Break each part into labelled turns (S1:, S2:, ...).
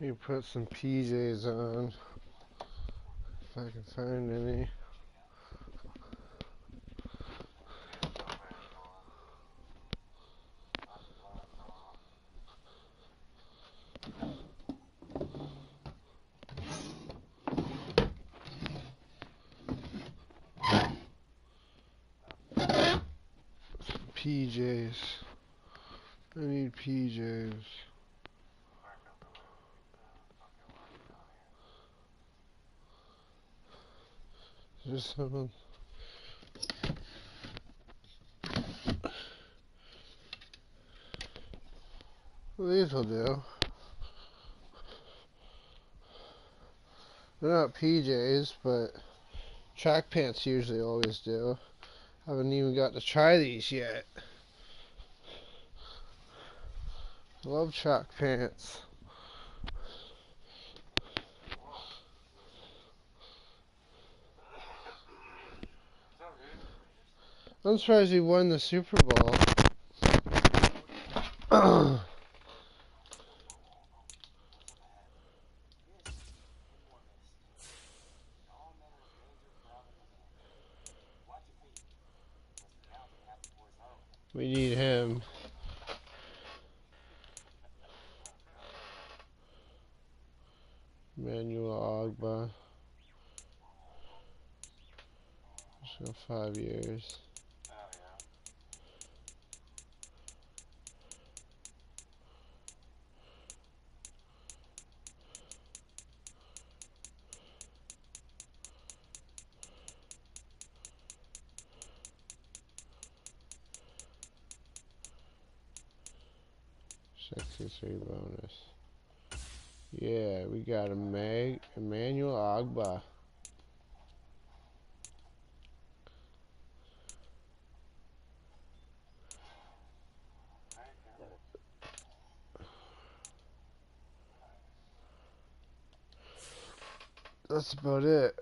S1: You put some PJs on, if I can find any. PJs. I need PJs. Just someone. Well, these will do. They're not PJs, but track pants usually always do. Haven't even got to try these yet. Love track pants. I'm surprised he won the Super Bowl. We need him. Emmanuel Ogba. Just go 5 years. $63 bonus. Yeah, we got Emmanuel Ogba. That's about it.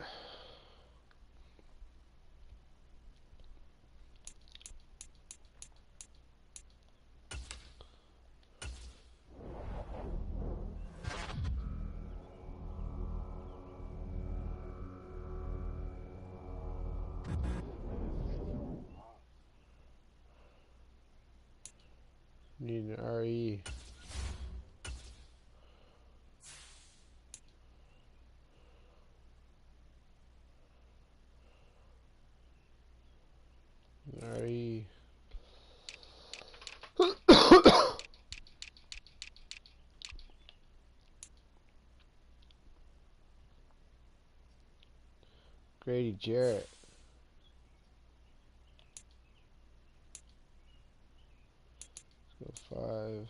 S1: Need an RE. RE. Grady Jarrett. Let's go 5.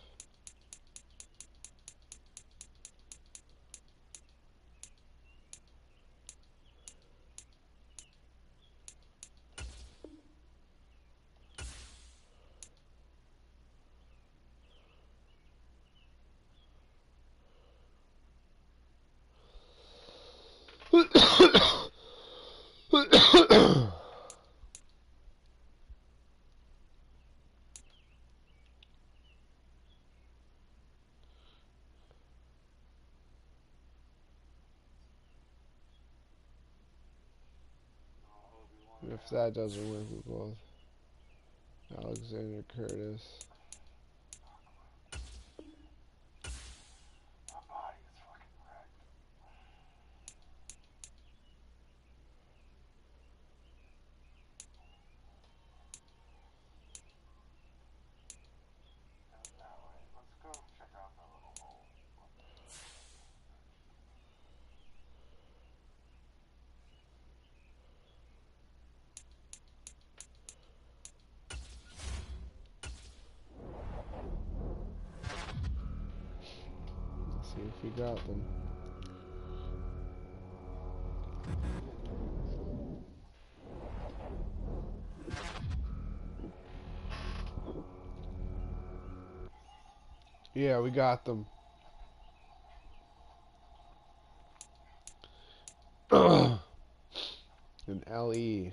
S1: If that doesn't work, we'll go with Alexander Curtis. See if we got them. Yeah, we got them. An LE.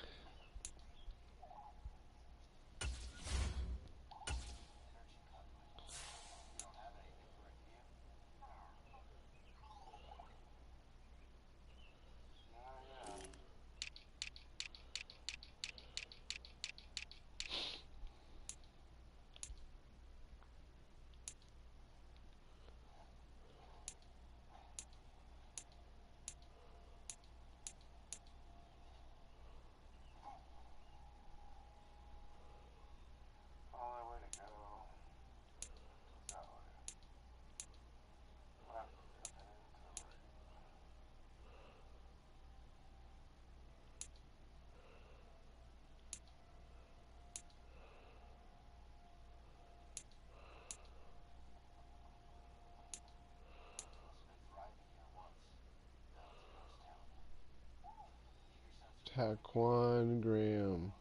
S1: Taquan Graham.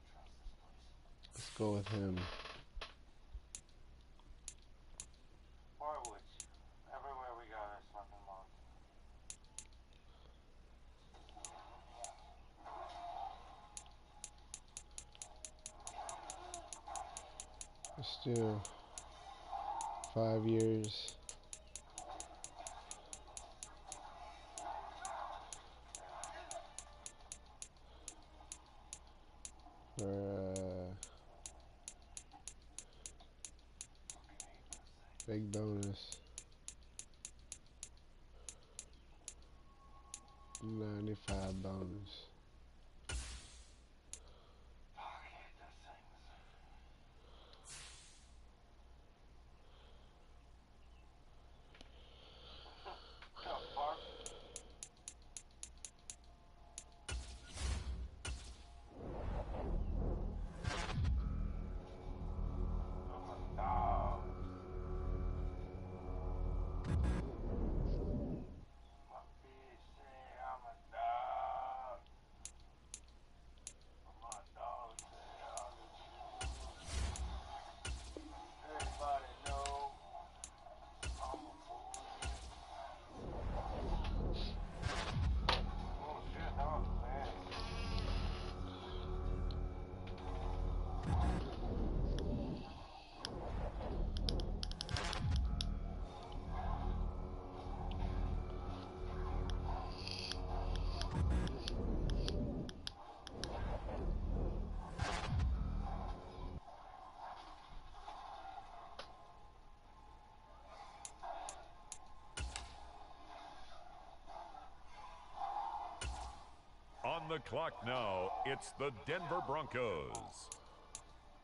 S1: Let's go with him.
S2: Why would you? Everywhere we go, there's something wrong.
S1: Let's do 5 years. For big bonus. 95 bonus.
S3: On the clock now, it's the Denver Broncos.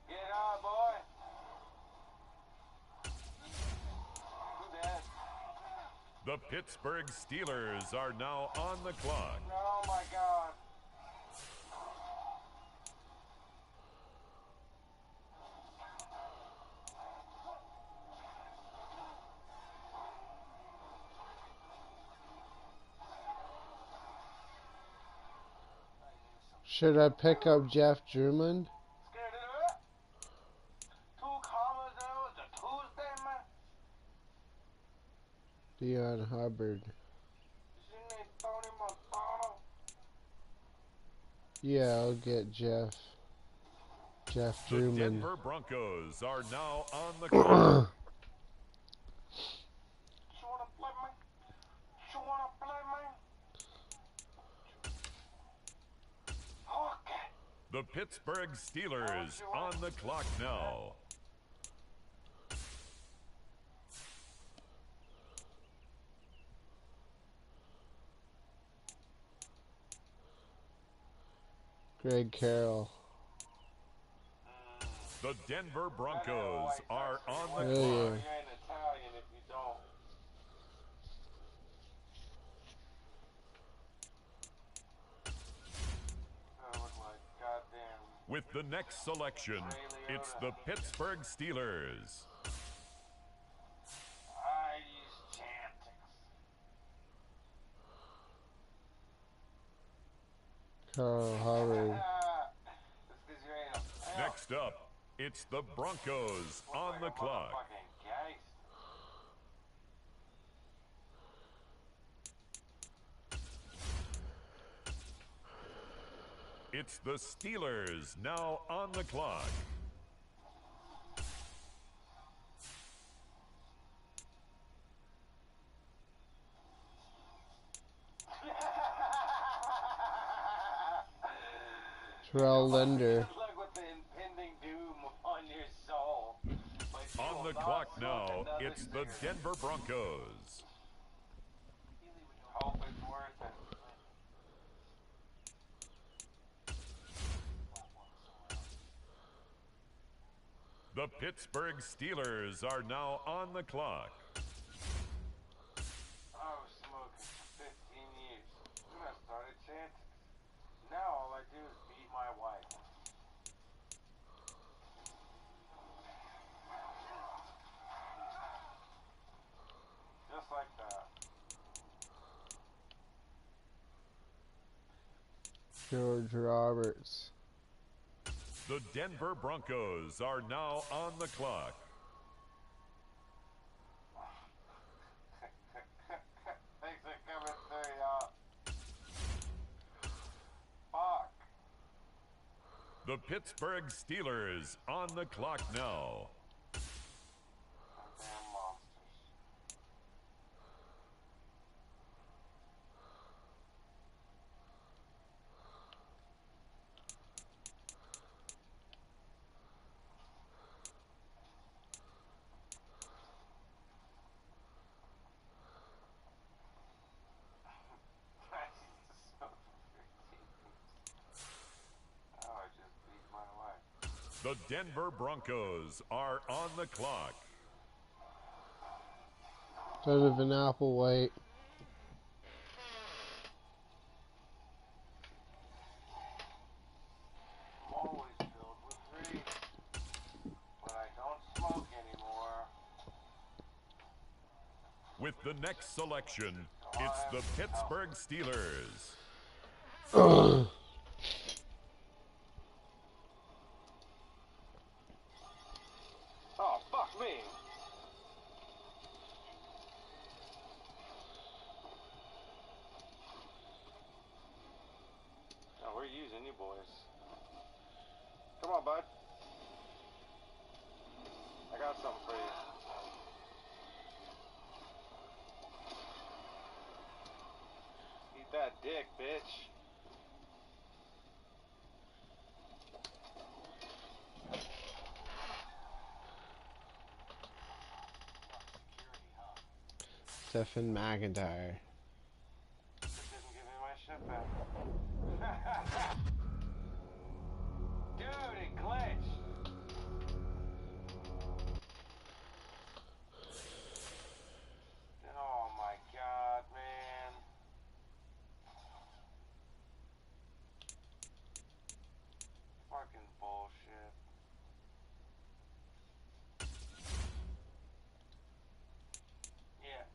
S2: Get on, boy. Who that?
S3: The Pittsburgh Steelers are now on the clock.
S2: Oh my God.
S1: Should I pick up Jeff Drummond?
S2: Scared of it? 2 commas now. It's a Tuesday, man.
S1: Deion Hubbard.
S2: Isn't it Tony Montana?
S1: Yeah, I'll get Jeff
S3: The
S1: Drummond.
S3: Denver Broncos are now on the clock.
S2: You wanna play me? You wanna play me? Okay.
S3: The Pittsburgh Steelers on the clock now.
S1: Greg Carroll.
S3: The Denver Broncos are on the
S1: Yeah.
S3: clock.
S2: You're an Italian if you don't. That look like goddamn.
S3: With the next selection, it's the Pittsburgh Steelers.
S2: I use chantix.
S1: Carl Howard.
S2: That's 'cause you ain't a pimp.
S3: Next up, it's the Broncos
S2: Look
S3: on
S2: like
S3: the
S2: a
S3: clock.
S2: motherfucking gangster.
S3: It's the Steelers now on the clock.
S1: Terrell Linder.
S2: Good luck with the impending doom on your soul. But you
S3: On
S2: will
S3: the
S2: not
S3: clock
S2: smoke
S3: now,
S2: another
S3: it's the
S2: cigarette.
S3: Denver Broncos.
S2: Hope it's worth it.
S3: The Pittsburgh Steelers are now on the clock.
S2: I was smoking for 15 years. Then I started chanting. Now all I do is beat my wife. Just like that.
S1: George Roberts.
S3: The Denver Broncos are now on the clock.
S2: Thanks for coming through, y'all. Fuck.
S3: The Pittsburgh Steelers on the clock now.
S2: Damn monsters. Oh, I just beat my wife.
S3: The Denver Broncos are on the clock.
S1: Donovan Applewhite.
S2: I'm always filled with rage, but I don't smoke anymore.
S3: With the next selection, it's the Pittsburgh Steelers.
S2: Oh, fuck me. Oh, we're using you boys. Come on, bud. I got something for you. Eat that dick, bitch.
S1: Stephen McIntyre.
S2: Just didn't give me my shit back. Dude, it glitched. Oh my god, man. Fucking bullshit. Yeah.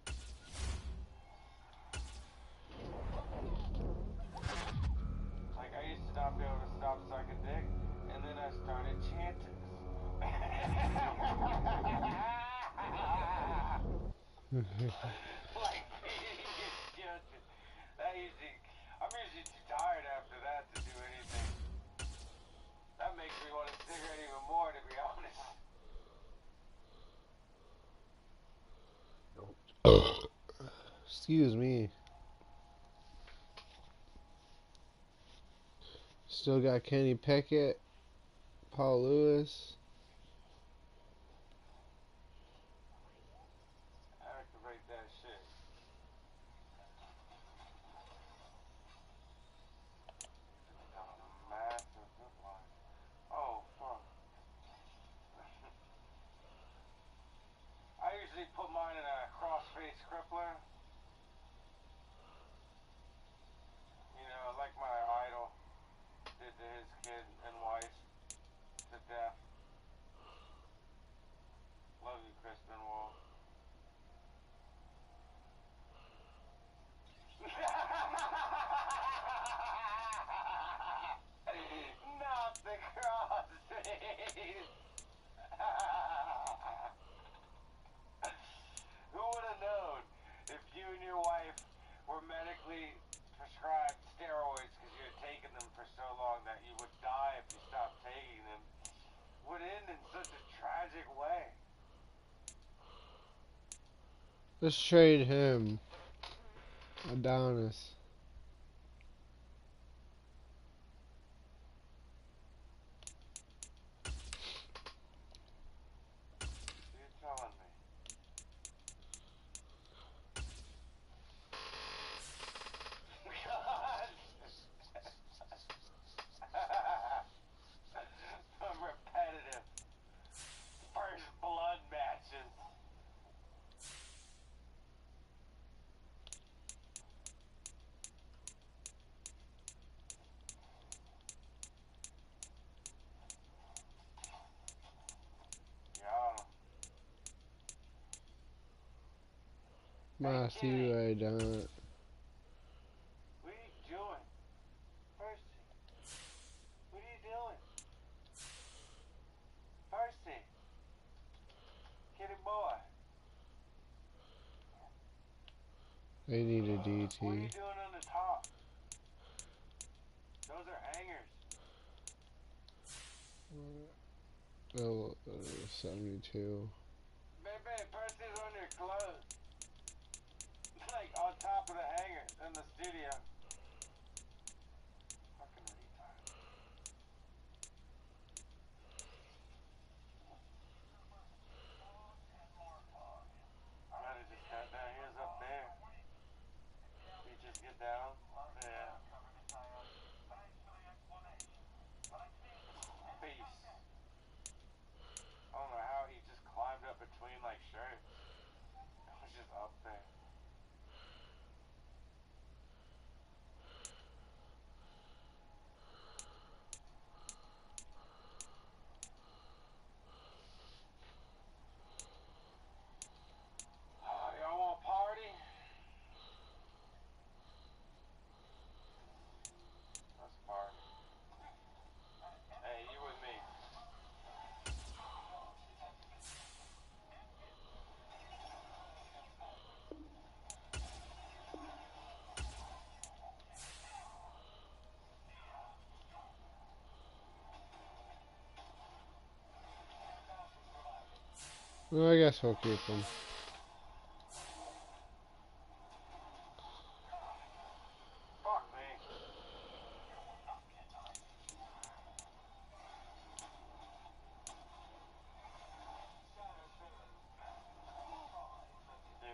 S2: Like, I used to not be able to stop sucking dick, and then I started chanting. Like, I'm usually too tired after that to do anything. That makes me want a cigarette even more, to be honest.
S1: Excuse me. Still got Kenny Pickett, Paul Lewis.
S2: Activate that shit. That was a massive good one. Oh, fuck. I usually put mine in a crossface crippler. You know, like my idol did to his kid and wife to death. Love you, Crispin Wall. Not the crossface. Who would have known if you and your wife were medically prescribed steroids because you had taken them for so long that you would die if you stopped taking them, would end in such a tragic way?
S1: Let's trade him. Adonis.
S2: You're telling me. God. Some repetitive first blood matches.
S1: Matthew, I don't.
S2: What are you doing? First, boy.
S1: They need a
S2: What are you
S1: DT.
S2: doing on the top? Those are hangers.
S1: Oh, 72.
S2: Baby, press these on your clothes. Like on top of the hangers in the studio. Fucking retard. I might have just got down. He was up there. He just get down. Yeah. Beast. I don't know how he just climbed up between like shirts. It was just up there. Y'all want to party? Let's party. Hey, you and me.
S1: Well, I guess we'll keep them.
S2: Fuck me. Dude.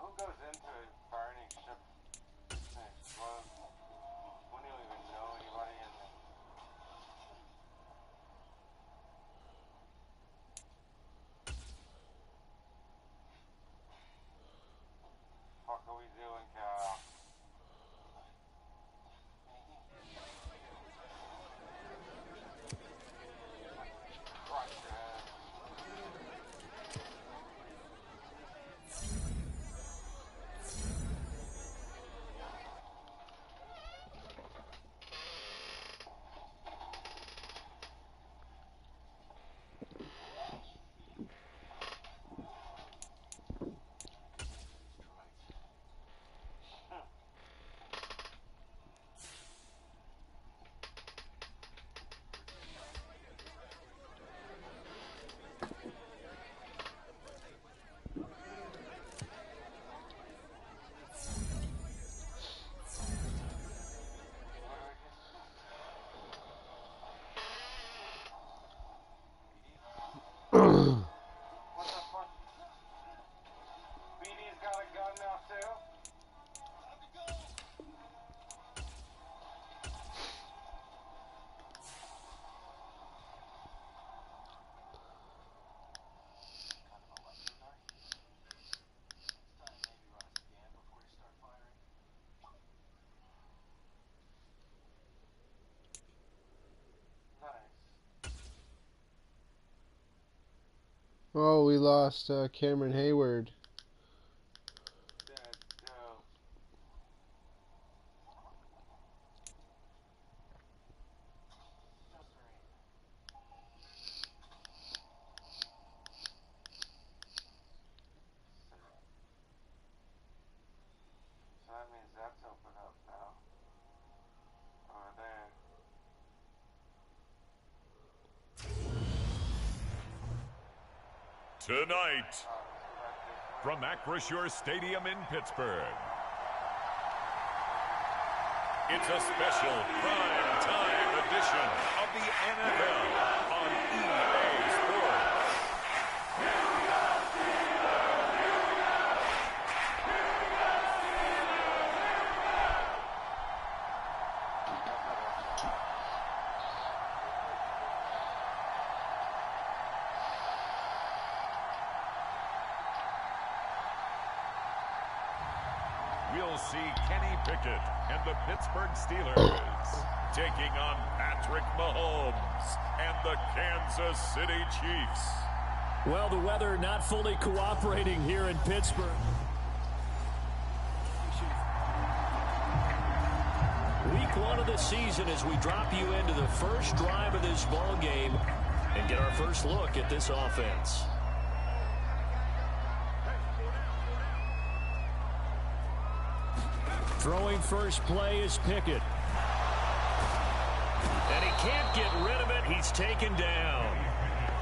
S2: Who goes into a burning ship and explodes? We don't even know anybody in there. Fuck are we doing, Cal? Crush your head. What the fuck? BD's got a gun now too? Nice.
S1: Oh, we lost Cameron Hayward.
S2: That's dope. So that means that's open up now. Over there.
S3: Tonight,
S2: Let's go back this way.
S3: from Acrisure Stadium in Pittsburgh. It's a special prime time edition of the NFL on EA Sports. We'll see Kenny Pickett and the Pittsburgh Steelers taking on Patrick Mahomes and the Kansas City Chiefs.
S4: Well, the weather not fully cooperating here in Pittsburgh. Week 1 of the season as we drop you into the first drive of this ball game and get our first look at this offense. Throwing first play is Pickett. And he can't get rid of it. He's taken down.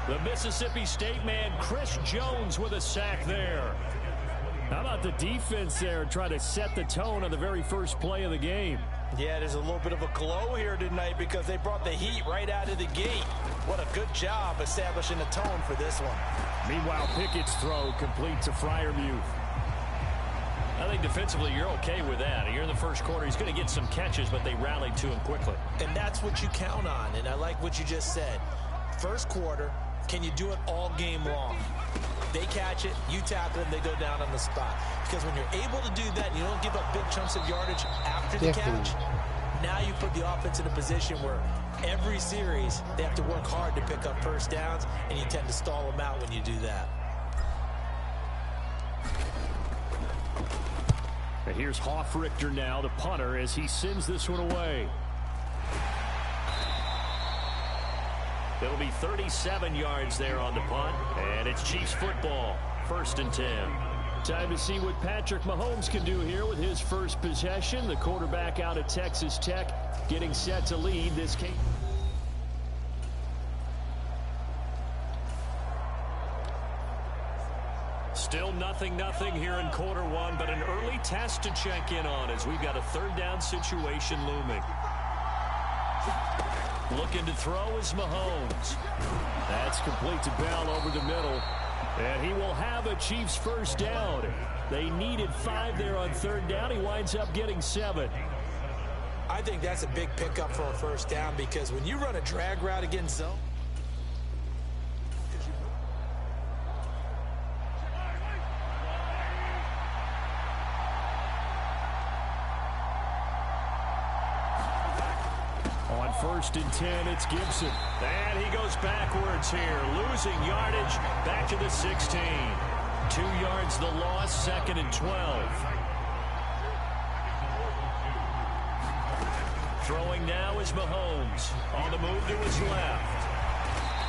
S4: The Mississippi State man, Chris Jones, with a sack there. How about the defense there trying to set the tone on the very first play of the game?
S5: Yeah, there's a little bit of a glow here tonight because they brought the heat right out of the gate. What a good job establishing the tone for this one.
S4: Meanwhile, Pickett's throw complete to Freiermuth. I think defensively you're okay with that. You're in the first quarter. He's going to get some catches, but they rallied to him quickly.
S5: And that's what you count on, and I like what you just said. First quarter, can you do it all game long? They catch it, you tackle them, they go down on the spot. Because when you're able to do that and you don't give up big chunks of yardage after the catch, now you put the offense in a position where every series they have to work hard to pick up first downs, and you tend to stall them out when you do that.
S4: And here's Hofrichter now, the punter, as he sends this one away. It'll be 37 yards there on the punt, and it's Chiefs football, 1st and 10. Time to see what Patrick Mahomes can do here with his first possession. The quarterback out of Texas Tech getting set to lead this game. Still 0-0 here in quarter 1, but an early test to check in on as we've got a 3rd down situation looming. Looking to throw is Mahomes. That's complete to Bell over the middle. And he will have a Chiefs first down. They needed 5 there on 3rd down. He winds up getting 7.
S5: I think that's a big pickup for a first down because when you run a drag route against zone,
S4: on 1st and 10, it's Gibson. And he goes backwards here, losing yardage back to the 16. 2 yards the loss, 2nd and 12. Throwing now is Mahomes. On the move to his left.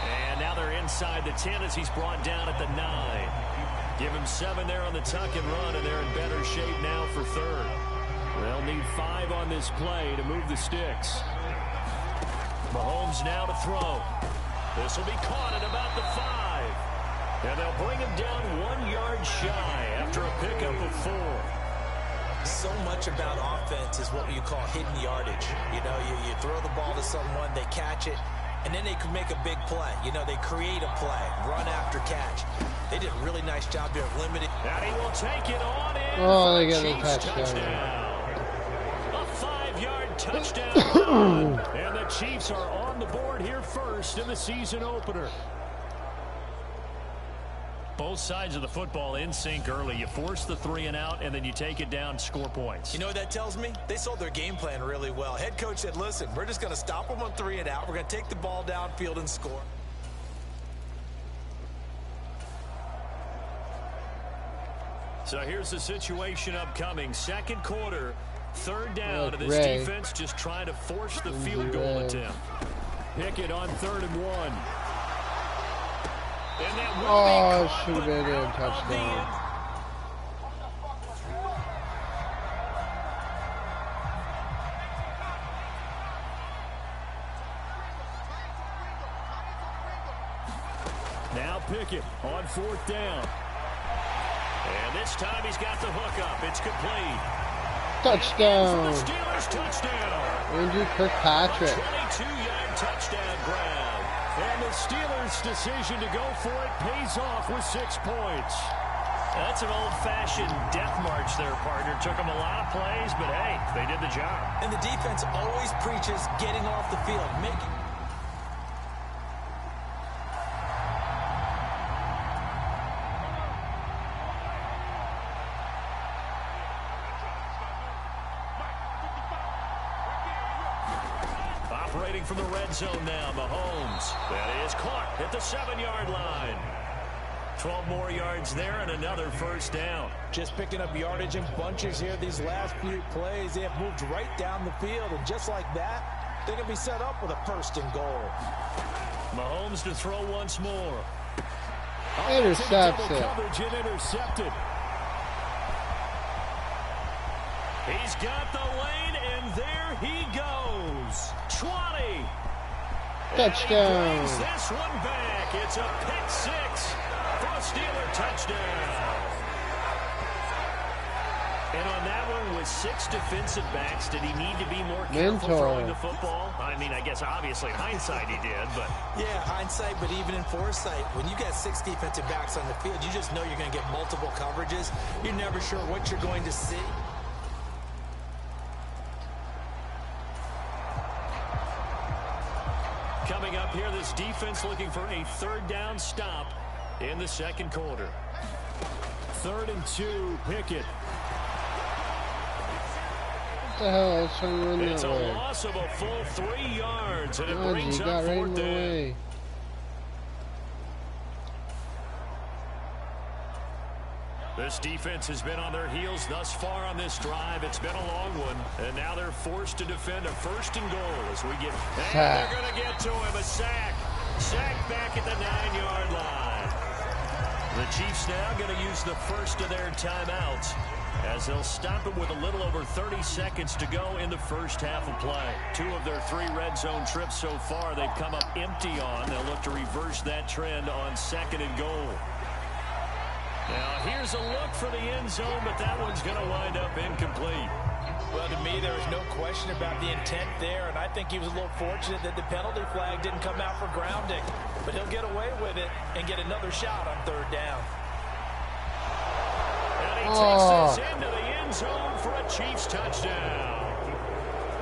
S4: And now they're inside the 10 as he's brought down at the 9. Give him 7 there on the tuck and run, and they're in better shape now for 3rd. They'll need 5 on this play to move the sticks. Mahomes now to throw. This will be caught at about the 5. And they'll bring him down 1 yard shy after a pickup of 4.
S5: So much about offense is what you call hidden yardage. You know, you throw the ball to someone, they catch it, and then they can make a big play. You know, they create a play, run after catch. They did a really nice job there of limiting.
S4: And he will take it on in.
S1: Oh, they got a
S4: touchdown. A 5-yard touchdown. And the Chiefs are on the board here first in the season opener. Both sides of the football in sync early. You force the 3 and out, and then you take it down, score points.
S5: You know what that tells me? They sold their game plan really well. Head coach said, listen, we're just going to stop them on 3 and out. We're going to take the ball downfield and score.
S4: So here's the situation upcoming. 2nd quarter, 3rd down. And this defense just trying to force the field goal attempt. Pickett on 3rd and 1. And that will be
S1: should have been a touchdown.
S4: Now Pickett on 4th down. And this time he's got the hook up. It's complete.
S1: Touchdown.
S4: The Steelers touchdown.
S1: Andrew Kirkpatrick.
S4: 22-yard touchdown grab. And the Steelers' decision to go for it pays off with 6 points. That's an old-fashioned death march there, partner. Took them a lot of plays, but hey, they did the job.
S5: And the defense always preaches getting off the field, making...
S4: Operating from the red zone now, Mahomes. That is caught at the 7-yard line. 12 more yards there and another first down.
S5: Just picking up yardage in bunches here these last few plays. They have moved right down the field, and just like that, they're going to be set up with a first and goal.
S4: Mahomes to throw once more.
S1: Intercepted.
S4: Coverage and intercepted. He's got the lane, and there he goes. 20.
S1: Touchdown.
S4: And he brings this one back. It's a pick six for a Steeler touchdown. And on that one, with 6 defensive backs, did he need to be more careful throwing the football? I mean, I guess obviously hindsight he did, but...
S5: Yeah, hindsight, but even in foresight, when you got 6 defensive backs on the field, you just know you're going to get multiple coverages. You're never sure what you're going to see.
S4: Coming up here, this defense looking for a 3rd down stop in the 2nd quarter. 3rd and 2, Pickett.
S1: What the hell? I was trying to run
S4: It's
S1: that
S4: a
S1: way.
S4: loss of a full 3 yards, and it brings
S1: You
S4: up
S1: got right in
S4: 4th
S1: the
S4: down.
S1: way.
S4: This defense has been on their heels thus far on this drive. It's been a long one, and now they're forced to defend a 1st and goal as we get... And they're going to get to him, a sack. Sack back at the 9-yard line. The Chiefs now going to use the first of their timeouts as they'll stop it with a little over 30 seconds to go in the first half of play. 2 of their 3 red zone trips so far they've come up empty on. They'll look to reverse that trend on 2nd and goal. Now, here's a look for the end zone, but that one's going to wind up incomplete.
S5: Well, to me, there was no question about the intent there, and I think he was a little fortunate that the penalty flag didn't come out for grounding. But he'll get away with it and get another shot on 3rd down.
S4: And he takes this into the end zone for a Chiefs touchdown.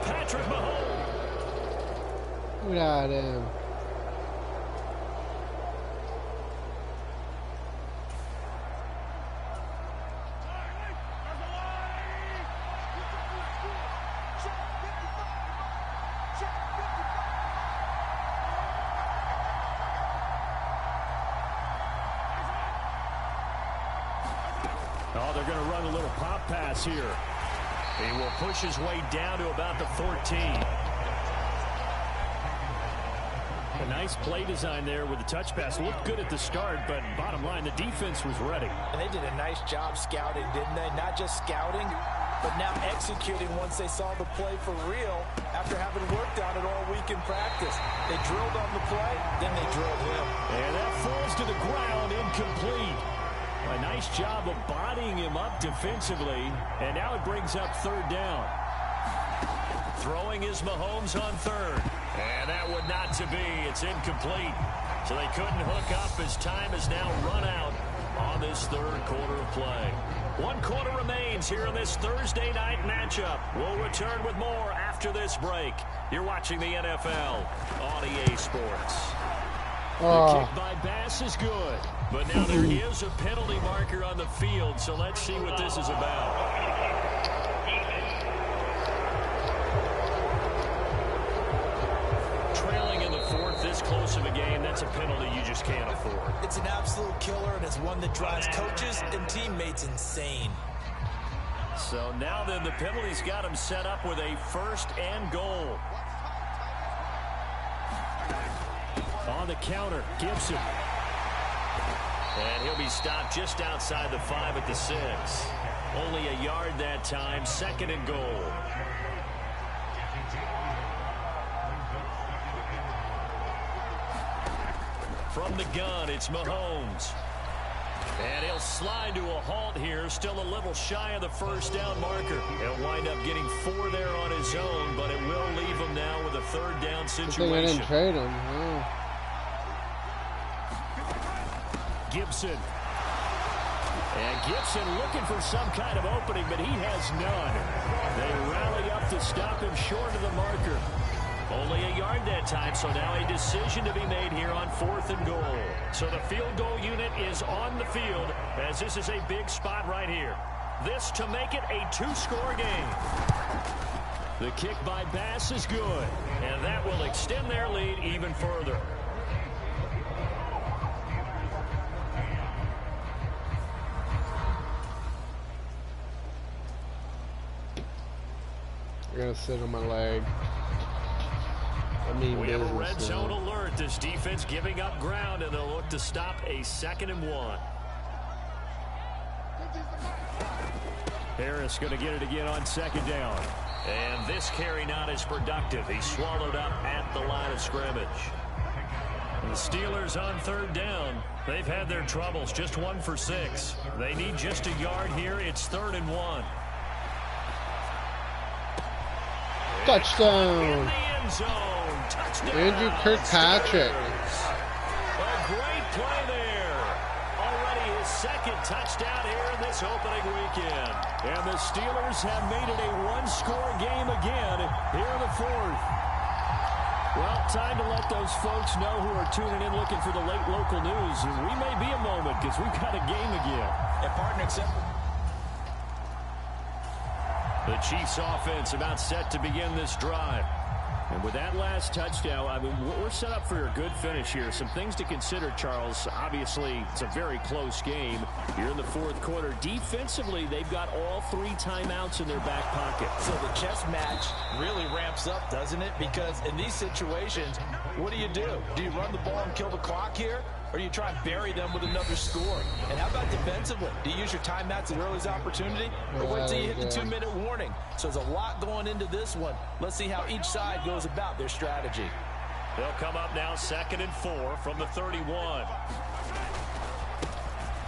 S4: Patrick Mahomes.
S1: Look at him.
S4: Oh, they're going to run a little pop pass here. He will push his way down to about the 14. A nice play design there with the touch pass. Looked good at the start, but bottom line, the defense was ready.
S5: And they did a nice job scouting, didn't they? Not just scouting, but now executing once they saw the play for real after having worked on it all week in practice. They drilled on the play, then they drilled him.
S4: And that falls to the ground, incomplete. A nice job of bodying him up defensively, and now it brings up 3rd down. Throwing is Mahomes on 3rd, and that would not to be. It's incomplete, so they couldn't hook up as time is now run out on this 3rd quarter of play. 1 quarter remains here in this Thursday night matchup. We'll return with more after this break. You're watching the NFL on EA Sports. The kick by Bass is good, but now there is a penalty marker on the field, so let's see what this is about. Trailing in the 4th, this close of a game, that's a penalty you just can't afford.
S5: It's an absolute killer, and it's one that drives coaches and teammates insane.
S4: So now then, the penalty's got him set up with a 1st and goal. On the counter, Gibson. And he'll be stopped just outside the 5 at the 6. Only a yard that time, 2nd and goal. From the gun, it's Mahomes. And he'll slide to a halt here, still a little shy of the first down marker. He'll wind up getting 4 there on his own, but it will leave him now with a third down
S1: I think I
S4: situation.
S1: didn't trade him. Oh.
S4: Gibson. And Gibson looking for some kind of opening, but he has none. They rally up to stop him short of the marker. Only a yard that time, so now a decision to be made here on 4th and goal. So the field goal unit is on the field, as this is a big spot right here. This to make it a 2-score game. The kick by Bass is good, and that will extend their lead even further.
S1: I'm gonna sit on my leg.
S4: We have a red zone alert. This defense giving up ground, and they'll look to stop a 2nd and 1. Harris going to get it again on 2nd down. And this carry not as productive. He's swallowed up at the line of scrimmage. The Steelers on 3rd down. They've had their troubles. Just 1 for 6. They need just a yard here. It's 3rd and 1.
S1: Touchdown.
S4: In the end zone. Touchdown.
S1: Andrew Kirkpatrick.
S4: A great play there. Already his 2nd touchdown here in this opening weekend. And the Steelers have made it a 1-score game again here in the 4th. Well, time to let those folks know who are tuning in looking for the late local news. We may be a moment because we've got a game again.
S5: And partner, except
S4: the Chiefs offense about set to begin this drive. And with that last touchdown, I mean, we're set up for a good finish here. Some things to consider, Charles. Obviously, it's a very close game. You're in the 4th quarter. Defensively, they've got all 3 timeouts in their back pocket.
S5: so the chess match really ramps up, doesn't it? Because in these situations, what do? Do you run the ball and kill the clock here? Or do you try and bury them with another score? And how about defensively? Do you use your timeouts at earliest opportunity? Or wait till you hit the 2-minute warning? So there's a lot going into this one. Let's see how each side goes about their strategy.
S4: They'll come up now 2nd and 4 from the 31.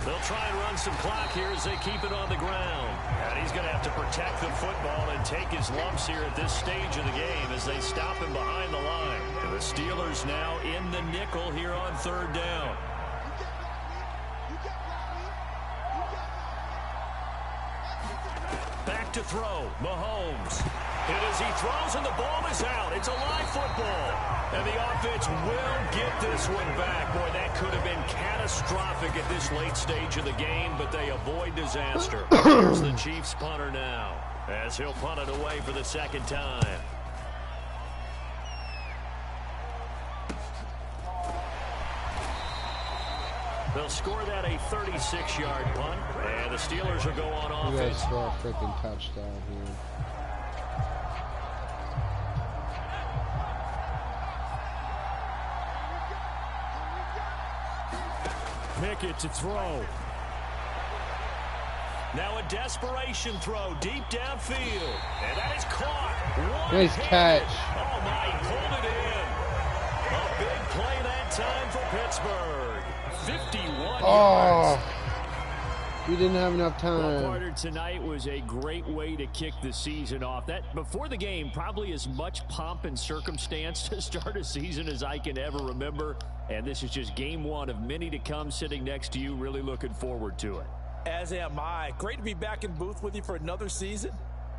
S4: They'll try and run some clock here as they keep it on the ground. And he's going to have to protect the football and take his lumps here at this stage of the game as they stop him behind the line. And the Steelers now in the nickel here on 3rd down. Back to throw. Mahomes. And as he throws and the ball is out, it's a live football. And the offense will get this one back. Boy, that could have been catastrophic at this late stage of the game, but they avoid disaster. Here's the Chiefs punter now, as he'll punt it away for the 2nd time. They'll score that a 36-yard punt, and the Steelers will go on
S1: You guys
S4: offense.
S1: saw a freaking touchdown here.
S4: Pickett to throw. Now a desperation throw deep downfield. And that is caught.
S1: Nice catch.
S4: Oh, my, he pulled it in. A big play that time for Pittsburgh. 51 yards.
S1: We didn't have enough
S4: Well,
S1: time.
S4: Carter, tonight was a great way to kick the season off. That before the game, probably as much pomp and circumstance to start a season as I can ever remember. And this is just game 1 of many to come sitting next to you. Really looking forward to it.
S5: As am I. Great to be back in booth with you for another season.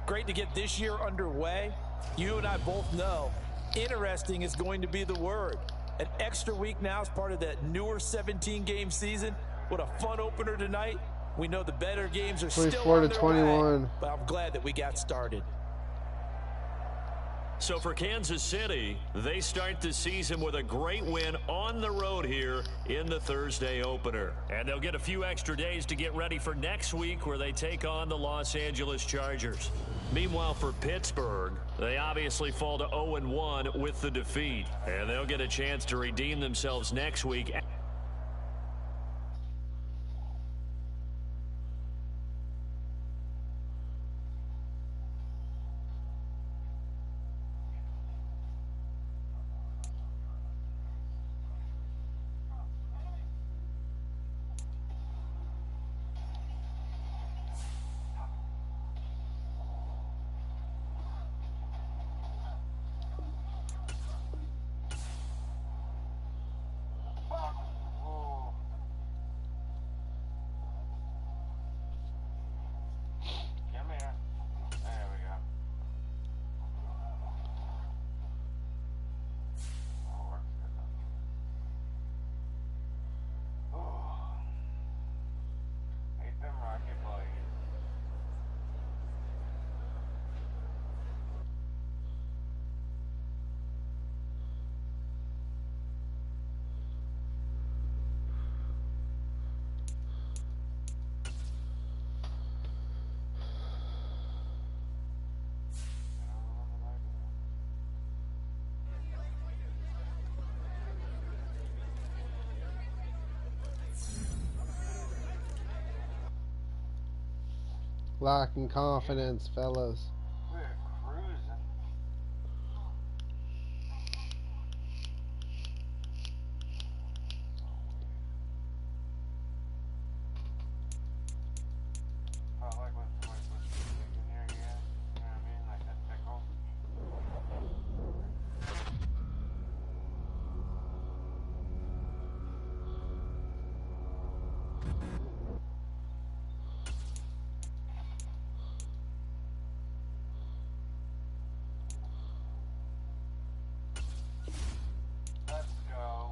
S5: Great to get this year underway. You and I both know interesting is going to be the word. An extra week now as part of that newer 17-game season. What a fun opener tonight. We know the better games are still on their
S1: 24-21.
S5: way, but I'm glad that we got started.
S4: So for Kansas City, they start the season with a great win on the road here in the Thursday opener. And they'll get a few extra days to get ready for next week where they take on the Los Angeles Chargers. Meanwhile, for Pittsburgh, they obviously fall to 0-1 with the defeat. And they'll get a chance to redeem themselves next week.
S1: Lacking confidence, fellas.
S2: We're cruising. I like when somebody puts the stick in your ear. You know what I mean? Like a tickle. Let's go.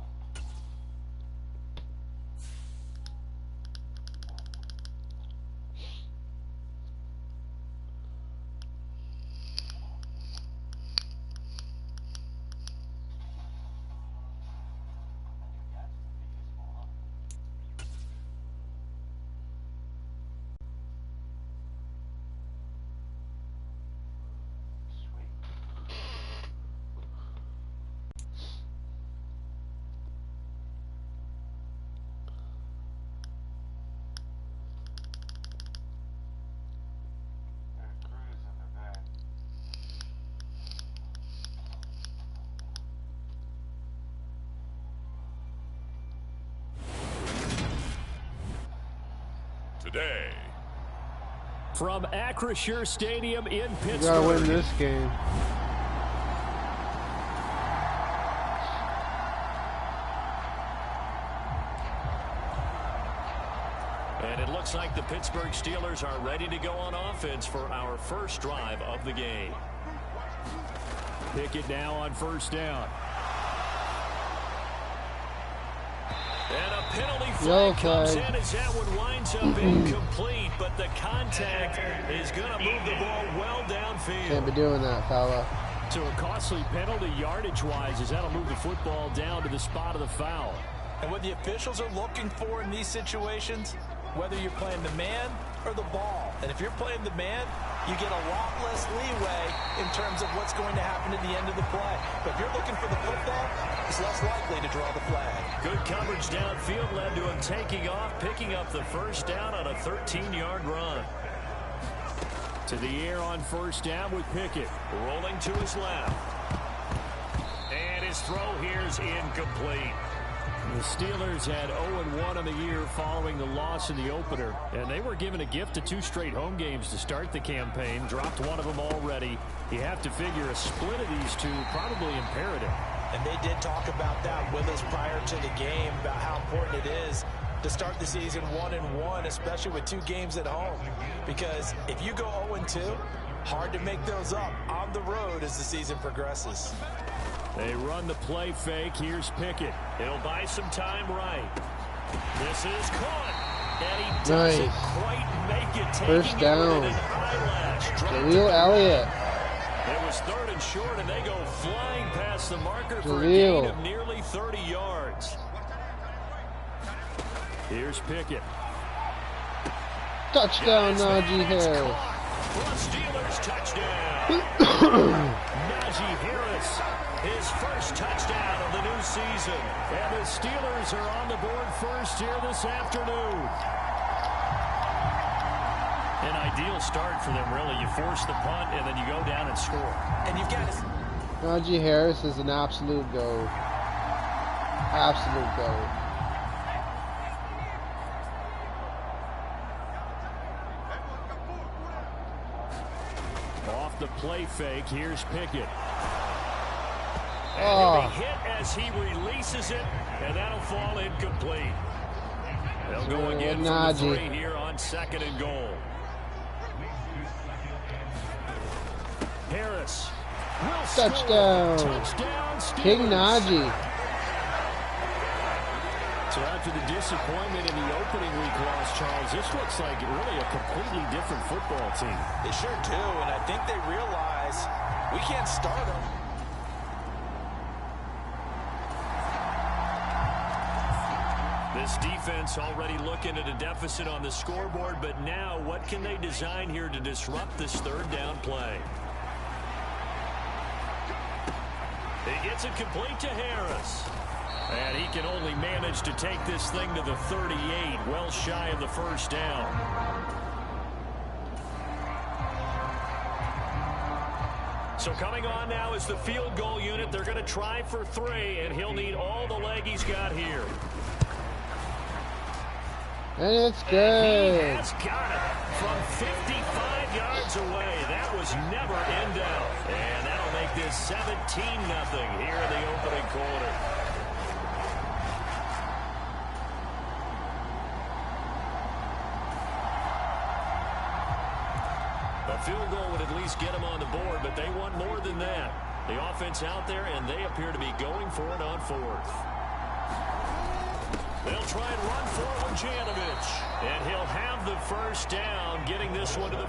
S3: Today,
S4: From Acrisure Stadium in Pittsburgh.
S1: You gotta win this game.
S4: And it looks like the Pittsburgh Steelers are ready to go on offense for our first drive of the game. Pickett now on first down. And a penalty flag comes in as that one winds up incomplete, but the contact is going to move the ball well downfield.
S1: Can't be doing that, fella.
S4: So a costly penalty yardage-wise as that'll move the football down to the spot of the foul.
S5: And what the officials are looking for in these situations, whether you're playing the man or the ball. And if you're playing the man, you get a lot less leeway in terms of what's going to happen at the end of the play. But if you're looking for the football, it's less likely to draw the flag.
S4: Good coverage downfield led to him taking off, picking up the first down on a 13-yard run. To the air on first down with Pickett. Rolling to his left. And his throw here is incomplete. The Steelers had 0-1 on the year following the loss in the opener, and they were given a gift of 2 straight home games to start the campaign. Dropped one of them already. You have to figure a split of these two probably imperative.
S5: And they did talk about that with us prior to the game, about how important it is to start the season 1-1, especially with 2 games at home. Because if you go 0-2, hard to make those up on the road as the season progresses.
S4: They run the play fake. Here's Pickett. He'll buy some time right. This is caught. And he doesn't quite make it.
S1: First down. Jaleel Elliott.
S4: It was 3rd and short, and they go flying past the marker for a gain of nearly 30 yards. Here's Pickett.
S1: Touchdown, Najee Harris.
S4: Steelers touchdown. Najee Harris, his first touchdown of the new season. And the Steelers are on the board first here this afternoon. An ideal start for them, really. You force the punt, and then you go down and score.
S5: And you've got to...
S1: Najee Harris is an absolute goal. Absolute goal.
S4: Off the play fake, here's Pickett. And
S1: Oh.
S4: he'll be hit as he releases it, and that'll fall incomplete. They'll go again from the
S1: Najee.
S4: 3 here on 2nd and goal. Harris will
S1: Touchdown.
S4: score. Touchdown, Steelers.
S1: King Najee.
S4: So after the disappointment in the opening week loss, Charles, this looks like really a completely different football team.
S5: They sure do, and I think they realize we can't start them.
S4: This defense already looking at a deficit on the scoreboard, but now what can they design here to disrupt this 3rd down play? He gets it complete to Harris. And he can only manage to take this thing to the 38, well shy of the first down. So coming on now is the field goal unit. They're going to try for 3, and he'll need all the leg he's got here.
S1: And it's good.
S4: And he has got it from 55 yards away. That was never in doubt. And that'll make this 17-0 here in the opening quarter. A field goal would at least get them on the board, but they want more than that. The offense out there, and they appear to be going for it on 4th. They'll try and run forward Janovich. And he'll have the first down, getting this one to the...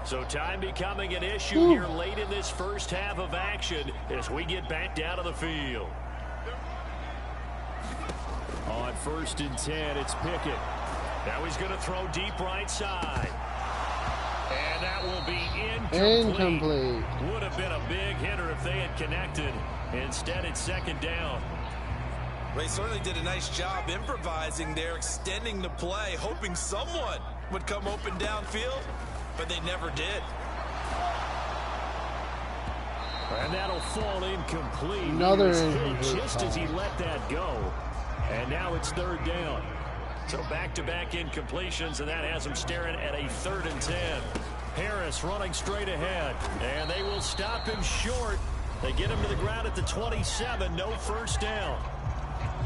S4: So time becoming an issue here late in this first half of action as we get back down to the field. On 1st and 10, it's Pickett. Now he's going to throw deep right side. And that will be incomplete. Would have been a big hitter if they had connected. Instead, it's 2nd down.
S5: They certainly did a nice job improvising there, extending the play, hoping someone would come open downfield, but they never did.
S4: And that'll fall incomplete.
S1: Another
S4: he was
S1: incomplete
S4: hit just as he let that go. And now it's 3rd down. So back-to-back incompletions, and that has them staring at a 3rd and 10. Harris running straight ahead, and they will stop him short. They get him to the ground at the 27, no first down.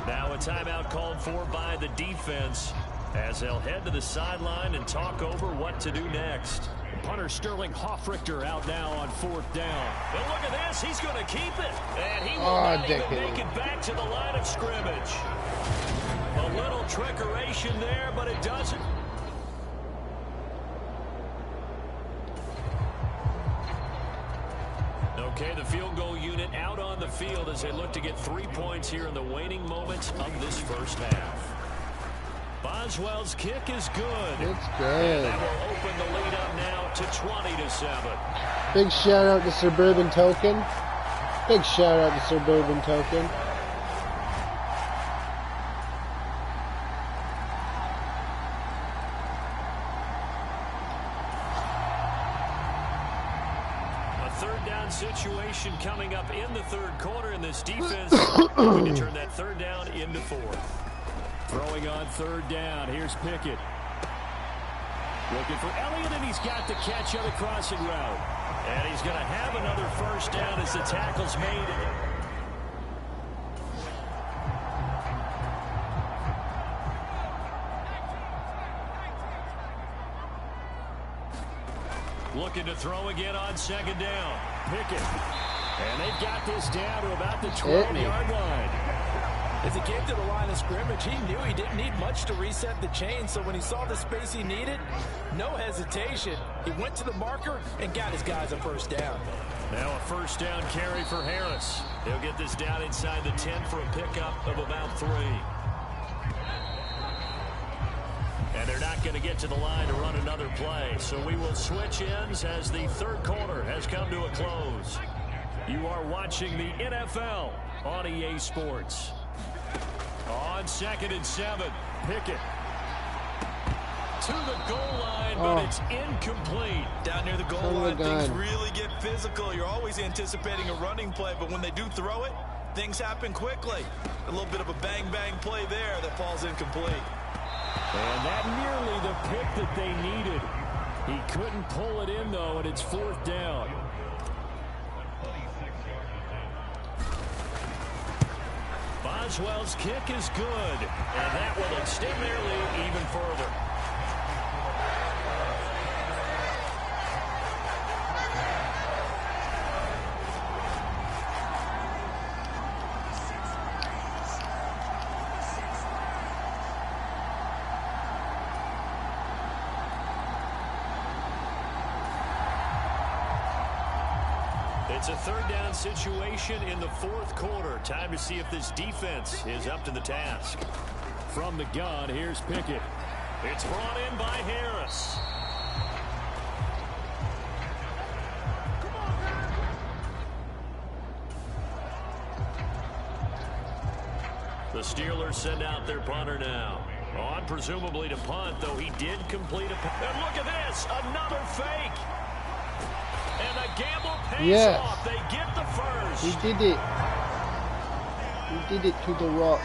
S4: Now a timeout called for by the defense as they'll head to the sideline and talk over what to do next. Punter Sterling Hoffrichter out now on 4th down. But look at this, he's going to keep it. And he will not even make it back to the line of scrimmage. A little trickeration there, but it doesn't. Okay, the field goal unit out on the field as they look to get 3 points here in the waning moments of this first half. Boswell's kick is good.
S1: It's good.
S4: And that will open the lead up now to 20-7.
S1: Big shout out to Suburban Token. Big shout out to Suburban Token.
S4: Situation coming up in the 3rd quarter, and this defense going to turn that 3rd down into 4th. Throwing on 3rd down, here's Pickett. Looking for Elliott, and he's got the catch on the crossing route. And he's going to have another first down as the tackle's made. Looking to throw again on 2nd down. Pickett. And they've got this down to about the 12-yard line.
S5: As he came to the line of scrimmage, he knew he didn't need much to reset the chain, so when he saw the space he needed, no hesitation. He went to the marker and got his guys a first down.
S4: Now a first down carry for Harris. He'll get this down inside the 10 for a pickup of about 3. And they're not going to get to the line to run another play. So we will switch ends as the 3rd quarter has come to a close. You are watching the NFL on EA Sports. On 2nd and 7, Pickett to the goal line, but it's incomplete.
S5: Down near the goal line, things really get physical. You're always anticipating a running play, but when they do throw it, things happen quickly. A little bit of a bang-bang play there that falls incomplete.
S4: And that nearly the pick that they needed. He couldn't pull it in, though, and it's 4th down. Boswell's kick is good, and that will extend their lead even further. It's a 3rd down situation in the 4th quarter. Time to see if this defense is up to the task. From the gun, here's Pickett. It's brought in by Harris. The Steelers send out their punter now. On presumably to punt, though he did complete a punt. And look at this, another fake. And the gamble pays off. They get the first.
S1: He did it. He did it to the rock.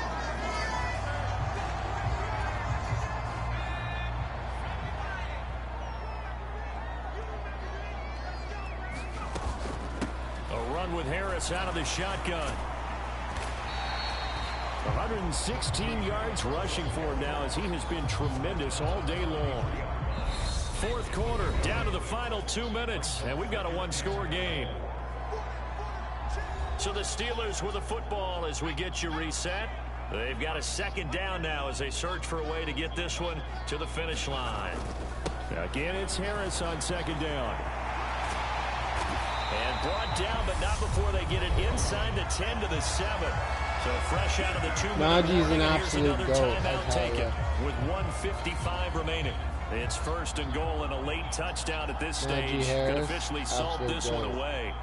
S4: A run with Harris out of the shotgun. 116 yards rushing for him now as he has been tremendous all day long. Fourth quarter, down to the final 2 minutes, and we've got a one-score game. So the Steelers with the football as we get you reset. They've got a second down now as they search for a way to get this one to the finish line. Again, it's Harris on second down. And brought down, but not before they get it inside the 10 to the 7. So fresh out of the 2 minute
S1: Najee's an
S4: warning,
S1: absolute
S4: here's another
S1: goat.
S4: timeout taken with 1:55 remaining. It's first and goal and a late touchdown at this stage could officially salt this one away.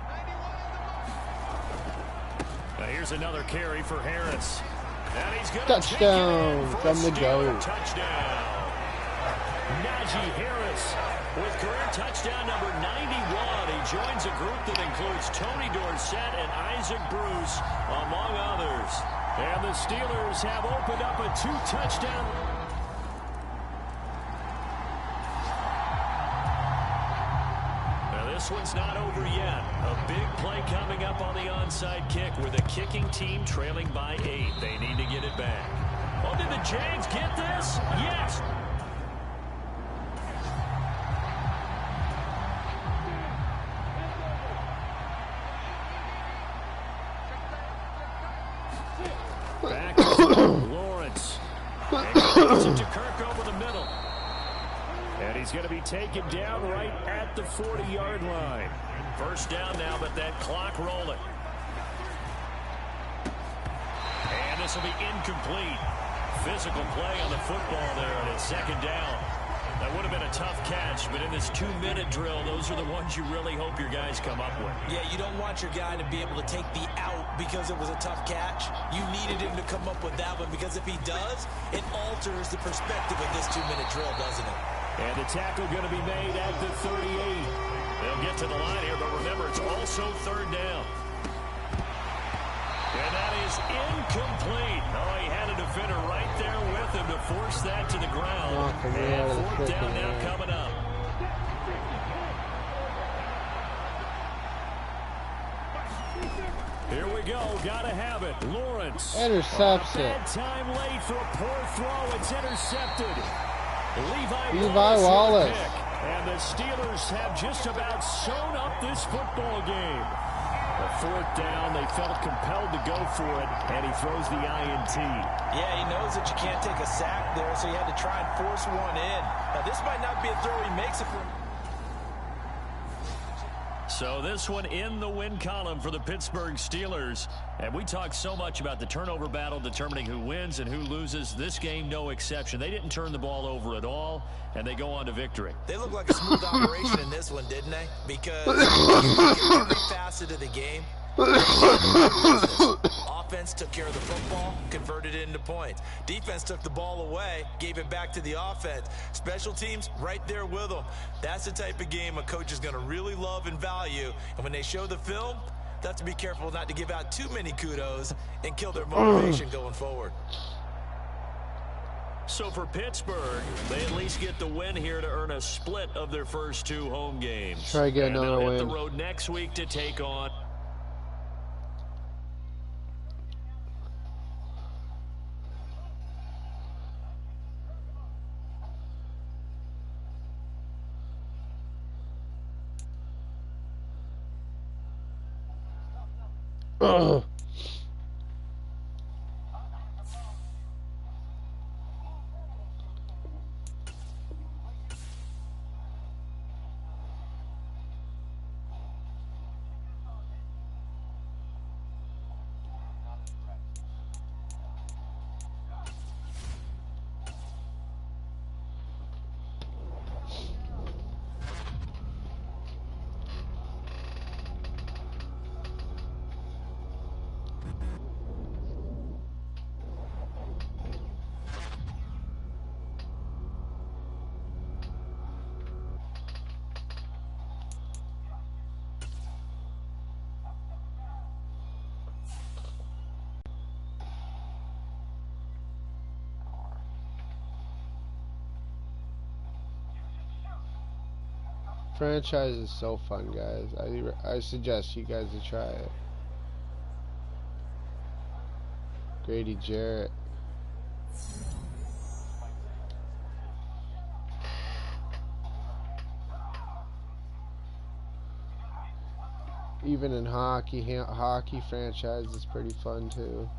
S4: Now here's another carry for Harris. And he's going to
S1: touchdown from the goal.
S4: Touchdown. Najee Harris with career touchdown number 91. He joins a group that includes Tony Dorsett and Isaac Bruce, among others. And the Steelers have opened up a 2-touchdown. Now this one's not over yet. A big play coming up on the onside kick with a kicking team trailing by 8. They need to get it back. Oh, did the Jags get this? Yes. Back to Lawrence. And gets it to Kirk over the middle. And he's going to be taken down right at the 40-yard line. First down now, but that clock rolling. And this will be incomplete. Physical play on the football there, and it's second down. That would have been a tough catch, but in this 2-minute drill, those are the ones you really hope your guys come up with.
S5: Yeah, you don't want your guy to be able to take the out because it was a tough catch. You needed him to come up with that one because if he does, it alters the perspective of this 2-minute drill, doesn't it?
S4: And the tackle going to be made at the 38. They'll get to the line here, but remember, it's also third down. And that is incomplete. Oh, he had a defender right there with him to force that to the ground. And fourth down now coming up. Here we go. Got to have it. Lawrence.
S1: Intercepts it.
S4: Bad time late for a poor throw. It's intercepted. Levi
S1: Wallace.
S4: And the Steelers have just about sewn up this football game. A fourth down, they felt compelled to go for it, and he throws the INT.
S5: Yeah, he knows that you can't take a sack there, so he had to try and force one in. Now, this might not be a throw he makes it for.
S4: So this one in the win column for the Pittsburgh Steelers. And we talk so much about the turnover battle determining who wins and who loses. This game, no exception. They didn't turn the ball over at all, and they go on to victory.
S5: They look like a smooth operation in this one, didn't they? Because every facet of the game, offense took care of the football, converted it into points. Defense took the ball away, gave it back to the offense. Special teams right there with them. That's the type of game a coach is going to really love and value. And when they show the film, they have to be careful not to give out too many kudos and kill their motivation going forward.
S4: So for Pittsburgh, they at least get the win here to earn a split of their first 2 home games.
S1: Try to get another
S4: win.
S1: win.
S4: Hit the road next week to take on.
S1: Franchise is so fun, guys. I suggest you guys to try it. Grady Jarrett. Even in hockey franchise is pretty fun too.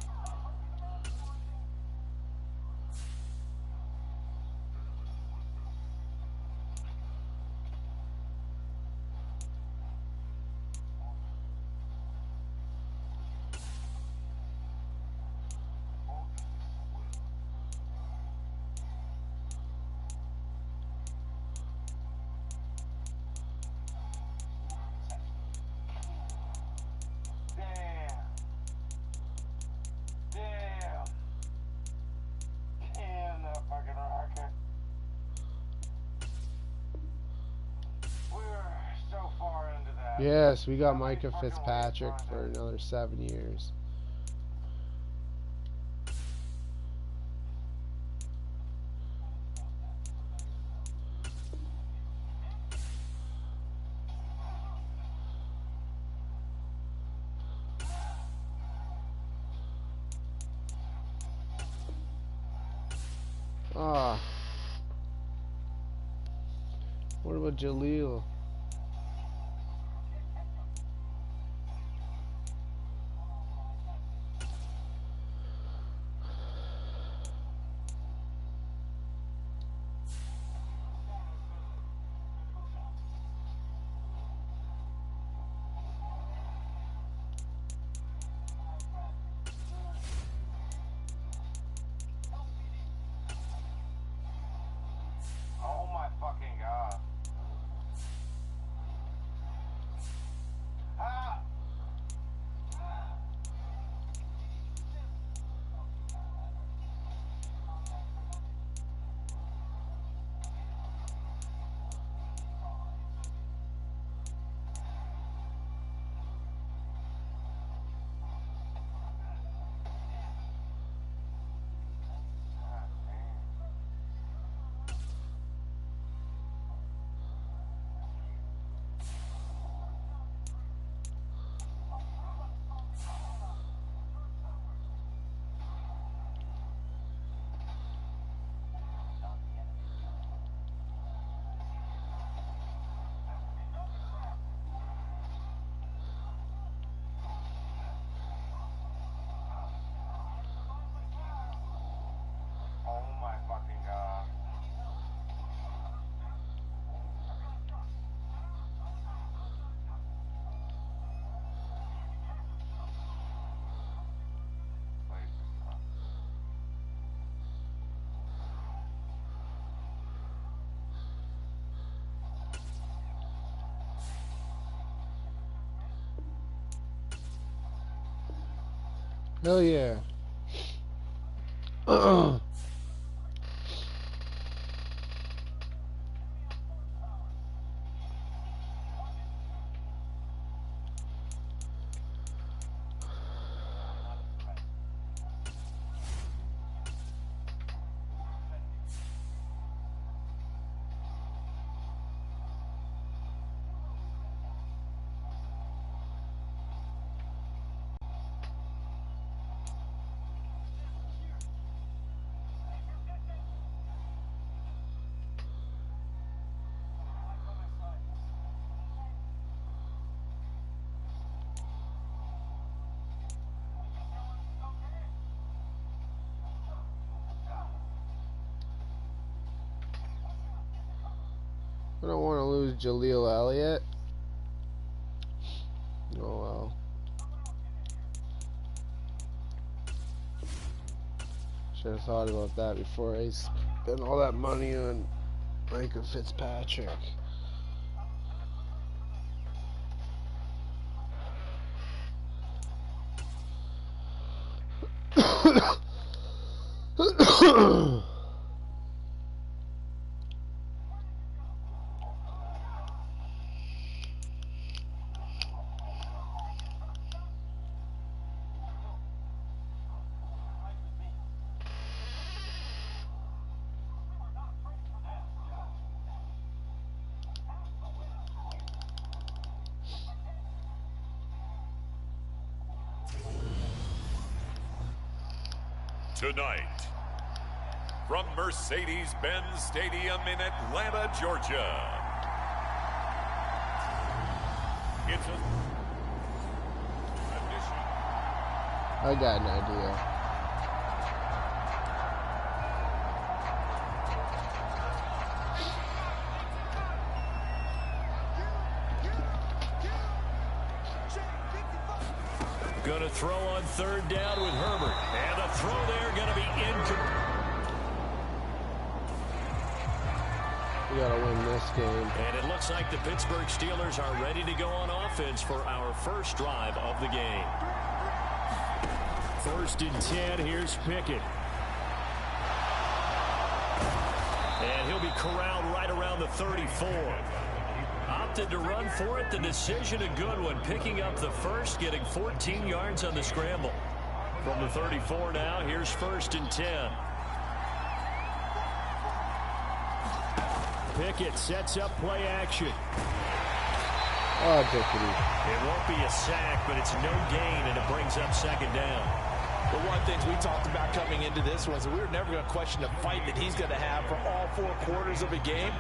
S1: Yes, we got Micah Fitzpatrick for another 7 years. Ah. What about Jaleel?
S2: Oh my fucking god. Ah! Oh my fucking god.
S1: Hell yeah. I don't want to lose Jaleel Elliott. Oh well. Should have thought about that before I spent all that money on Micah Fitzpatrick.
S3: Tonight, from Mercedes-Benz Stadium in Atlanta, Georgia, it's a edition.
S1: I got an idea.
S4: Going to throw on third down with Herbert. And the throw there going to be incomplete.
S1: We got to win this game.
S4: And it looks like the Pittsburgh Steelers are ready to go on offense for our first drive of the game. 1st and 10. Here's Pickett. And he'll be corralled right around the 34. Opted to run for it. The decision a good one. Picking up the first, getting 14 yards on the scramble. From the 34 now, here's 1st and 10. Pickett sets up play action.
S1: Oh, dickity.
S4: It won't be a sack, but it's no gain, and it brings up 2nd down.
S5: The one thing we talked about coming into this was that we were never going to question the fight that he's going to have for all 4 quarters of a game.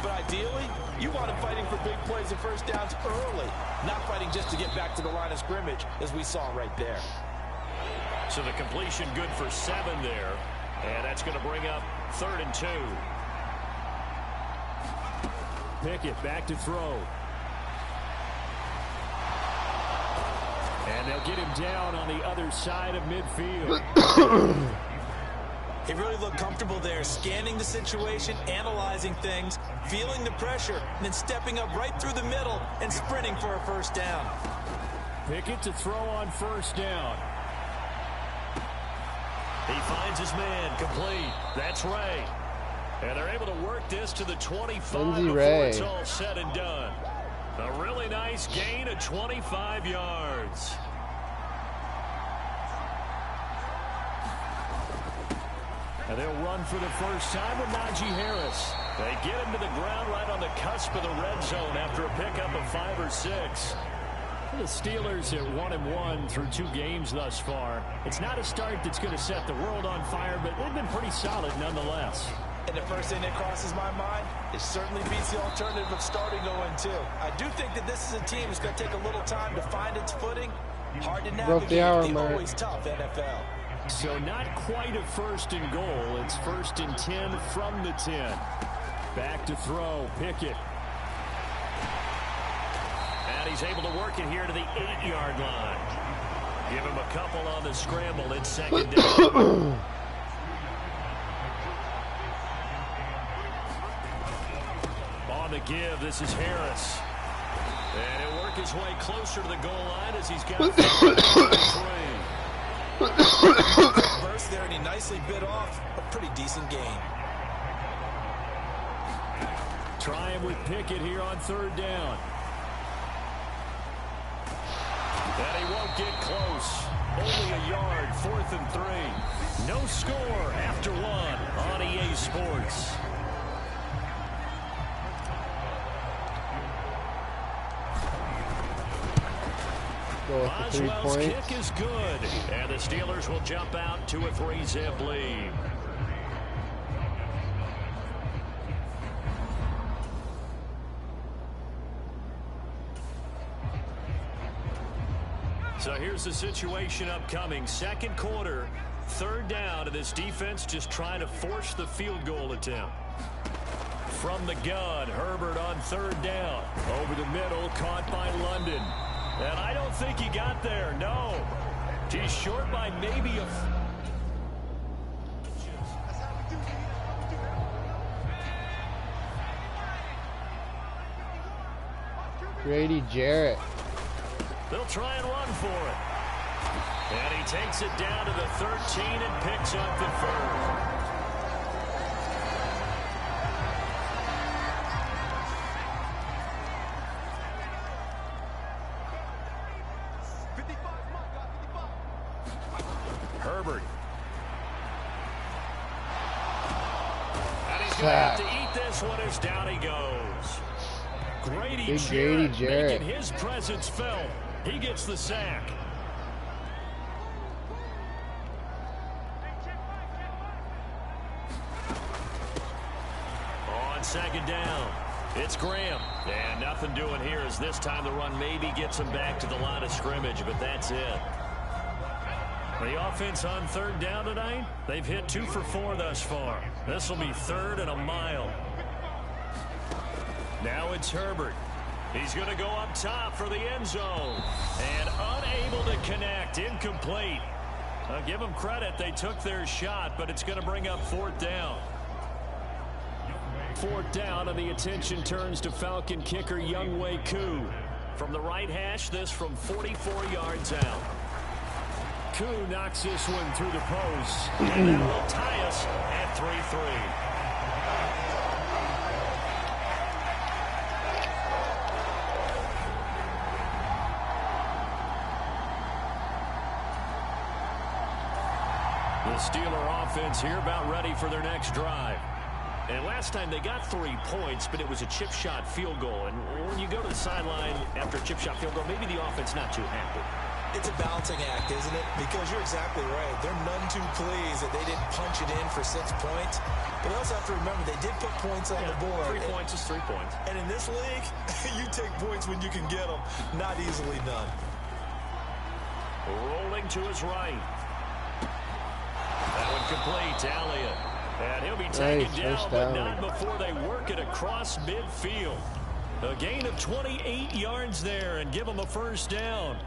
S5: But ideally, you want him fighting for big plays and first downs early, not fighting just to get back to the line of scrimmage, as we saw right there.
S4: So the completion good for 7 there, and that's going to bring up 3rd and 2. Pickett back to throw. And they'll get him down on the other side of midfield.
S5: He really looked comfortable there, scanning the situation, analyzing things, feeling the pressure, and then stepping up right through the middle and sprinting for a first down.
S4: Pickett to throw on 1st down. He finds his man, complete. That's Ray. And they're able to work this to the 25 before it's all said and done. A really nice gain of 25 yards. And they'll run for the first time with Najee Harris. They get him to the ground right on the cusp of the red zone after a pickup of 5 or 6. The Steelers at 1-1 through 2 games thus far. It's not a start that's going to set the world on fire, but they've been pretty solid nonetheless.
S5: And the first thing that crosses my mind, it certainly beats the alternative of starting 0-2. I do think that this is a team that's going to take a little time to find its footing. Hard to navigate the always tough NFL.
S4: So not quite a 1st and goal. It's 1st and 10 from the 10. Back to throw, Pickett. And he's able to work it here to the 8-yard line. Give him a couple on the scramble. It's 2nd down. On the give, this is Harris. And he'll work his way closer to the goal line as he's got 3.
S5: Burst there, and he nicely bit off a pretty decent gain.
S4: Trying with Pickett here on 3rd down. And he won't get close. Only a yard, 4th and 3. No score after 1 on EA Sports. Boswell's kick is good, and the Steelers will jump out to a 3-zip lead. So here's the situation upcoming. 2nd quarter, 3rd down, and this defense just trying to force the field goal attempt. From the gun, Herbert on 3rd down. Over the middle, caught by London. And I don't think he got there, no. He's short by maybe a...
S1: Grady Jarrett.
S4: They'll try and run for it. And he takes it down to the 13 and picks up the 3rd. Herbert. And he's going to have to eat this one as down he goes. Grady Jarrett making his presence felt. He gets the sack. It's Graham. And nothing doing here as this time the run maybe gets him back to the line of scrimmage, but that's it. The offense on third down tonight, they've hit 2 for 4 thus far. This will be 3rd and a mile. Now it's Herbert. He's going to go up top for the end zone. And unable to connect. Incomplete. I'll give them credit. They took their shot, but it's going to bring up 4th down. 4th down, and the attention turns to Falcon kicker Younghoe Koo. From the right hash, this from 44 yards out. Koo knocks this one through the post. And that will tie us at 3-3. The Steeler offense here about ready for their next drive. And last time they got 3 points, but it was a chip shot field goal. And when you go to the sideline after a chip shot field goal, maybe the offense not too happy.
S5: It's a balancing act, isn't it? Because you're exactly right. They're none too pleased that they didn't punch it in for 6 points. But they also have to remember they did put points on the board.
S4: 3 points is 3 points.
S5: And in this league, you take points when you can get them. Not easily done.
S4: Rolling to his right. That one complete to Elliott. And he'll be taken down, but not before they work it across midfield. A gain of 28 yards there and give him a 1st down.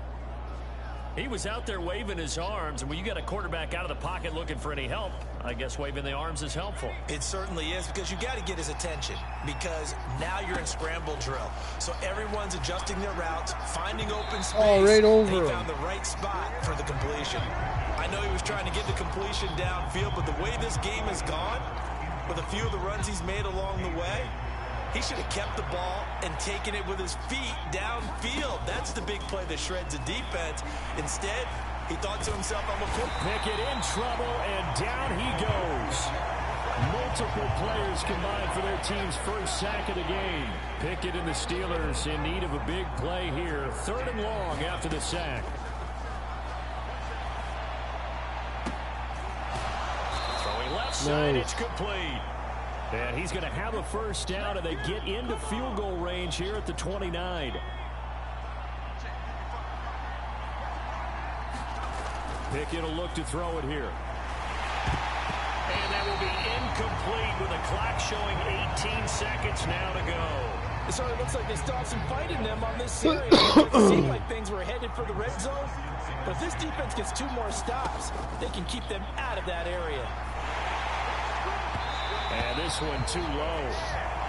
S4: He was out there waving his arms, and when you got a quarterback out of the pocket looking for any help, I guess waving the arms is helpful.
S5: It certainly is, because you got to get his attention, because now you're in scramble drill. So everyone's adjusting their routes, finding open space.
S1: Oh, right over
S5: and he
S1: him.
S5: found the right spot for the completion. I know he was trying to get the completion downfield, but the way this game has gone, with a few of the runs he's made along the way, he should have kept the ball and taken it with his feet downfield. That's the big play that shreds the defense. Instead, he thought to himself, I'm going to put
S4: Pickett in trouble, and down he goes. Multiple players combined for their team's 1st sack of the game. Pickett and the Steelers in need of a big play here. 3rd and long after the sack. Throwing left side, it's complete. And he's going to have a 1st down, and they get into field goal range here at the 29. Pickett will look to throw it here. And that will be incomplete with the clock showing 18 seconds now to go.
S5: It sort of looks like they stopped some fight in them on this series. It seemed like things were headed for the red zone. But if this defense gets 2 more stops, they can keep them out of that area.
S4: And this one too low.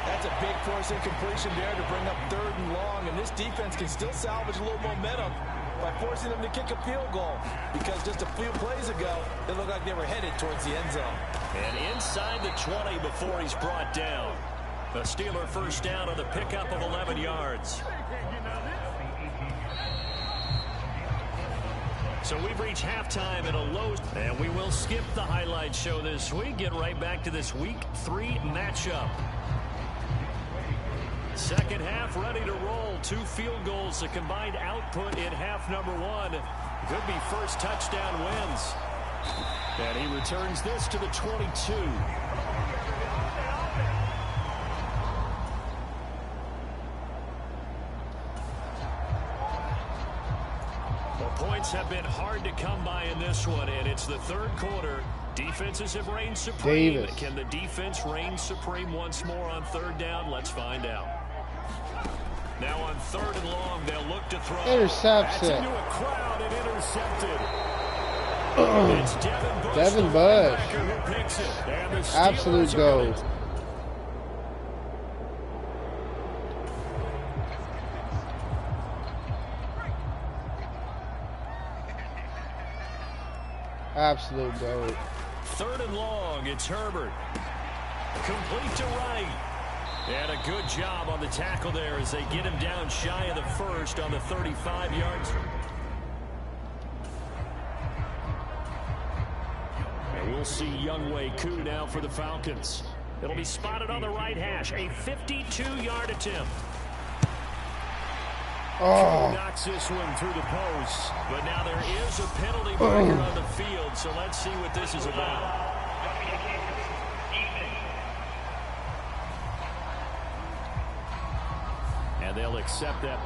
S5: That's a big force incompletion there to bring up 3rd and long. And this defense can still salvage a little momentum by forcing them to kick a field goal. Because just a few plays ago, it looked like they were headed towards the end zone.
S4: And inside the 20 before he's brought down. The Steeler 1st down on the pickup of 11 yards. So we've reached halftime at a low, and we will skip the highlight show this week. Get right back to this Week 3 matchup. Second half ready to roll. 2 field goals, the combined output in half number 1. Could be first touchdown wins. And he returns this to the 22. Points have been hard to come by in this one, and it's the 3rd quarter. Defenses have reigned supreme.
S1: Davis.
S4: Can the defense reign supreme once more on 3rd down? Let's find out. Now on 3rd and long, they'll look to throw.
S1: Interception.
S4: That's into a crowd and intercepted. It's
S1: Devin Bush.
S4: who picks it. And the Steelers
S1: Absolute
S4: are
S1: goal.
S4: gonna
S1: Absolute goat.
S4: 3rd and long, it's Herbert. Complete to right. And a good job on the tackle there as they get him down shy of the 1st on the 35 yards. And we'll see Younghoe Koo now for the Falcons. It'll be spotted on the right hash. A 52-yard attempt.
S1: Oh.
S4: Knocks this one through the post, but now there is a penalty marker on the field, so let's see what this is about. And they'll accept that.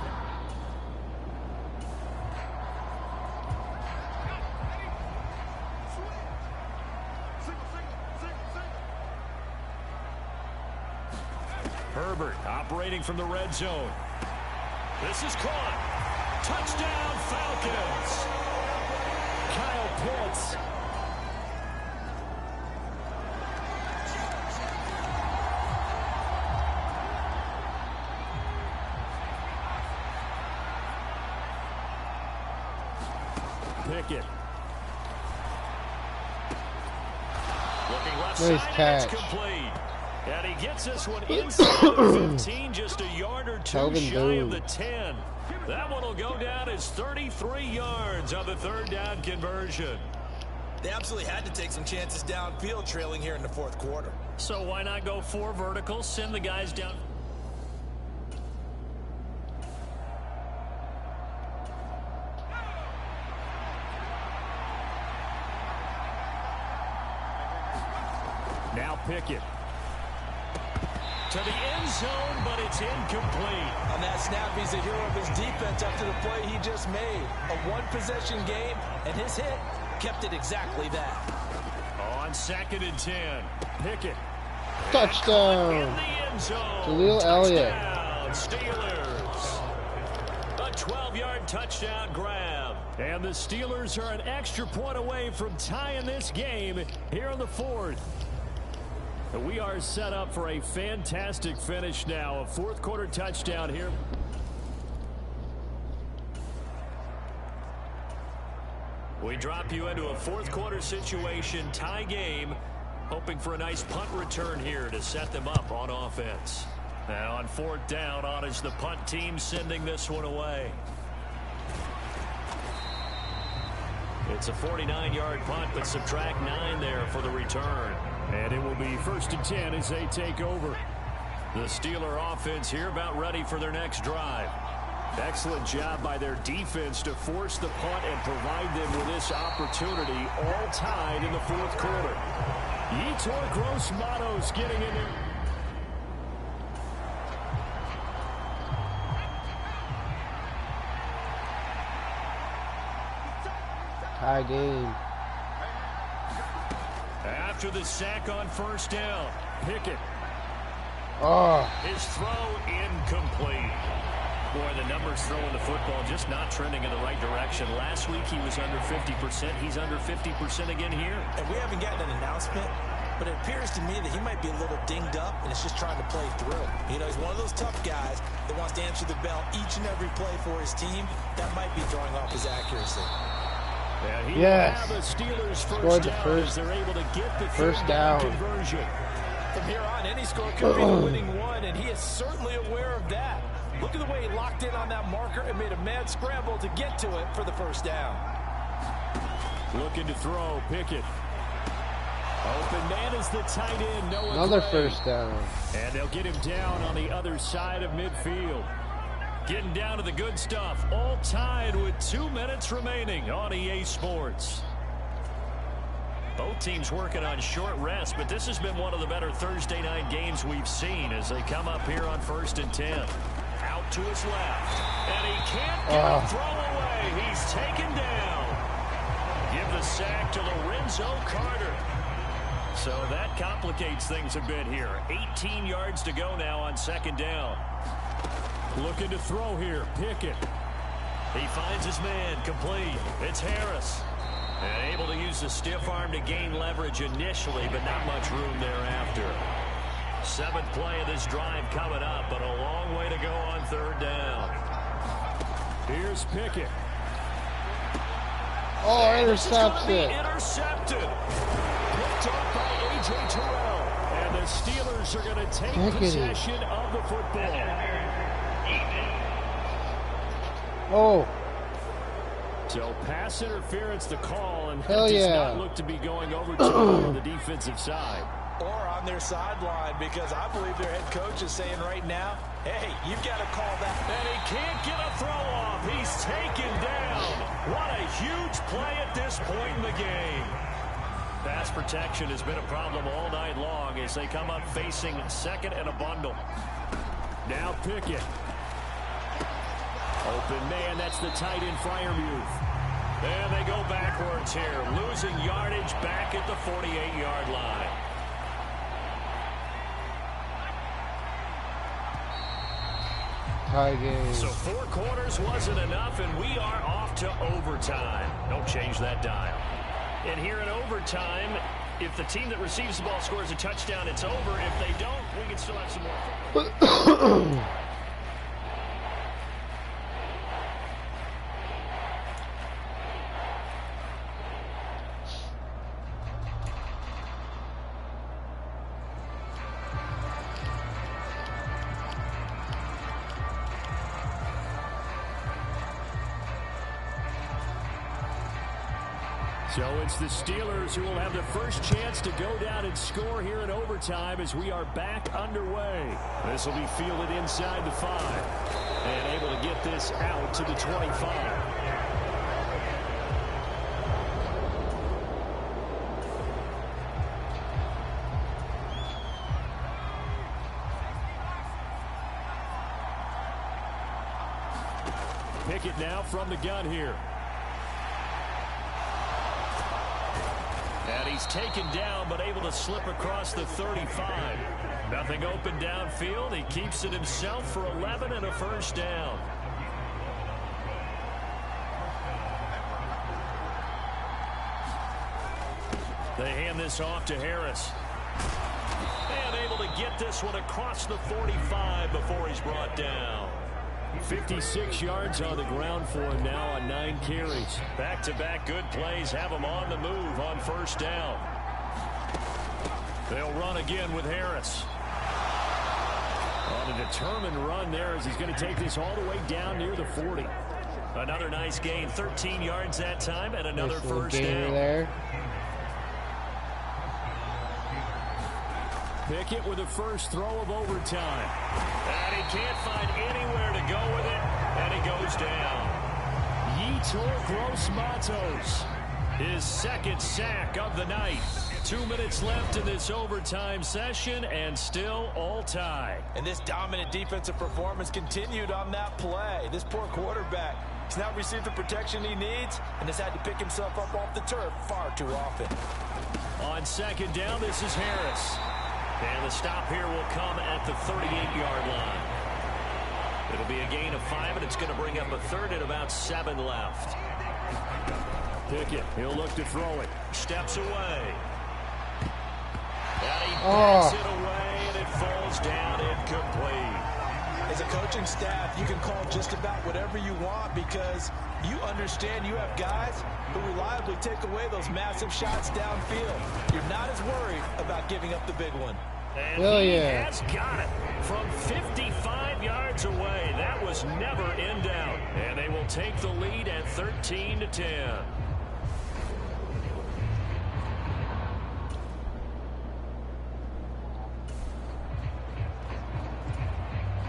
S4: Herbert operating from the red zone. This is caught. Touchdown Falcons. Kyle Pitts. Pickett. Looking left
S1: Nice
S4: side,
S1: catch.
S4: it's complete. And he gets this one inside the 15, just a yard or two
S1: Calvin
S4: shy
S1: Boone.
S4: of the 10. That one will go down as 33 yards on the third down conversion.
S5: They absolutely had to take some chances downfield trailing here in the fourth quarter.
S4: So why not go 4 verticals, send the guys down. Now Pickett. To the end zone, but it's incomplete.
S5: On that snap, he's a hero of his defense after the play he just made. A one-possession game, and his hit kept it exactly that.
S4: On 2nd and 10, Pickett.
S1: Touchdown.
S4: In the end zone.
S1: Jaleel Elliott.
S4: Touchdown, Steelers. A 12-yard touchdown grab. And the Steelers are an extra point away from tying this game here in the 4th. We are set up for a fantastic finish now. A fourth quarter touchdown here. We drop you into a fourth quarter situation, tie game, hoping for a nice punt return here to set them up on offense. And on 4th down, on is the punt team sending this one away. It's a 49-yard punt, but subtract 9 there for the return. And it will be 1st and 10 as they take over. The Steeler offense here about ready for their next drive. Excellent job by their defense to force the punt and provide them with this opportunity, all tied in the fourth quarter. Yetur Gross-Matos getting in there.
S1: Tie game.
S4: After the sack on 1st down, Pickett.
S1: Oh,
S4: His throw incomplete. Boy, the numbers throwing the football just not trending in the right direction. Last week he was under 50%. He's under 50% again here.
S5: And we haven't gotten an announcement, but it appears to me that he might be a little dinged up and is just trying to play through. You know, he's one of those tough guys that wants to answer the bell each and every play for his team. That might be throwing off his accuracy.
S4: And he
S1: Yes.
S4: will have the Steelers
S1: Scored
S4: first
S1: the
S4: down
S1: first-
S4: as they're able to get the
S1: first
S4: third
S1: down.
S4: conversion.
S5: From here on, any score could be the winning one, and he is certainly aware of that. Look at the way he locked in on that marker and made a mad scramble to get to it for the first down.
S4: Looking to throw, Pickett. Open man is the tight end, Noah
S1: another
S4: Gray.
S1: first down.
S4: And they'll get him down on the other side of midfield. Getting down to the good stuff. All tied with 2 minutes remaining on EA Sports. Both teams working on short rest, but this has been one of the better Thursday night games we've seen as they come up here on 1st and 10. Out to his left. And he can't get a throw away. He's taken down. Give the sack to Lorenzo Carter. So that complicates things a bit here. 18 yards to go now on 2nd down. Looking to throw here, Pickett. He finds his man, complete. It's Harris. And able to use the stiff arm to gain leverage initially, but not much room thereafter. 7th play of this drive coming up, but a long way to go on 3rd down. Here's Pickett.
S1: Oh,
S4: And this is gonna be
S1: intercepted.
S4: intercepted. Picked up by A.J. Terrell. And the Steelers are going to take
S1: Pickett.
S4: possession of the football.
S1: Oh,
S4: So pass interference the call, and
S1: Hell
S4: that does
S1: yeah.
S4: not look to be going over too well on the defensive side.
S5: Or on their sideline, because I believe their head coach is saying right now, hey, you've got to call that.
S4: And he can't get a throw off. He's taken down. What a huge play at this point in the game. Pass protection has been a problem all night long as they come up facing 2nd and a bundle. Now Pickett. Open man, that's the tight end Freiermuth. And they go backwards here, losing yardage back at the 48-yard line.
S1: Tie game.
S4: So 4 quarters wasn't enough, and we are off to overtime. Don't change that dial. And here in overtime, if the team that receives the ball scores a touchdown, it's over. If they don't, we can still have some more. So it's the Steelers who will have the first chance to go down and score here in overtime as we are back underway. This will be fielded inside the 5 and able to get this out to the 25. Pickett now from the gun here. And he's taken down, but able to slip across the 35. Nothing open downfield. He keeps it himself for 11 and a first down. They hand this off to Harris. And able to get this one across the 45 before he's brought down. 56 yards on the ground for him now on 9 carries. Back-to-back good plays have him on the move on first down. They'll run again with Harris. On a determined run there as he's going to take this all the way down near the 40. Another nice gain, 13 yards that time, and another
S1: nice
S4: first down.
S1: There.
S4: Pickett with the first throw of overtime. And he can't find anywhere to go with it, and he goes down. Yetur Gross-Matos, his second sack of the night. 2 minutes left in this overtime session, and still all tie.
S5: And this dominant defensive performance continued on that play. This poor quarterback, he's not received the protection he needs, and has had to pick himself up off the turf far too often.
S4: On second down, this is Harris. And the stop here will come at the 38-yard line. It'll be a gain of 5, and it's going to bring up a third and about 7 left. Pickett, he'll look to throw it. Steps away. And he backs it away, and it falls down incomplete.
S5: As a coaching staff, you can call just about whatever you want because you understand you have guys who reliably take away those massive shots downfield. You're not as worried about giving up the big one.
S4: And he has got it from 55 yards away. That was never in doubt. And they will take the lead at 13-10.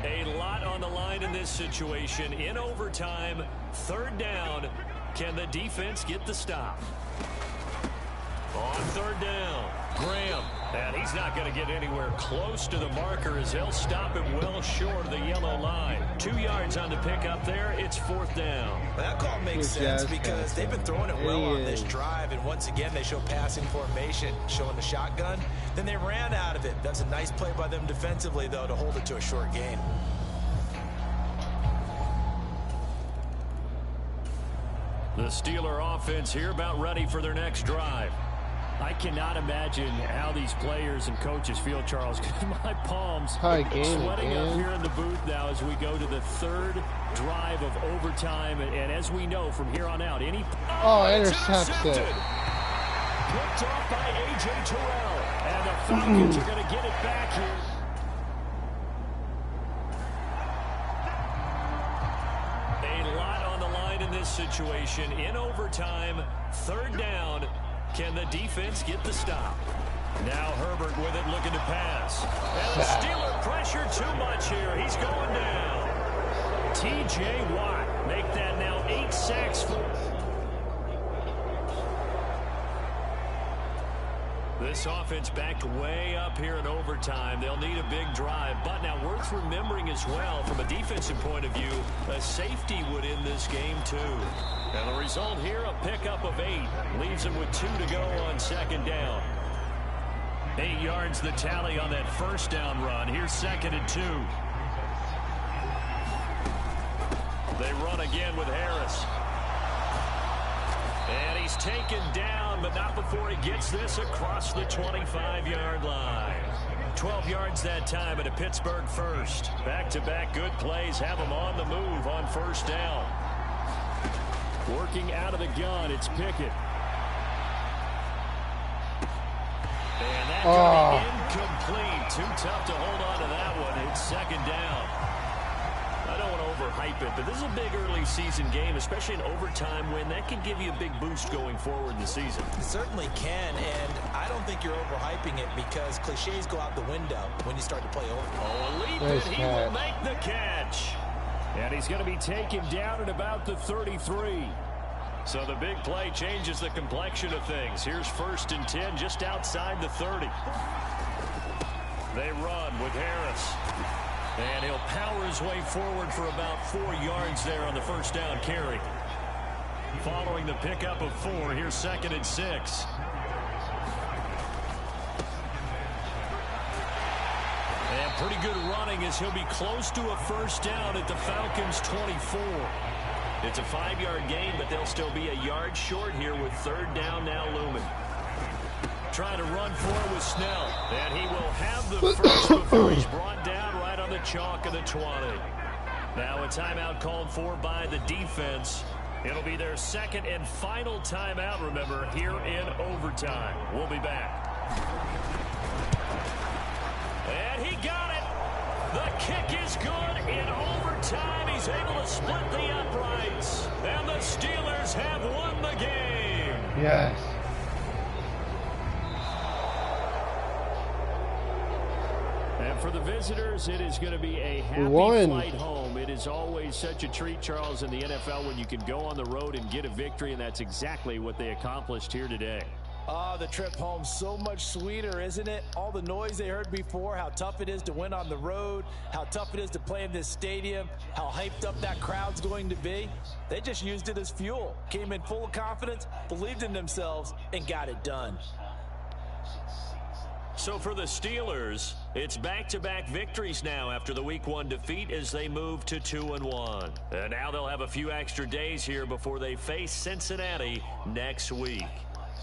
S4: A lot on the line in this situation. In overtime, third down. Can the defense get the stop? On third down, Graham. And he's not going to get anywhere close to the marker as they'll stop him well short of the yellow line. 2 yards on the pickup there. It's fourth down.
S5: Well, that call makes sense because they've been throwing it well on this drive. And once again, they show passing formation, showing the shotgun. Then they ran out of it. That's a nice play by them defensively, though, to hold it to a short gain.
S4: The Steeler offense here about ready for their next drive. I cannot imagine how these players and coaches feel, Charles, because my palms sweating up here in the booth now as we go to the third drive of overtime. And as we know from here on out,
S1: intercepted.
S4: Picked off by A.J. Terrell. And the Falcons are going to get it back here. A lot on the line in this situation. In overtime, third down. Can the defense get the stop? Now Herbert with it, looking to pass. And the Steeler pressure too much here. He's going down. T.J. Watt make that now 8 sacks for... This offense backed way up here in overtime. They'll need a big drive. But now worth remembering as well, from a defensive point of view, a safety would end this game too. And the result here, a pickup of 8. Leaves them with 2 to go on second down. 8 yards the tally on that first down run. Here's 2nd and 2. They run again with Harris. And he's taken down, but not before he gets this across the 25-yard line. 12 yards that time at a Pittsburgh first. Back-to-back good plays have them on the move on first down. Working out of the gun, it's Pickett. And that got incomplete. Too tough to hold on to that one. It's 2nd down. I don't want to overhype it, but this is a big early season game, especially an overtime win. That can give you a big boost going forward in the season.
S5: It certainly can, and I don't think you're overhyping it because cliches go out the window when you start to play over.
S4: Oh, a leap, and he will make the catch. And he's going to be taken down at about the 33. So the big play changes the complexion of things. Here's 1st and 10 just outside the 30. They run with Harris. And he'll power his way forward for about 4 yards there on the first down carry. Following the pickup of 4, here's 2nd and 6. And pretty good running as he'll be close to a first down at the Falcons' 24. It's a 5-yard gain, but they'll still be a yard short here with 3rd down now looming. Trying to run for it with Snell. And he will have the first before he's brought down right on the chalk of the 20. Now a timeout called for by the defense. It'll be their 2nd and final timeout, remember, here in overtime. We'll be back. And he got it. The kick is good in overtime. He's able to split the uprights. And the Steelers have won the game.
S1: Yes.
S4: And for the visitors, it is going to be a happy flight home. It is always such a treat, Charles, in the NFL when you can go on the road and get a victory, and that's exactly what they accomplished here today.
S5: Oh, the trip home so much sweeter, isn't it? All the noise they heard before, how tough it is to win on the road, how tough it is to play in this stadium, how hyped up that crowd's going to be. They just used it as fuel. Came in full of confidence, believed in themselves, and got it done.
S4: So for the Steelers, it's back-to-back victories now after the Week 1 defeat as they move to 2-1. And now they'll have a few extra days here before they face Cincinnati next week.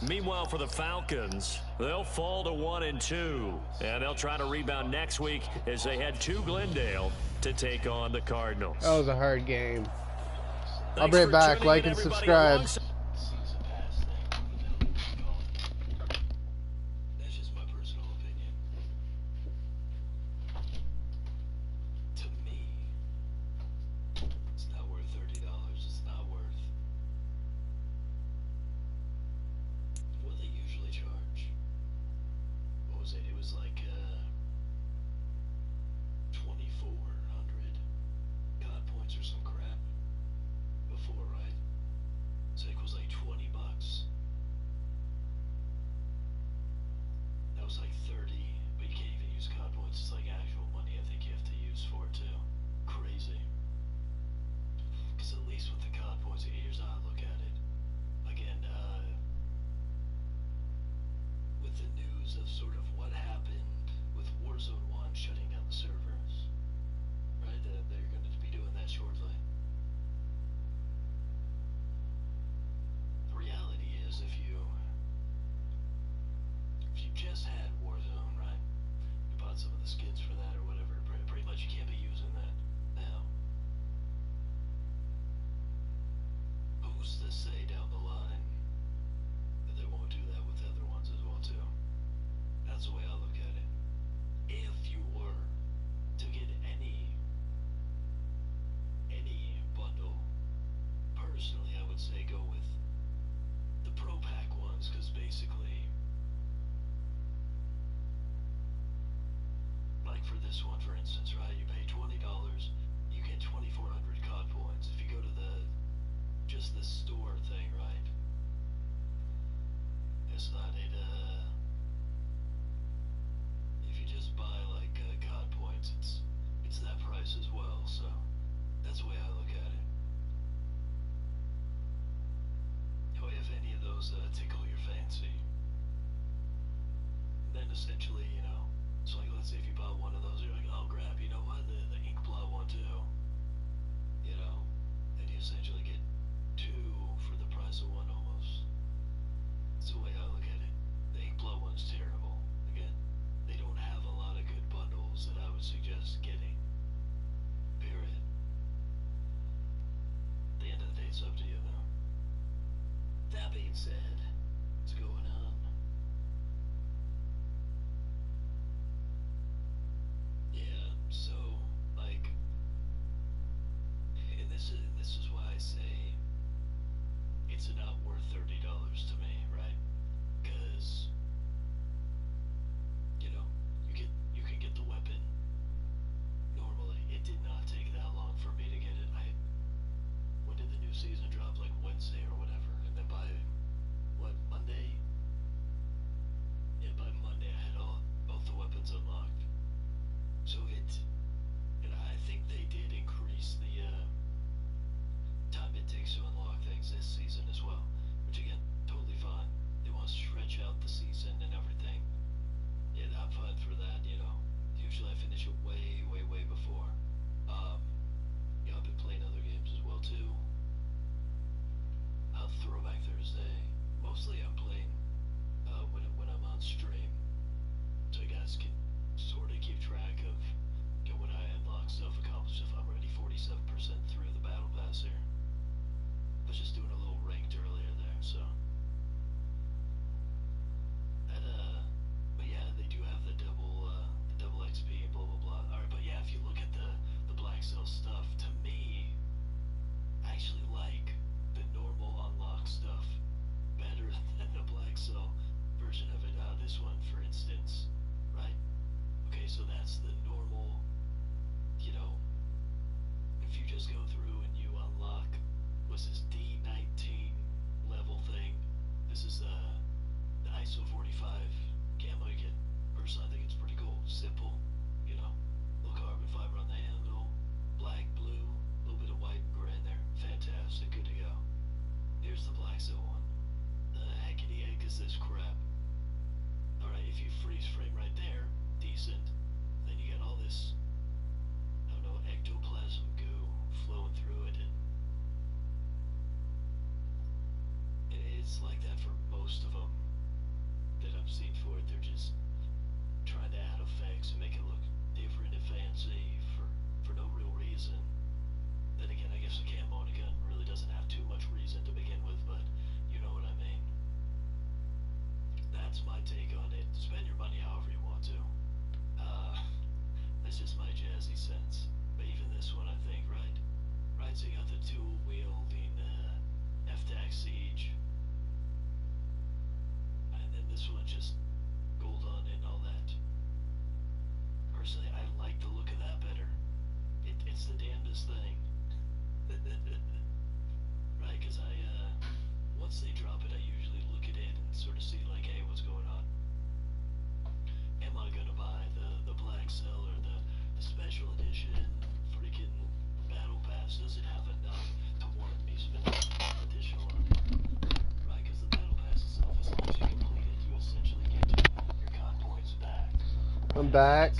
S4: Meanwhile, for the Falcons, they'll fall to 1-2. And they'll try to rebound next week as they head to Glendale to take on the Cardinals.
S1: That was a hard game. I'll be right back. Like and subscribe.
S6: Shutting down the servers, right? They're going to be doing that shortly. that being said, what's going on? Yeah, so, like, and this is why I say it's not worth $30 to me, right? Because, you know, you can get the weapon normally. It did not take that long for me to get it. When did the new season drop? Like Wednesday or whatever. And then by what, Monday? Yeah, by Monday I had both the weapons unlocked. So and I think they did increase the time it takes to unlock things this season as well, which again, totally fine. They want to stretch out the season and everything. Yeah, I'm fine for that, you know. Usually I finish it way, way, way before. Yeah, I've been playing other games as well too. Throwback Thursday. Mostly I'm playing when I'm on stream, so you guys can sort of keep track of what I unlock, stuff, accomplished stuff. I'm already 47% through the battle pass here. I was just doing a little ranked earlier there, so that but yeah, they do have the double XP and blah blah blah. All right, but yeah, if you look at the Black Cell stuff, to me, I actually like the normal unlock stuff better than the Black Cell version of it. This one, for instance, right? Okay, so that's the normal, you know, if you just go through and you unlock, what's this, D19 level thing? This is the ISO 45 camo you get. Personally, I think it's pretty cool. Simple, you know, little carbon fiber on the handle, black, blue, a little bit of white and gray in there. Fantastic, good to go. Here's the Black Cell one. The heckity heck is this crap? Alright, if you freeze frame right there, decent. Then you get all this, I don't know, ectoplasm goo flowing through it. And it's like that for most of them that I've seen for it. They're just trying to add effects and make it look different and fancy for no real reason. Then again, I guess the camo on a gun really doesn't have too much reason to begin with, but you know what I mean. That's my take on it. Spend your money however you want to. That's just my jazzy sense. But even this one, I think, right? Right, so you got the dual-wielding F-Tac Siege. And then this one just gold on it and all that. Personally, I like the look of that better. It's the damnedest thing. Right, because once they drop it, I usually look at it and sort of see, like, hey, what's going on? Am I gonna buy the Black Cell or the special edition freaking battle pass? Does it have enough to warrant me spending additional on it? Right, because the battle pass itself, as long as you complete it, you essentially get your con points back.
S1: I'm back.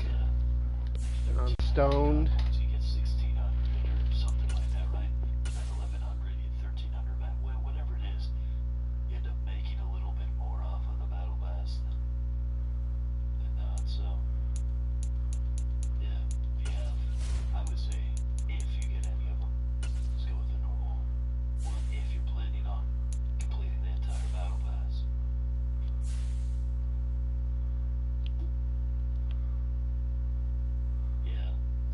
S1: And I'm stoned.
S6: You get 1,600 or something like that, right? Then 1,100, you get 1,300 back. Whatever it is, you end up making a little bit more off of the battle pass than not. So, yeah, if you have, I would say, if you get any of them, just go with the normal one if you're planning on completing the entire battle pass. Yeah,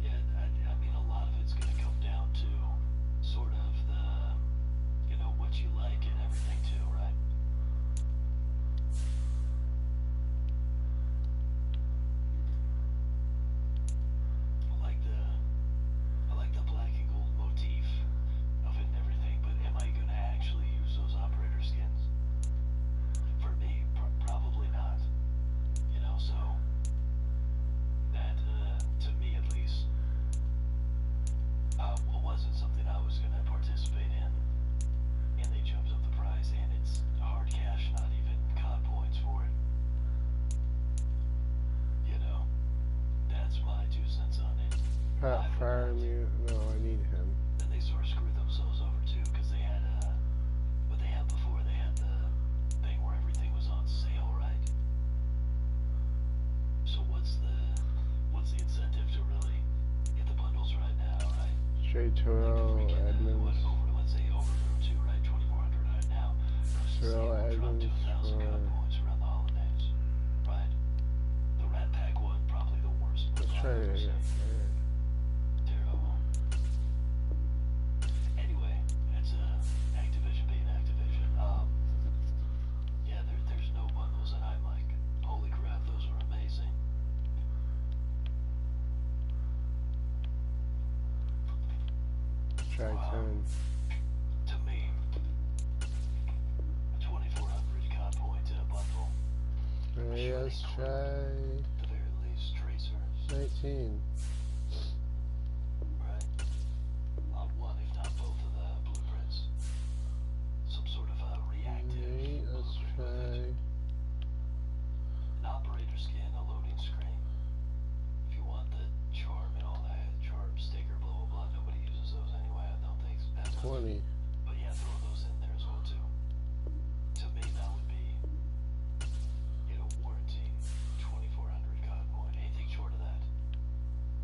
S6: I mean, a lot of it's going to come down to sort of the, you know, what you like and everything too, right? I like the black and gold motif of it and everything, but am I going to actually use those operator skins? For me, probably not. You know, so that, to me at least, wasn't something I was going to participate in. And they jumped up the price, and it's hard cash, not even con points for it. You know, that's my 2 cents on it.
S1: Pat, fire me. No, I need him.
S6: Then they sort of screwed themselves over too, because they had what they had before. They had the thing where everything was on sale, right? So what's the incentive to really get the bundles right now, right?
S1: Straight to
S6: Like if we get
S1: admins.
S6: let's say Overthrow 2, right? 2,400 right now.
S1: Terrell Edmonds for
S6: around the holidays, right? The Rat Pack one, probably the worst move
S1: let's try
S6: I've
S1: to
S6: ever
S1: get
S6: seen. Terrible. Anyway, it's Activision being Activision. Yeah, there's no bundles that I'm like, holy crap, those are amazing.
S1: try 10.
S6: To me, 2,400 COD points in a bundle.
S1: Alright, let's try
S6: At the very least, tracers.
S1: 19.
S6: Right. On one, if not both of the blueprints. Some sort of reactive
S1: Let's
S6: blueprint with
S1: try
S6: it. An operator skin, a loading screen. If you want the charm and all that, charm sticker, blah blah blah, nobody uses those anyway, I don't think. That's
S1: 20.
S6: But yeah, throw those in there as well too. To me, that would be, warranty 2,400 COD point. Anything short of that,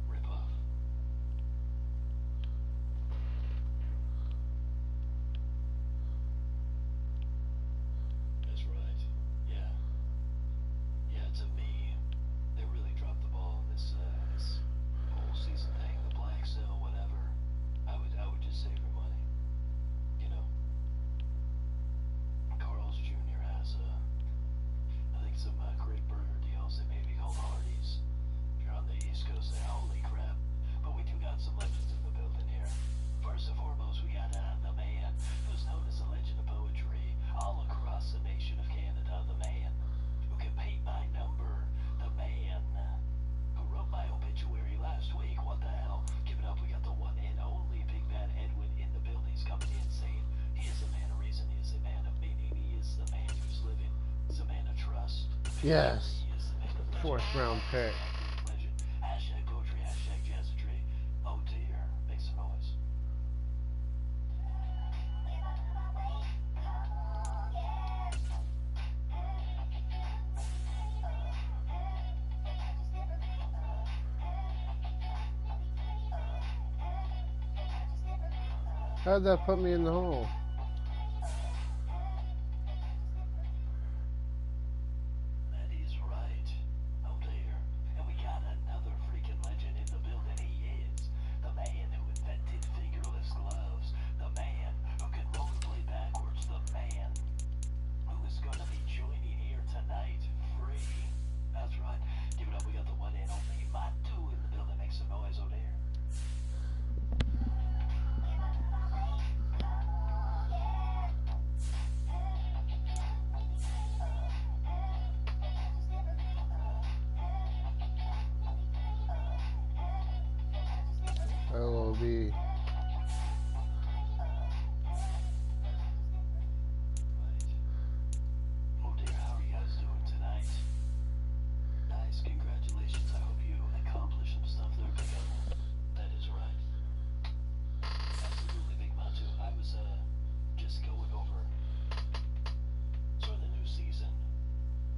S6: rip off. That's right. Yeah. Yeah, to me, they really dropped the ball in this whole season thing. The black sale, whatever. I would just save your money. Carl's Jr. has I think some great burger deals. They may be called Hardee's. If you're on the East Coast, there, holy crap! But we do got some legends in the building here. First and foremost, we got the man who's known as a legend of poetry all across the nation of Canada. The man who can paint my number. The man who wrote my obituary last week. What the hell? Give it up. We got the one and only Big Bad Edwin in the building. He's coming in saying he is a man of reason. He is a man of meaning. He is the man who's living. He's a man of trust.
S1: Yes.
S6: He is the man of legend.
S1: 4th round pick.
S6: Legend. Hashtag poetry. Hashtag jazzatry. Oh dear. Make some noise.
S1: How'd that put me in the hole?
S6: That is right. Oh dear. And we got another freaking legend in the building. He is the man who invented fingerless gloves. The man who can rollerblade backwards. The man who is going to be joining here tonight free. That's right. Give it up. We got the one and only Matu in the building. Make some noise, oh dear.
S1: LOB.
S6: Right. Oh dear, how are you guys doing tonight? Nice, congratulations. I hope you accomplished some stuff there, Big Apple. That is right. Absolutely, Big Matu. I was just going over sort of the new season,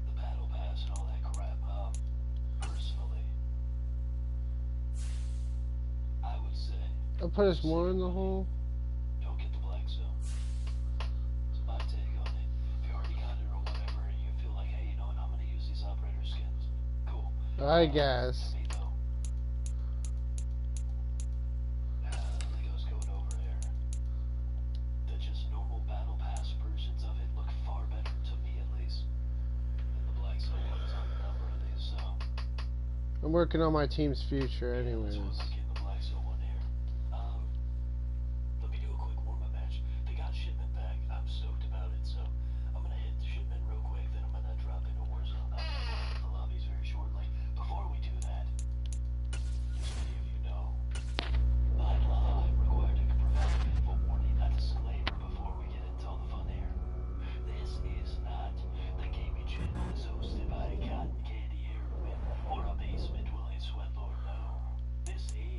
S6: the battle pass and all that crap. Personally, I would say
S1: I'll put us more in the hole.
S6: don't get the black zone. It's my take on it. If you already got it or whatever, and you feel like, hey, you know what, I'm gonna use these operator skins. Cool.
S1: I guess.
S6: To me though, like I was going over there, the just normal battle pass versions of it look far better to me at least than the black zone ones on a number of these. So
S1: I'm working on my team's future
S6: that's
S1: anyways.
S6: why I'm not getting the black zone one here. Let me do a quick warm-up match. They got shipment back. I'm stoked about it. So I'm gonna hit shipment real quick. Then I'm gonna drop into Warzone. The lobbies very shortly. Before we do that, as many of you know, by law, I'm required to provide a bit of a warning, a disclaimer before we get into all the fun here. This is not the gaming channel is hosted by Cotton Candy Heroin or a basement William Sweatlord. No, this is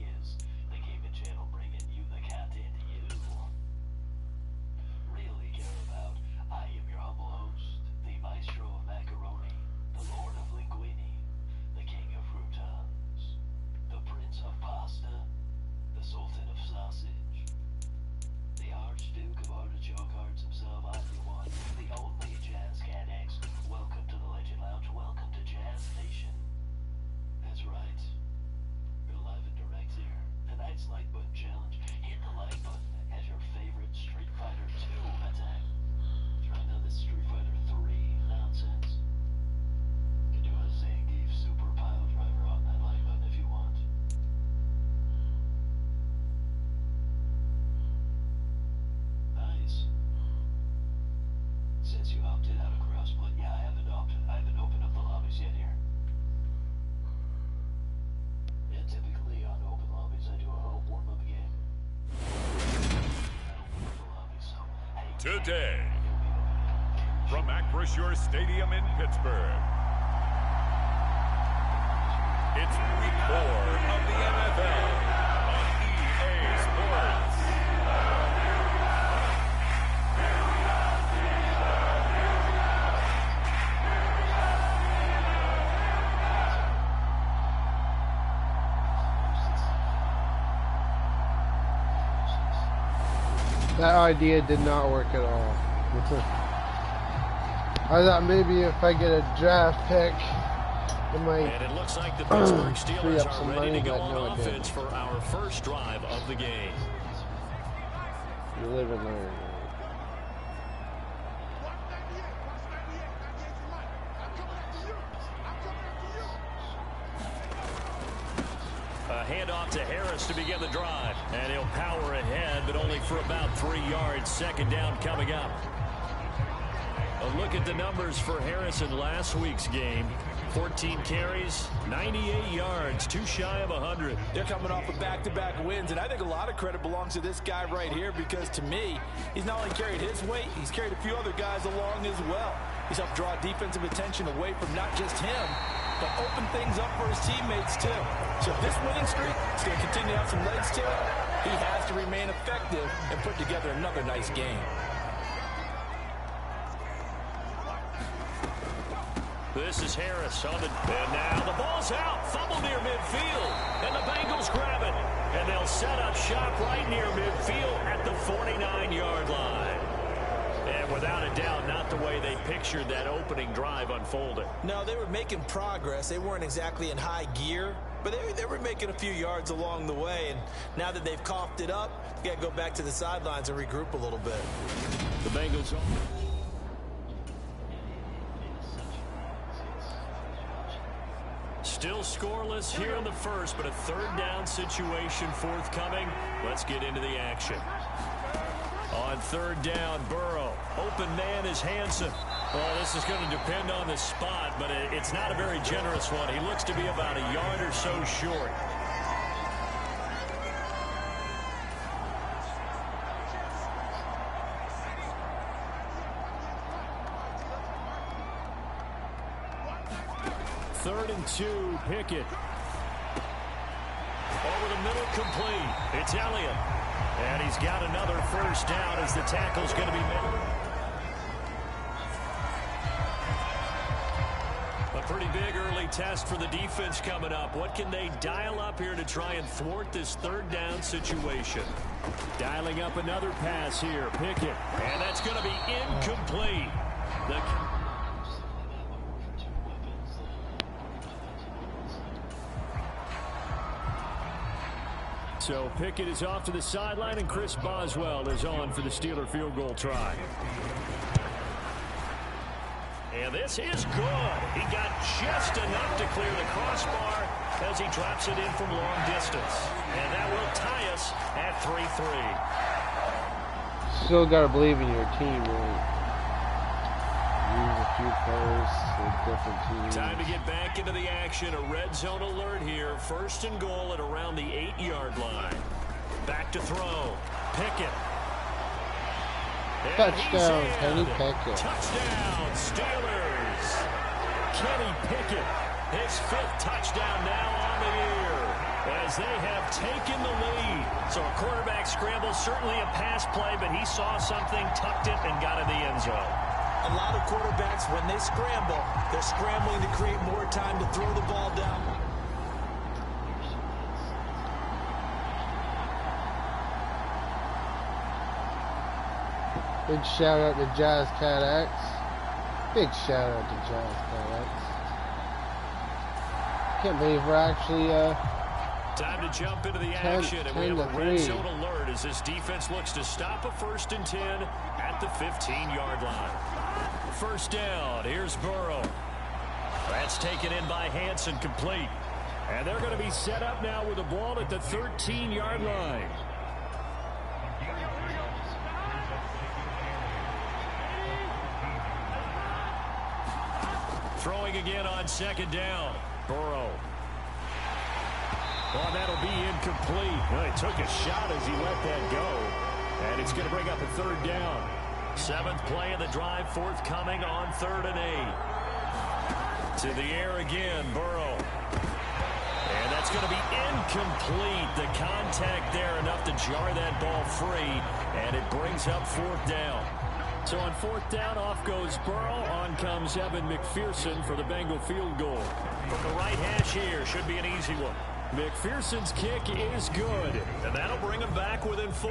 S3: today. From Acrisure Stadium in Pittsburgh, it's Week 4 of the NFL on EA Sports.
S1: That idea did not work at all. I thought maybe if I get a draft pick, it might
S4: And it looks like the Pittsburgh
S1: free
S4: Steelers
S1: up some
S4: are ready
S1: money,
S4: to go
S1: but
S4: on
S1: no, it
S4: offense
S1: didn't.
S4: for our first drive of the game.
S1: You live and learn.
S4: A handoff to Harris to begin the drive. And he'll power ahead, but only for about 3 yards. Second down coming up. A look at the numbers for Harris in last week's game. 14 carries, 98 yards, too shy of 100.
S5: They're coming off of back-to-back wins, and I think a lot of credit belongs to this guy right here because, to me, he's not only carried his weight, he's carried a few other guys along as well. He's helped draw defensive attention away from not just him, but open things up for his teammates, too. So this winning streak is going to continue to have some legs to it. He has to remain effective and put together another nice game.
S4: This is Harris on the... And now the ball's out. Fumble near midfield. And the Bengals grab it. And they'll set up shop right near midfield at the 49-yard line. And without a doubt, not the way they pictured that opening drive unfolded.
S5: No, they were making progress. They weren't exactly in high gear, but they were making a few yards along the way. And now that they've coughed it up, you got to go back to the sidelines and regroup a little bit.
S4: The Bengals... Still scoreless here in the first, but a third down situation forthcoming. Let's get into the action. On third down, Burrow. Open man is Hansen. Well, this is going to depend on the spot, but it's not a very generous one. He looks to be about a yard or so short. Third and 2, Pickett. Over the middle, complete. It's Elliott. And he's got another first down as the tackle's going to be made. A pretty big early test for the defense coming up. What can they dial up here to try and thwart this third down situation? Dialing up another pass here, Pickett. And that's going to be incomplete. So Pickett is off to the sideline, and Chris Boswell is on for the Steeler field goal try. And this is good. He got just enough to clear the crossbar as he drops it in from long distance. And that will tie us at 3-3.
S1: Still gotta believe in your team, right? Use a few players with different teams.
S4: Time to get back into the action. A red zone alert here. First and goal at around the 8-yard line. Back to throw. Pickett. And
S1: Touchdown,
S4: he's in.
S1: Kenny Pickett.
S4: Touchdown, Steelers. Kenny Pickett, his 5th touchdown now on the year as they have taken the lead. So a quarterback scramble, certainly a pass play, but he saw something, tucked it, and got in the end zone.
S5: A lot of quarterbacks, when they scramble, they're scrambling to create more time to throw the ball down.
S1: Big shout out to Jazz Cat X. Big shout out to Jazz Cat X. Can't believe we're actually
S4: Time to jump into the action, and we have a red zone alert as this defense looks to stop a 1st and 10 at the 15-yard line. First down, here's Burrow. That's taken in by Hansen, complete. And they're going to be set up now with the ball at the 13-yard line. Throwing again on second down, Burrow. Well, that'll be incomplete. Well, he took a shot as he let that go. And it's going to bring up a third down. Seventh play of the drive, forthcoming on 3rd and 8. To the air again, Burrow. And that's going to be incomplete. The contact there enough to jar that ball free, and it brings up 4th down. So on 4th down, off goes Burrow. On comes Evan McPherson for the Bengal field goal. From the right hash here, should be an easy one. McPherson's kick is good, and that'll bring him back within 4.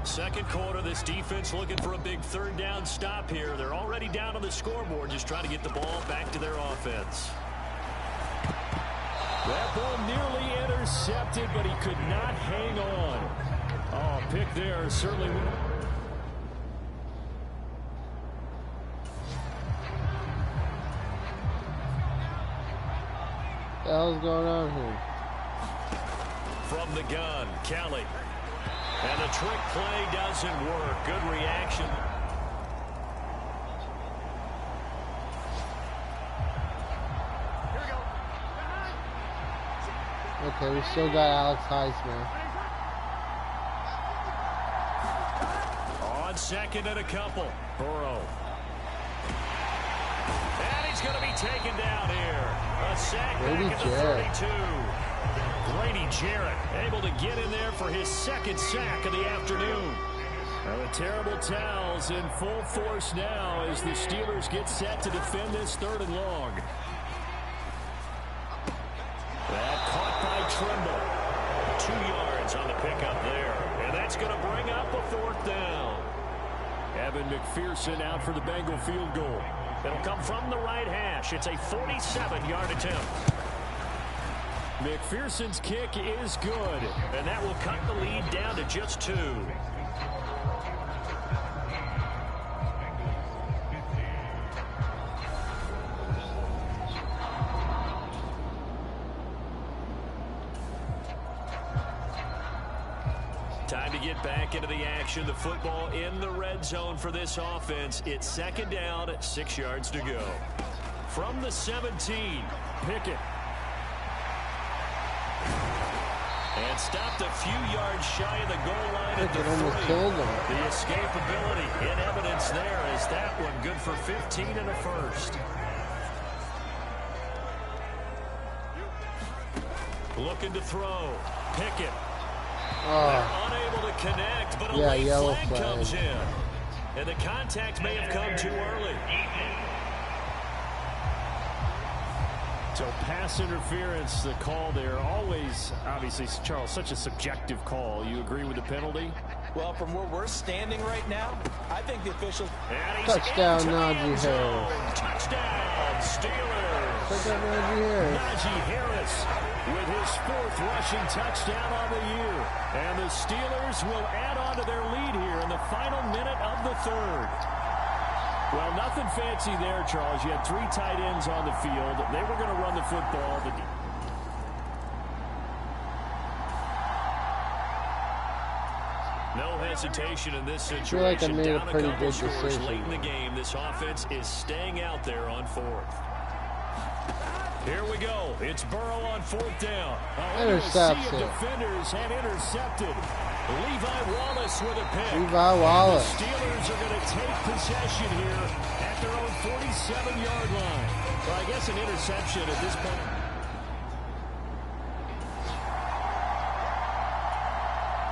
S4: Second quarter, this defense looking for a big 3rd down stop here. They're already down on the scoreboard, just trying to get the ball back to their offense. That ball nearly intercepted, but he could not hang on. Oh, pick there, certainly.
S1: What the hell's going on here?
S4: From the gun, Kelly. And the trick play doesn't work. Good reaction.
S1: Okay, we still got Alex Highsmith.
S4: On 2nd and a couple. Burrow. And he's going to be taken down here. A sack back at the 32. Grady Jarrett able to get in there for his 2nd sack of the afternoon. Now the terrible towels in full force now as the Steelers get set to defend this 3rd and long. That caught by Trimble. 2 yards on the pickup there. And that's going to bring up a 4th down. Evan McPherson out for the Bengal field goal. It'll come from the right hash. It's a 47-yard attempt. McPherson's kick is good, and that will cut the lead down to just 2. Time to get back into the action. The football in the red zone for this offense. It's 2nd down, 6 yards to go. From the 17, Pickett. And stopped a few yards shy of the goal line at the 3. The escapability in evidence there is that one good for 15 and a 1st. Looking to throw. Pickett. They're unable to connect, but a late flag comes in. And the contact may have come too early. So pass interference, the call there. Always, obviously, Charles, such a subjective call. You agree with the penalty?
S5: Well, from where we're standing right now, I think the official...
S1: Touchdown, Najee Harris.
S4: Touchdown, Steelers.
S1: Touchdown, Najee Harris.
S4: Najee Harris with his 4th rushing touchdown on the year. And the Steelers will add on to their lead here in the final minute of the 3rd. Well, nothing fancy there, Charles. You had 3 tight ends on the field. They were going to run the football. No hesitation in this situation.
S1: I feel like I made a pretty good
S4: scores
S1: decision.
S4: late in the game. This offense is staying out there on 4th. Here we go. It's Burrow on 4th down.
S1: Intercepted.
S4: Defenders had intercepted. Levi Wallace with a pick.
S1: Levi Wallace.
S4: And the Steelers are going to take possession here at their own 47-yard line. Well, I guess an interception at this point.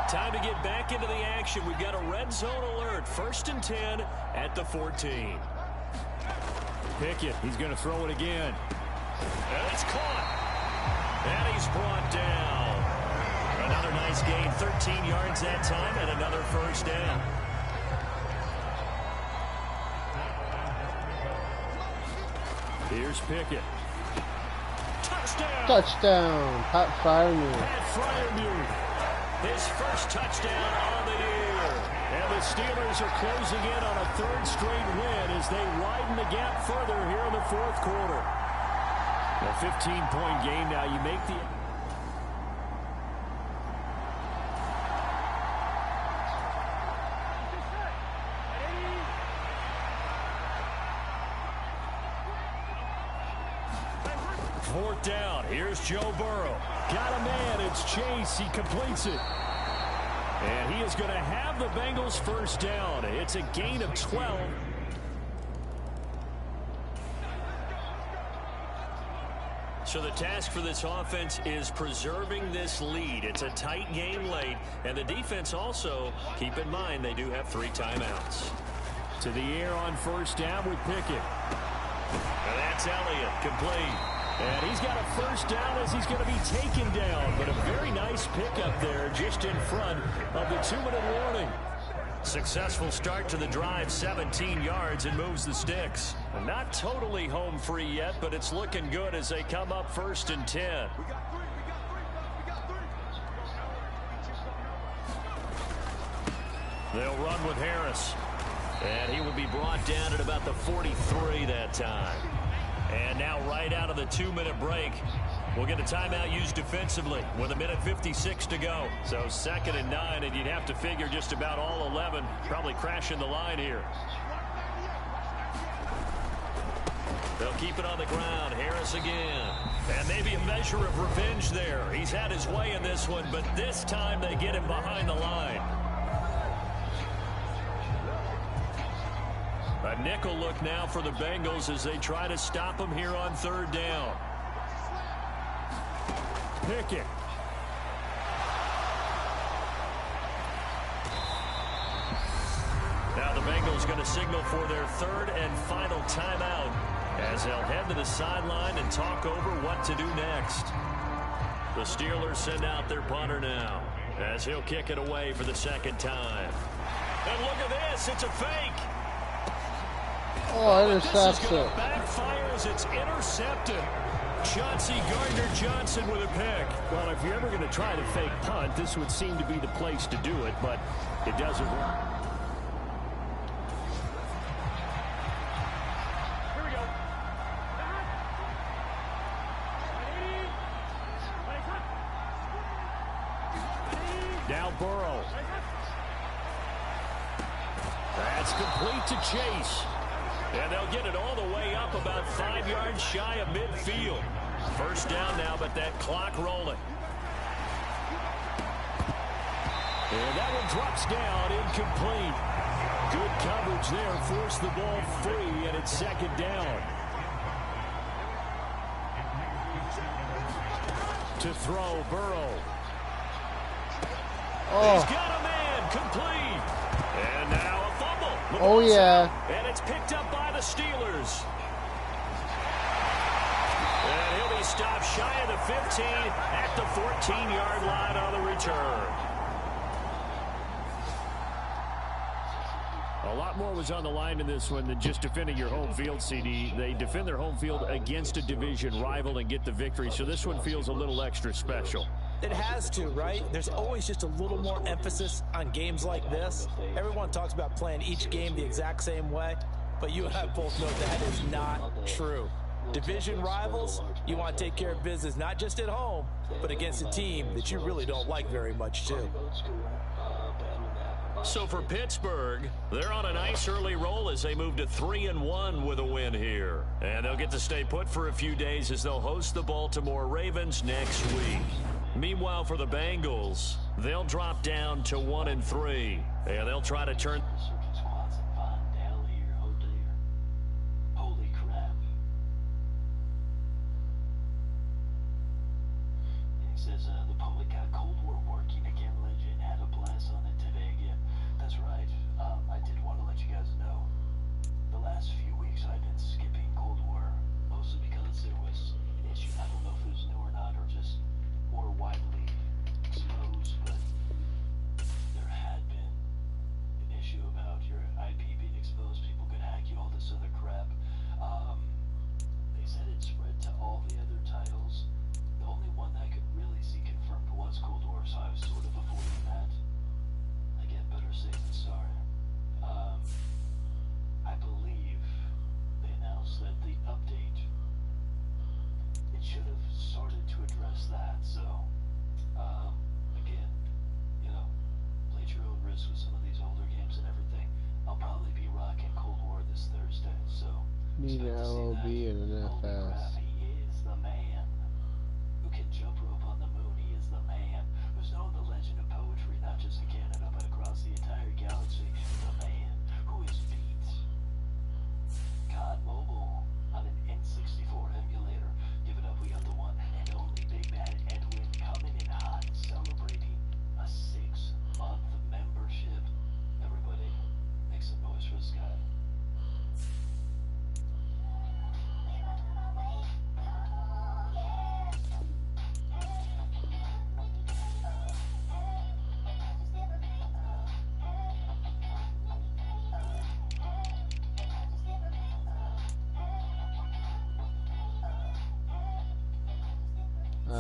S4: Time to get back into the action. We've got a red zone alert. 1st and 10 at the 14. Pickett, he's going to throw it again. And it's caught. And he's brought down. Another nice gain, 13 yards that time, and another 1st down. Here's Pickett. Touchdown!
S1: Touchdown, Pat Fryermuth.
S4: Pat Fryermuth. His 1st touchdown on the year. And the Steelers are closing in on a 3rd straight win as they widen the gap further here in the 4th quarter. A 15-point game now. You make the... 4th down. Here's Joe Burrow. Got a man. It's Chase. He completes it. And he is going to have the Bengals first down. It's a gain of 12. So the task for this offense is preserving this lead. It's a tight game late. And the defense also, keep in mind, they do have 3 timeouts. To the air on first down with Pickett. And that's Elliott, complete. And he's got a first down as he's going to be taken down. But a very nice pickup there just in front of the 2-minute warning. Successful start to the drive, 17 yards, and moves the sticks. Not totally home free yet, but it's looking good as they come up 1st and 10. They'll run with Harris. And he would be brought down at about the 43 that time. And now right out of the 2-minute break, we'll get a timeout used defensively with 1:56 to go. So 2nd and 9, and you'd have to figure just about all 11 probably crashing the line here. They'll keep it on the ground. Harris again. And maybe a measure of revenge there. He's had his way in this one, but this time they get him behind the line. A nickel look now for the Bengals as they try to stop him here on 3rd down. Pickett. Now the Bengals going to signal for their 3rd and final timeout as they'll head to the sideline and talk over what to do next. The Steelers send out their punter now as he'll kick it away for the 2nd time. And look at this. It's a fake.
S1: Oh, interception.
S4: Backfire as it's intercepted. Chauncey Gardner-Johnson with a pick. Well, if you're ever going to try to fake punt, this would seem to be the place to do it, but it doesn't work. Here we go. Now Burrow. That's complete to Chase. And they'll get it all the way up about 5 yards shy of midfield. First down now, but that clock rolling. And that one drops down, incomplete. Good coverage there, forced the ball free, and it's 2nd down. To throw, Burrow.
S1: Oh.
S4: He's got a man, complete. And now a fumble.
S1: Oh, yeah.
S4: And it's picked up by the Steelers. And he'll be stopped shy of the 15 at the 14-yard line on the return. A lot more was on the line in this one than just defending your home field, CD. They defend their home field against a division rival and get the victory, so this one feels a little extra special.
S5: It has to, right? There's always just a little more emphasis on games like this. Everyone talks about playing each game the exact same way, but you and I both know that is not true. Division rivals, you want to take care of business, not just at home, but against a team that you really don't like very much, too.
S4: So for Pittsburgh, they're on a nice early roll as they move to 3-1 with a win here. And they'll get to stay put for a few days as they'll host the Baltimore Ravens next week. Meanwhile, for the Bengals, they'll drop down to 1-3. And they'll try to turn...
S6: Holy crap. He says the public got Cold War working again. Legend had a blast on it today again. That's right. I did want to let you guys know. The last few weeks I've been skipping Cold War. Mostly because there was an issue. I don't know if it was new or not or just more widely exposed, but there had been an issue about your IP being exposed. People could hack you, all this other crap. They said it spread to all the other titles. The only one that I could really see confirmed was Cold War, so I was sort of avoiding that. Again, better safe than sorry. I believe they announced that the update, it should have started to address that, so, again, you know, play at your own risk with some of these older games and everything. I'll probably be rocking Cold War this Thursday, so...
S1: Need an LOB and an
S6: Holy
S1: FS.
S6: crap, he is the man.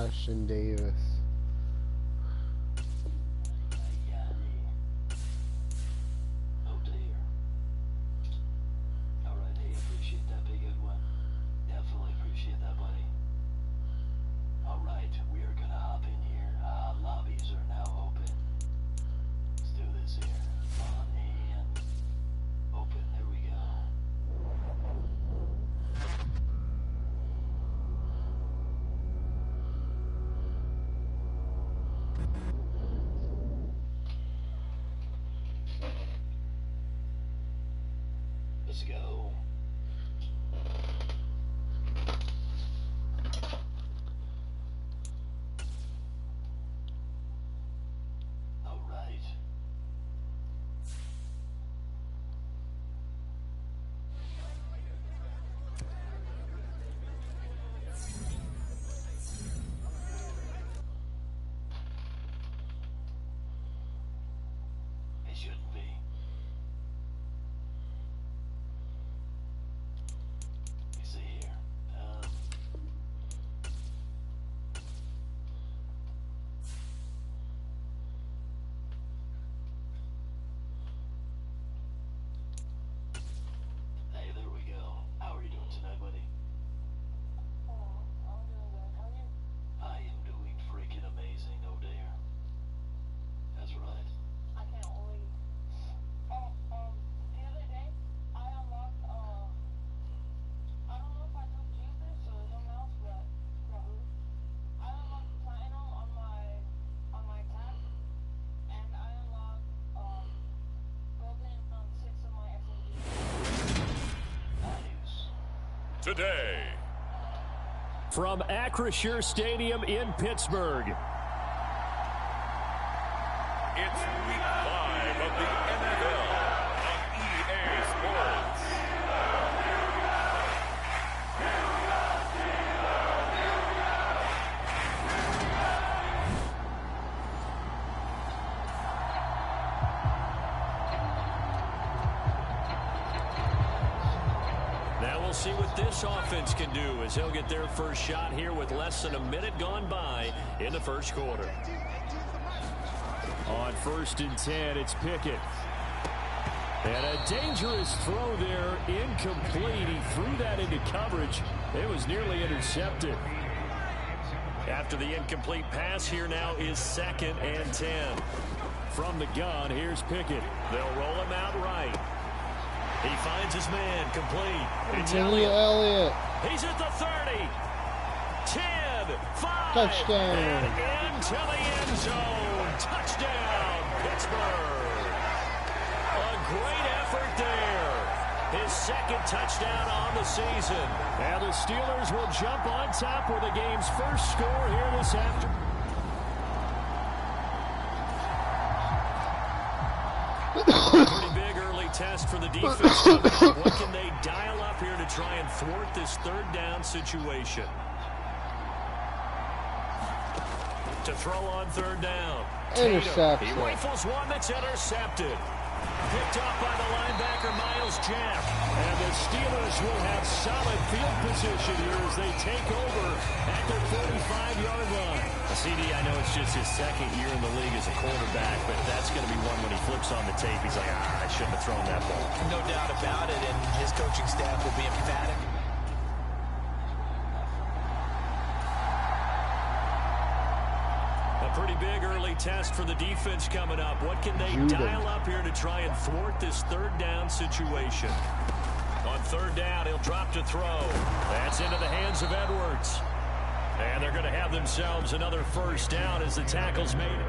S1: Ashton Davis.
S6: Oh dear. Alright, hey, appreciate that, big good one. Definitely appreciate that, buddy. Alright, we are gonna hop in here. Lobbies are now open. Let's do this here. On and open. There we go. Let's go. All right. It shouldn't be. Let me see here. Hey, there we go. How are you doing tonight, buddy? I'm doing good. How are you? I am doing freaking amazing, oh dear. That's right. I can't wait. The other day, I unlocked, I don't know if I told you this or someone else, but I unlocked Platinum on my tab, and I unlocked, Golden on 6 of my SMGs. Nice.
S3: Today,
S4: From Acrisure Stadium in Pittsburgh.
S3: it's week 5 of the NFL on EA Sports.
S4: Now we'll see what this offense can do as they'll get their first shot here with less than a minute gone by in the first quarter. On 1st and 10, it's Pickett. And a dangerous throw there, incomplete. He threw that into coverage. It was nearly intercepted. After the incomplete pass, here now is 2nd and 10. From the gun, here's Pickett. They'll roll him out right. He finds his man, complete. It's
S1: Jimmy
S4: Elliott.
S1: Elliott.
S4: He's at the 30. 10, 5.
S1: Touchdown.
S4: And into the end zone. Touchdown, Pittsburgh. A great effort there. His 2nd touchdown on the season. And the Steelers will jump on top with the game's first score here this afternoon. Pretty big early test for the defense. What can they dial up here to try and thwart this 3rd down situation? To throw on 3rd down.
S1: Interception.
S4: He rifles one that's intercepted. Picked off by the linebacker, Miles Jack. And the Steelers will have solid field position here as they take over at their 45-yard line. CD, I know it's just his 2nd year in the league as a quarterback, but that's going to be one when he flips on the tape. He's like, I shouldn't have thrown that ball.
S5: No doubt about it, and his coaching staff will be emphatic.
S4: A pretty big early test for the defense coming up. What can they dial up here to try and thwart this 3rd down situation? On 3rd down, he'll drop to throw. That's into the hands of Edwards. And they're going to have themselves another first down as the tackle's made.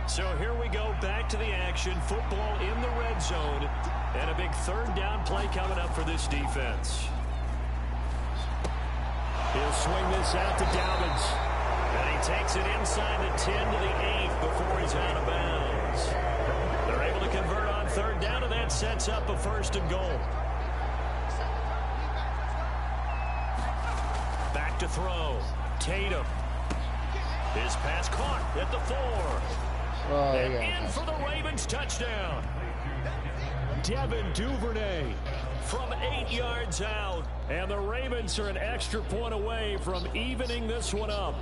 S4: So here we go, back to the action. Football in the red zone. And a big 3rd down play coming up for this defense. He'll swing this out to Dobbins. And he takes it inside the 10 to the 8 before he's out of bounds. They're able to convert on 3rd down, and that sets up a 1st and goal. Back to throw. Tatum. His pass caught at the 4.
S1: Oh,
S4: And
S1: yeah.
S4: in for the Ravens touchdown. Devin Duvernay from 8 yards out. And the Ravens are an extra point away from evening this one up.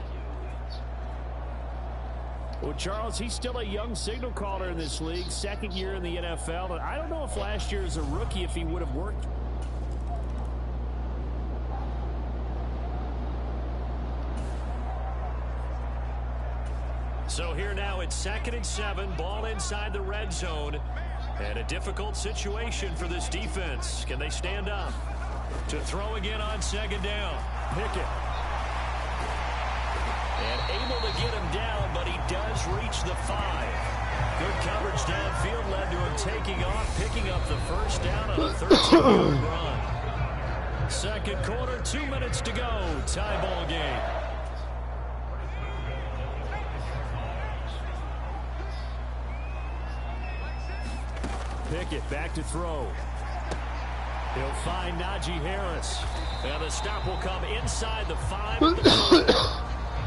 S4: Well, Charles, he's still a young signal caller in this league, second year in the NFL. And I don't know if last year as a rookie if he would have worked. So here now it's 2nd and 7, ball inside the red zone. And a difficult situation for this defense. Can they stand up? To throw again on 2nd down. Pickett. And able to get him down, but he does reach the 5. Good coverage downfield led to him taking off, picking up the first down on a 13-yard run. Second quarter, 2 minutes to go. Tie ball game. Pickett back to throw. He'll find Najee Harris. And the stop will come inside the 5.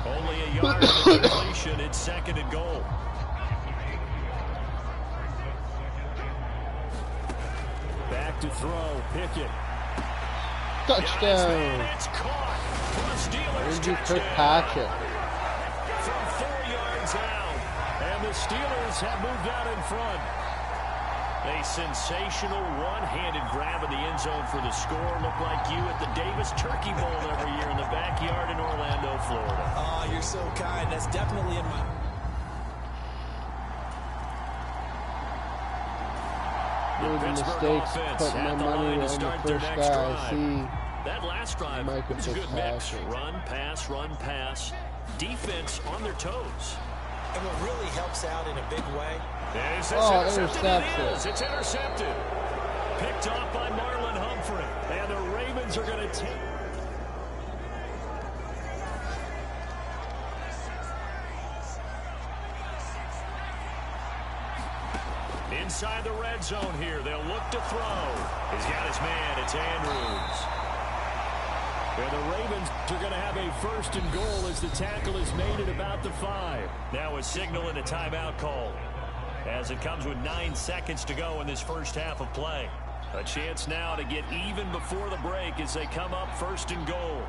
S4: Only a yard of the completion. It's 2nd and goal. Back to throw. Pickett.
S1: Touchdown.
S4: It's caught.
S1: Andrew Kirkpatrick.
S4: From 4 yards out. And the Steelers have moved out in front. A sensational one-handed grab in the end zone for the score. Looked like you at the Davis Turkey Bowl every year in the backyard in Orlando, Florida.
S5: Oh, you're so kind. That's definitely in my...
S1: The mistakes put my money on the first guy. See,
S4: that last drive was a good mix. Run, pass. Defense on their toes.
S5: And what really helps out in a big way...
S1: intercepted.
S4: It's intercepted. Picked off by Marlon Humphrey. And the Ravens are going to take... Inside the red zone here. They'll look to throw. He's got his man. It's Andrews. And the Ravens are going to have a 1st and goal as the tackle is made at about the 5. Now a signal and a timeout call, as it comes with 9 seconds to go in this first half of play. A chance now to get even before the break as they come up 1st and goal.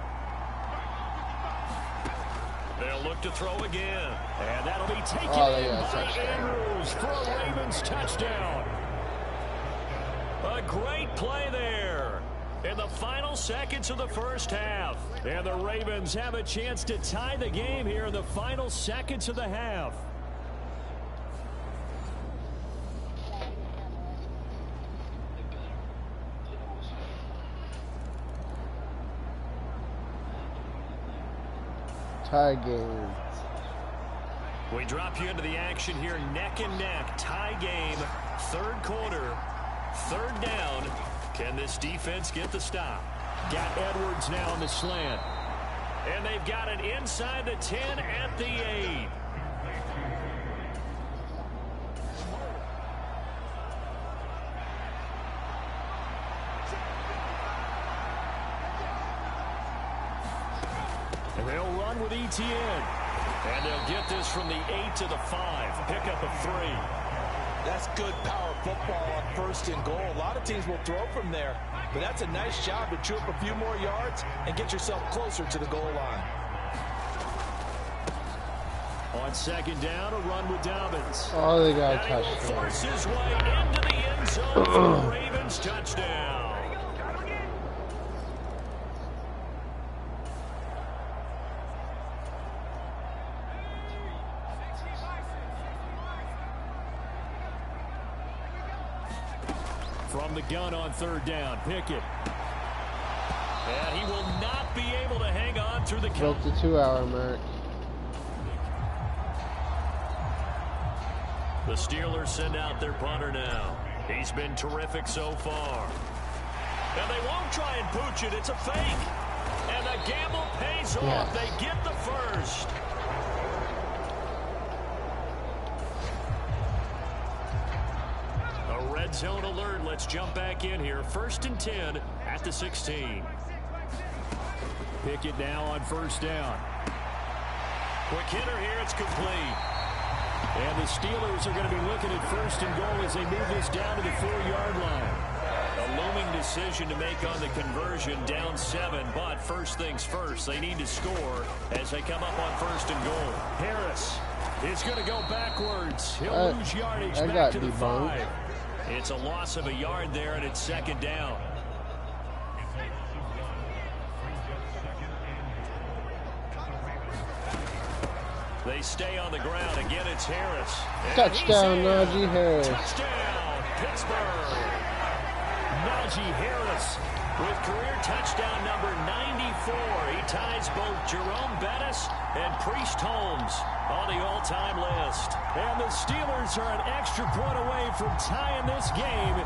S4: They'll look to throw again. And that'll be taken in by Andrews for a Ravens touchdown. A great play there in the final seconds of the first half. And the Ravens have a chance to tie the game here in the final seconds of the half.
S1: Tie game.
S4: We drop you into the action here, neck and neck. Tie game, 3rd quarter, 3rd down. Can this defense get the stop? Got Edwards now on the slant. And they've got it inside the 10 at the 8. And they'll run with ETN. And they'll get this from the 8 to the 5. Pick up a 3.
S5: That's good power football on 1st and goal. A lot of teams will throw from there, but that's a nice job to chew up a few more yards and get yourself closer to the goal line.
S4: On 2nd down, a run with Dobbins.
S1: Oh, they got a
S4: touchdown. He will force his way into the end zone for the Ravens touchdown. From the gun on 3rd down, Pickett. And he will not be able to hang on through the
S1: count. Broke the 2-hour mark.
S4: The Steelers send out their punter now. He's been terrific so far. And they won't try and pooch it. It's a fake. And the gamble pays off. They get the first. Red zone alert. Let's jump back in here. 1st and 10 at the 16. Pickett now on 1st down. Quick hitter here. It's complete. And the Steelers are going to be looking at 1st and goal as they move this down to the 4-yard line. A looming decision to make on the conversion, down 7, but first things first, they need to score as they come up on 1st and goal. Harris is going to go backwards. He'll lose yardage back to the 5. It's a loss of a yard there, and it's 2nd down. They stay on the ground. Again, it's Harris.
S1: Touchdown, Najee Harris.
S4: Touchdown, Pittsburgh. Najee Harris with career touchdown number 94. He ties both Jerome Bettis and Priest Holmes on the all-time list. And the Steelers are an extra point away from tying this game.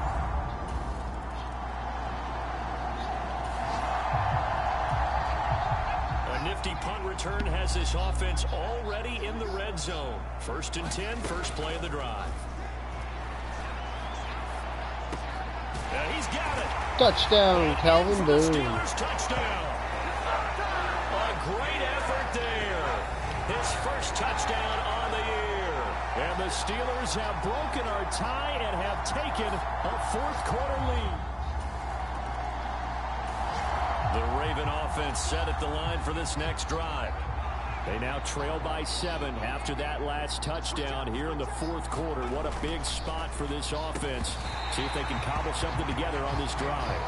S4: A nifty punt return has this offense already in the red zone. 1st and 10, first play of the drive. And he's got it.
S1: Touchdown, Calvin Boone.
S4: Steelers touchdown. A great effort there. His first touchdown on the year. And the Steelers have broken our tie and have taken a 4th quarter lead. The Raven offense set at the line for this next drive. They now trail by 7 after that last touchdown here in the 4th quarter. What a big spot for this offense. See if they can cobble something together on this drive.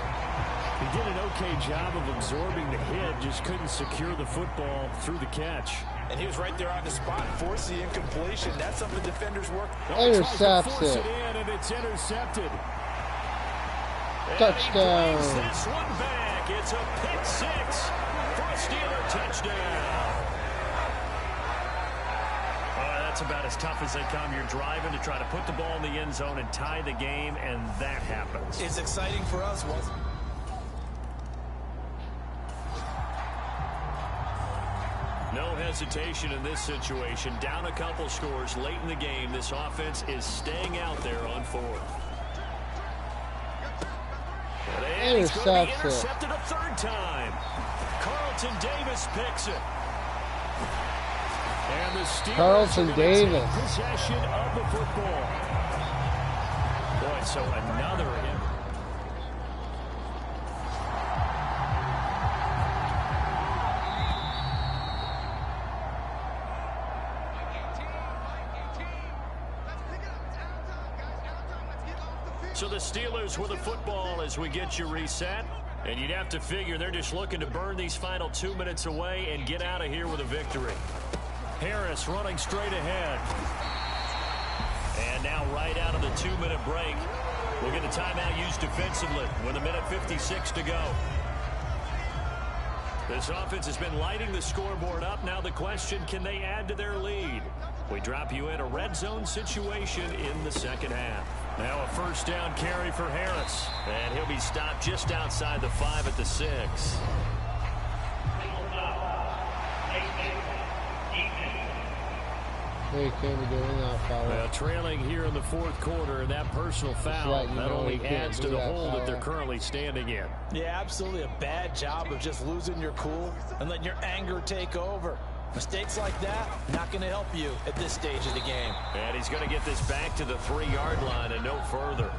S4: He did an okay job of absorbing the hit, just couldn't secure the football through the catch.
S5: And he was right there on the spot, force the incompletion. That's something defenders work.
S1: Intercepts
S4: Force
S1: it.
S4: it in, and it's intercepted.
S1: Touchdown.
S4: And he brings this one back. It's a pick 6 for a Steeler touchdown. That's about as tough as they come. You're driving to try to put the ball in the end zone and tie the game, and that happens.
S5: It's exciting for us, wasn't it?
S4: No hesitation in this situation. Down a couple scores late in the game. This offense is staying out there on 4th. And he's going to be intercepted a 3rd time. Carlton Davis picks it. And the Steelers
S1: Carlton Davis.
S4: Possession of the football. Boy, so another hit. So the Steelers with the football as we get you reset. And you'd have to figure they're just looking to burn these final 2 minutes away and get out of here with a victory. Harris running straight ahead. And now right out of the 2-minute break, we'll get a timeout used defensively with 1:56 to go. This offense has been lighting the scoreboard up. Now the question, can they add to their lead? We drop you in a red zone situation in the 2nd half. Now a 1st down carry for Harris. And he'll be stopped just outside the 5 at the 6.
S1: They can't be doing that foul.
S4: Well, trailing here in the 4th quarter, and that personal foul not only adds to the hole that they're currently standing in.
S5: Yeah, absolutely a bad job of just losing your cool and letting your anger take over. Mistakes like that, not going to help you at this stage of the game.
S4: And he's going to get this back to the 3-yard line and no further.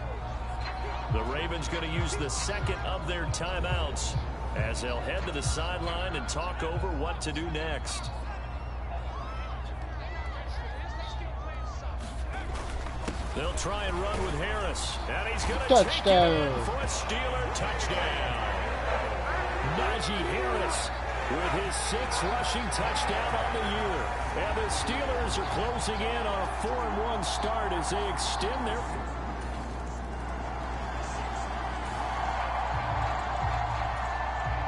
S4: The Ravens going to use the 2nd of their timeouts as they'll head to the sideline and talk over what to do next. They'll try and run with Harris. And he's going to take it in for a Steeler touchdown. Najee Harris with his 6th rushing touchdown on the year. And the Steelers are closing in on a 4-1 start as they extend their...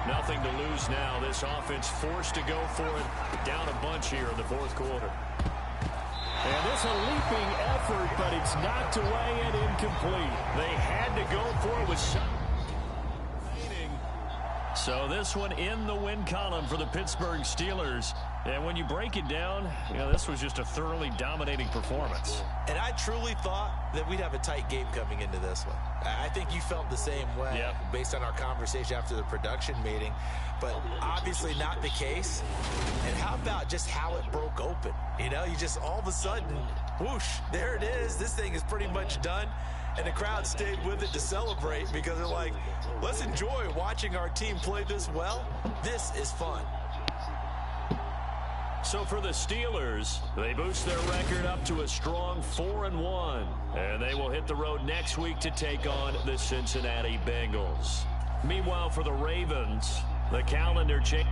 S4: Nothing to lose now. This offense forced to go for it. Down a bunch here in the 4th quarter. And this a leaping effort, but it's knocked away and incomplete. They had to go for it with some... So this one in the win column for the Pittsburgh Steelers. And when you break it down, you know, this was just a thoroughly dominating performance.
S5: And I truly thought that we'd have a tight game coming into this one. I think you felt the same way based on our conversation after the production meeting. But obviously not the case. And how about just how it broke open? You know, you just all of a sudden, Whoosh, there it is. This thing is pretty much done. And the crowd stayed with it to celebrate because they're like, let's enjoy watching our team play this well. This is fun.
S4: So for the Steelers, they boost their record up to a strong 4-1. And they will hit the road next week to take on the Cincinnati Bengals. Meanwhile, for the Ravens, the calendar change.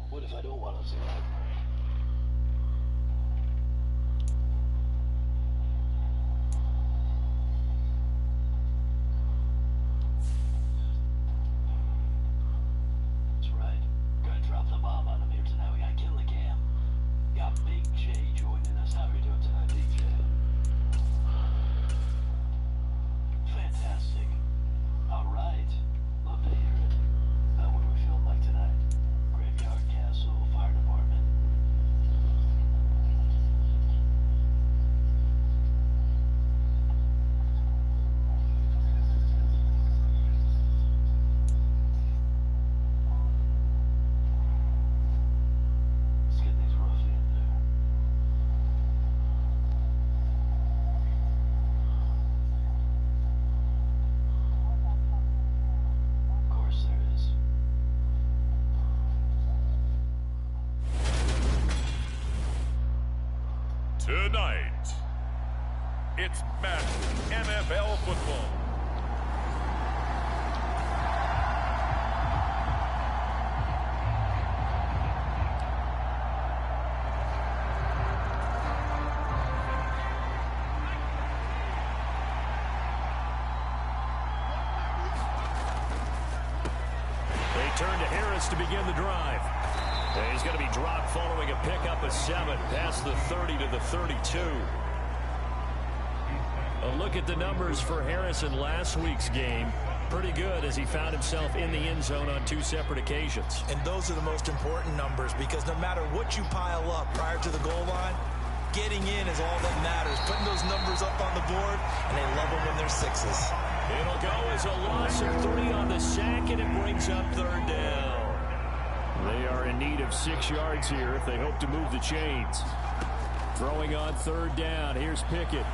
S6: What if I don't want to see that? That's right. Gotta drop the bomb on him here tonight. We got Gilligan. Got Big J joining us. How are you doing tonight, DJ? Fantastic. All right. Love to hear it. What are we feeling like tonight? Graveyard Castle, Fire Department. Let's get these roughly in there. Of course there is.
S3: Tonight, it's Madden NFL football.
S4: They turn to Harris to begin the drive. And he's going to be dropped following a pickup of 7 past the 30 to the 32. A look at the numbers for Harris in last week's game. Pretty good as he found himself in the end zone on 2 separate occasions.
S5: And those are the most important numbers because no matter what you pile up prior to the goal line, getting in is all that matters. Putting those numbers up on the board, and they love them when they're 6s.
S4: It'll go as a loss of 3 on the sack, and it brings up 3rd down. They are in need of 6 yards here if they hope to move the chains. Throwing on 3rd down. Here's Pickett.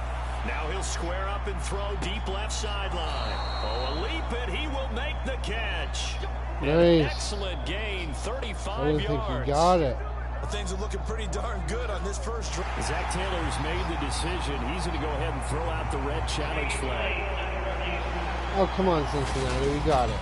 S4: Now he'll square up and throw deep left sideline. Oh, a leap, and he will make the catch. An excellent gain, 35
S1: I didn't
S4: yards.
S1: think he got it.
S5: Things are looking pretty darn good on this first drive.
S4: Zach Taylor's made the decision. He's going to go ahead and throw out the red challenge flag.
S1: Oh, come on, Cincinnati. We got it.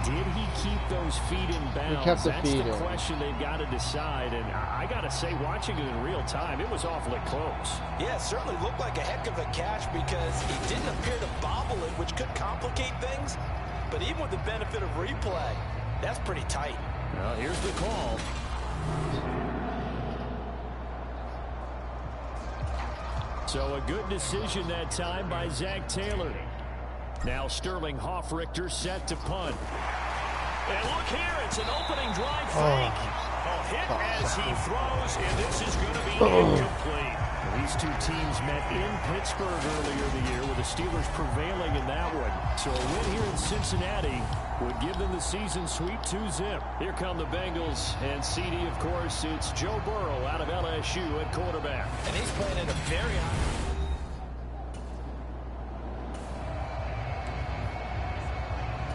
S4: Did he keep those feet in bounds?
S1: He kept the
S4: That's
S1: feet
S4: the
S1: in.
S4: question they've got to decide. And I got to say, watching it in real time, it was awfully close.
S5: Yeah, it certainly looked like a heck of a catch because he didn't appear to bobble it, which could complicate things. But even with the benefit of replay, that's pretty tight.
S4: Well, here's the call. So a good decision that time by Zach Taylor. Now Sterling Hoffrichter set to punt. And look here, it's an opening drive fake. A hit as he throws, and this is going to be incomplete. These two teams met in Pittsburgh earlier in the year with the Steelers prevailing in that one. So a win here in Cincinnati would give them the season sweep 2-zip. Here come the Bengals, and CD, of course, it's Joe Burrow out of LSU at quarterback.
S5: And he's playing in a very high.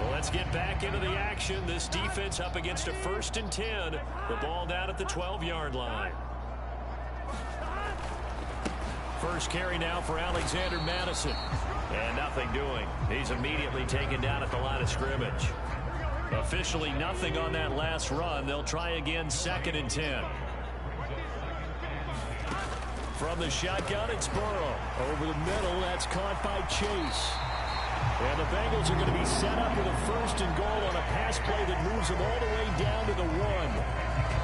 S4: Well, let's get back into the action. This defense up against a 1st and 10. The ball down at the 12-yard line. First carry now for Alexander Madison. And nothing doing. He's immediately taken down at the line of scrimmage. Officially nothing on that last run. They'll try again 2nd and 10. From the shotgun, it's Burrow. Over the middle, that's caught by Chase. And the Bengals are going to be set up with a 1st and goal on a pass play that moves them all the way down to the 1.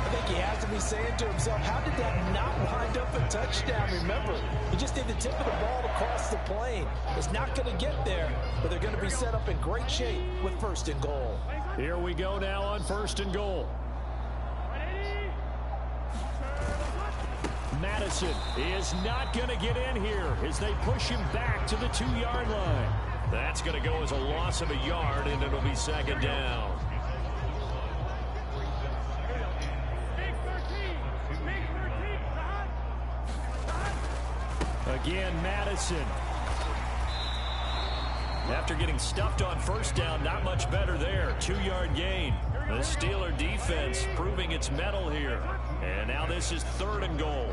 S5: I think he has to be saying to himself, how did that not wind up a touchdown? Remember, he just did the tip of the ball across the plane. It's not going to get there, but they're going to be set up in great shape with 1st and goal.
S4: Here we go now on 1st and goal. Madison is not going to get in here as they push him back to the 2-yard line. That's going to go as a loss of a yard, and it'll be 2nd down. Again, Madison. After getting stuffed on 1st down, not much better there. 2-yard gain. The Steeler defense proving its mettle here. And now this is 3rd and goal.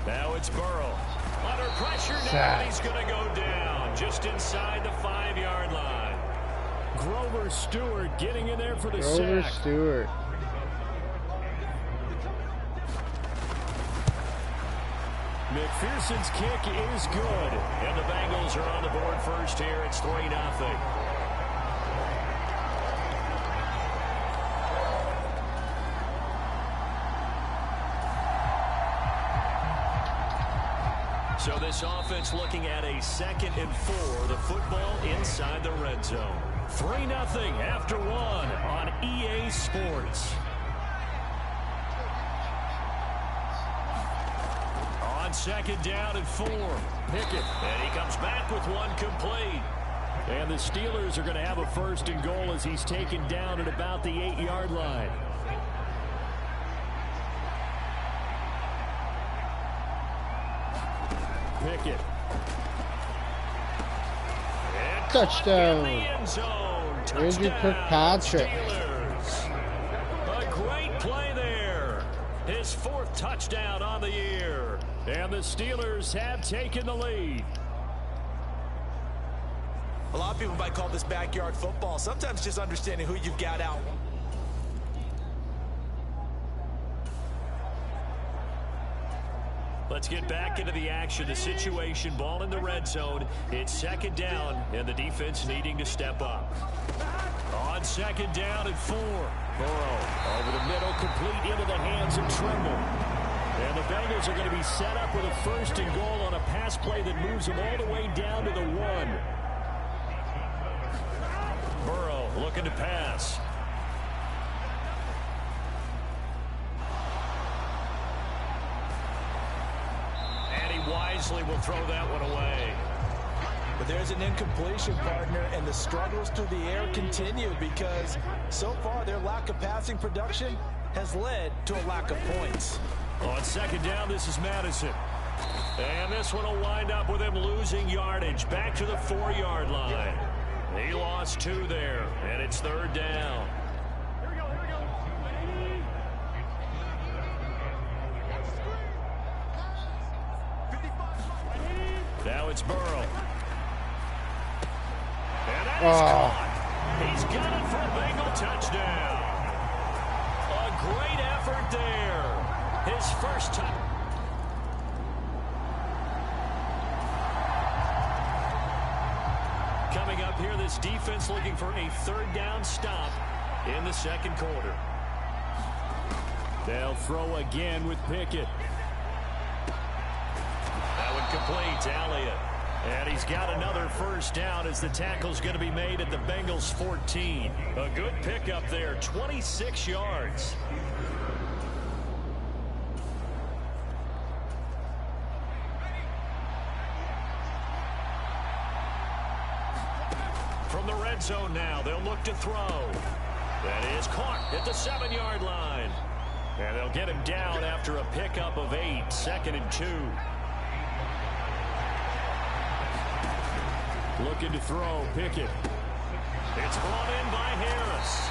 S4: Now it's Burrow. Under pressure now, he's going to go down just inside the 5-yard line. Grover Stewart getting in there for the
S1: Grover
S4: sack.
S1: Stewart.
S4: McPherson's kick is good. And the Bengals are on the board first here. It's 3-0. So this offense looking at a 2nd and 4. The football inside the red zone. 3-0 after 1 on EA Sports. On 2nd down and 4. Pickett. And he comes back with one complete. And the Steelers are going to have a 1st and goal as he's taken down at about the 8-yard line. Pickett.
S1: Touchdown.
S4: Touchdown.
S1: Andrew Kirkpatrick.
S4: Steelers. A great play there. His 4th touchdown on the year. And the Steelers have taken the lead.
S5: A lot of people might call this backyard football. Sometimes just understanding who you've got out.
S4: Let's get back into the action. The situation, ball in the red zone. It's 2nd down, and the defense needing to step up. On 2nd down and 4. Burrow over the middle, complete into the hands of Trimble. And the Bengals are going to be set up with a 1st and goal on a pass play that moves them all the way down to the 1. Burrow looking to pass. Wisely will throw that one away.
S5: But there's an incompletion, partner, and the struggles through the air continue because so far their lack of passing production has led to a lack of points.
S4: On 2nd down, this is Madison. And this one will wind up with him losing yardage back to the 4-yard line. He lost 2 there, and it's 3rd down. Now it's Burrow. And that is caught. He's got it for a Bengal touchdown. A great effort there. His first time. Coming up here, this defense looking for a 3rd down stop in the 2nd quarter. They'll throw again with Pickett. incomplete to Elliott. And he's got another first down as the tackle's going to be made at the Bengals 14. A good pickup there, 26 yards. From the red zone now, they'll look to throw. That is caught at the 7-yard line. And they'll get him down after a pickup of 8, 2nd and 2. Looking to throw, Pickett. It's brought in by Harris.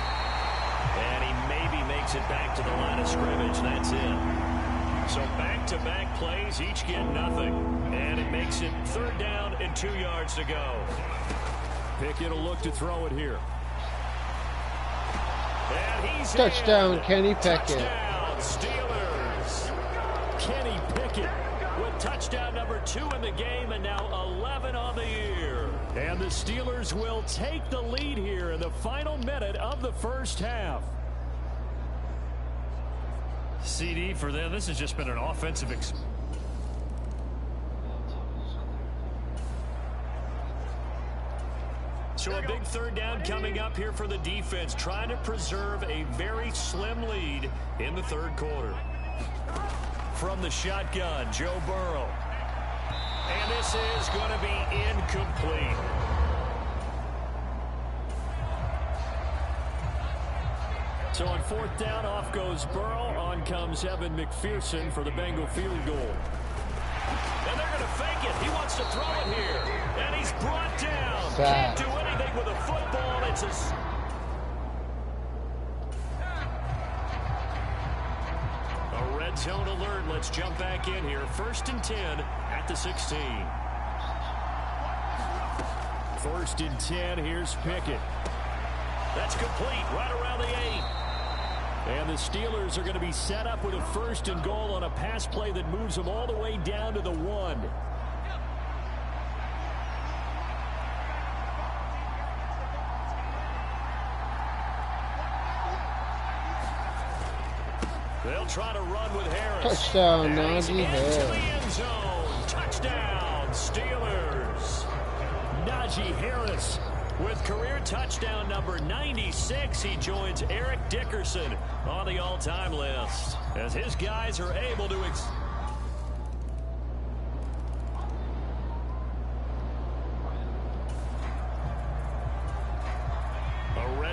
S4: And he maybe makes it back to the line of scrimmage. That's it. So back-to-back plays, each get nothing. And it makes it 3rd down and 2 yards to go. Pickett will look to throw it here. And he's
S1: touchdown, Kenny Pickett.
S4: Touchdown, Steelers. Kenny Pickett with touchdown number 2 in the game and now 11 on the year. And the Steelers will take the lead here in the final minute of the first half. CD for them. This has just been an offensive So a big 3rd down coming up here for the defense, trying to preserve a very slim lead in the 3rd quarter. From the shotgun, Joe Burrow. And this is going to be incomplete. So on 4th down, off goes Burrow. On comes Evan McPherson for the Bengal field goal. And they're going to fake it. He wants to throw it here. And he's brought down. Can't do anything with a football. It's a... red zone alert. Let's jump back in here. 1st and 10 at the 16. 1st and 10. Here's Pickett. That's complete right around the 8. And the Steelers are going to be set up with a 1st and goal on a pass play that moves them all the way down to the 1. They'll try to run with Harris.
S1: Touchdown, Najee Harris.
S4: Touchdown, Steelers. Najee Harris with career touchdown number 96. He joins Eric Dickerson on the all-time list as his guys are able to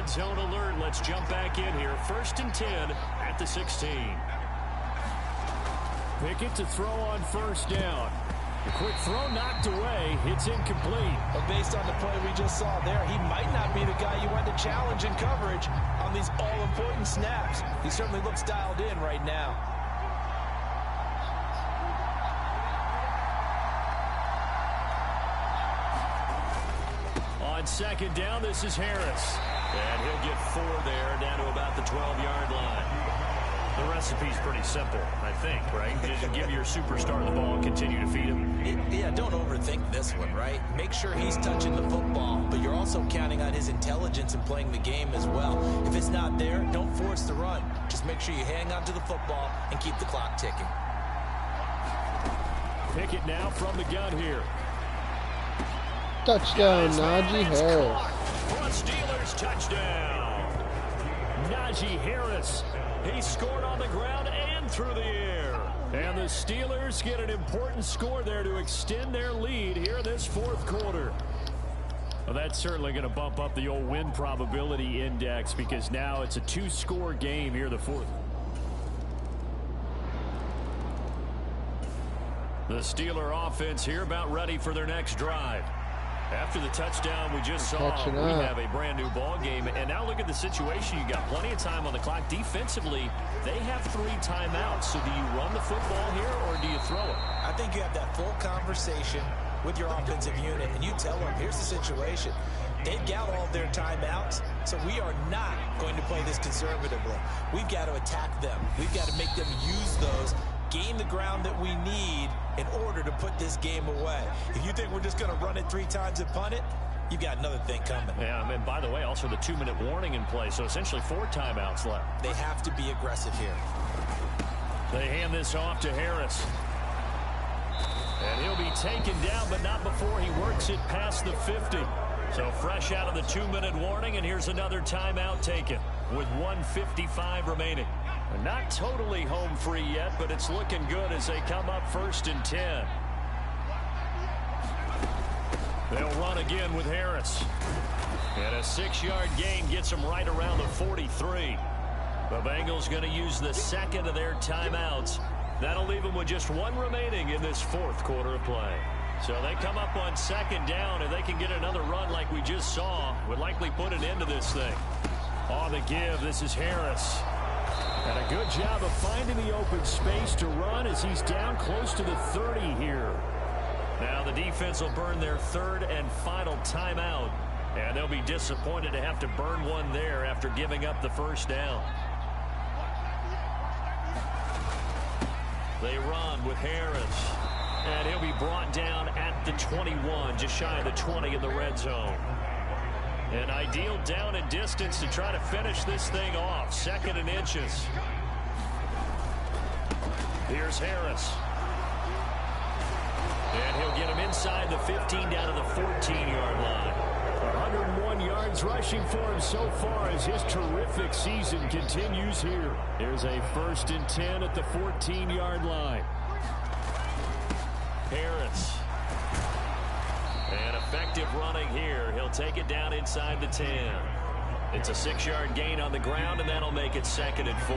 S4: red zone alert. Let's jump back in here. 1st and 10 at the 16. Pickett to throw on 1st down. A quick throw knocked away. It's incomplete.
S5: But based on the play we just saw there, he might not be the guy you want to challenge in coverage on these all-important snaps. He certainly looks dialed in right now.
S4: On 2nd down, this is Harris. And he'll get 4 there, down to about the 12-yard line. The recipe's pretty simple, I think, right? Just give your superstar the ball and continue to feed him.
S5: Yeah, don't overthink this one, right? Make sure he's touching the football, but you're also counting on his intelligence in playing the game as well. If it's not there, don't force the run. Just make sure you hang on to the football and keep the clock ticking.
S4: Pickett now from the gun here.
S1: Touchdown, Najee Harris.
S4: For a Steelers touchdown. Najee Harris. He scored on the ground and through the air. And the Steelers get an important score there to extend their lead here in this 4th quarter. Well, that's certainly going to bump up the old win probability index because now it's a 2-score game here, the 4th. The Steeler offense here about ready for their next drive. After the touchdown we just saw, we have a brand new ball game. And now look at the situation. You got plenty of time on the clock. Defensively, they have 3 timeouts. So do you run the football here or do you throw it?
S5: I think you have that full conversation with your offensive unit, and you tell them, here's the situation. They've got all their timeouts, so we are not going to play this conservatively. We've got to attack them. We've got to make them use those, gain the ground that we need in order to put this game away. If you think we're just going to run it 3 times and punt it, you've got another thing coming.
S4: Yeah, and by the way, also the 2-minute warning in play, so essentially 4 timeouts left.
S5: They have to be aggressive here.
S4: They hand this off to Harris. And he'll be taken down, but not before he works it past the 50. So fresh out of the 2-minute warning, and here's another timeout taken with 1:55 remaining. Not totally home free yet, but it's looking good as they come up 1st and 10. They'll run again with Harris. And a 6-yard gain gets them right around the 43. The Bengals going to use the second of their timeouts. That'll leave them with just 1 remaining in this 4th quarter of play. So they come up on 2nd down, and they can get another run like we just saw. Would likely put an end to this thing. On the give, this is Harris. And a good job of finding the open space to run as he's down close to the 30 here. Now the defense will burn their 3rd and final timeout. And they'll be disappointed to have to burn one there after giving up the 1st down. They run with Harris. And he'll be brought down at the 21, just shy of the 20 in the red zone. An ideal down and distance to try to finish this thing off. 2nd and inches. Here's Harris. And he'll get him inside the 15 down to the 14-yard line. 101 yards rushing for him so far as his terrific season continues here. There's a 1st and 10 at the 14-yard line. Harris. And effective running here. He'll take it down inside the 10. It's a 6-yard gain on the ground, and that'll make it 2nd and 4.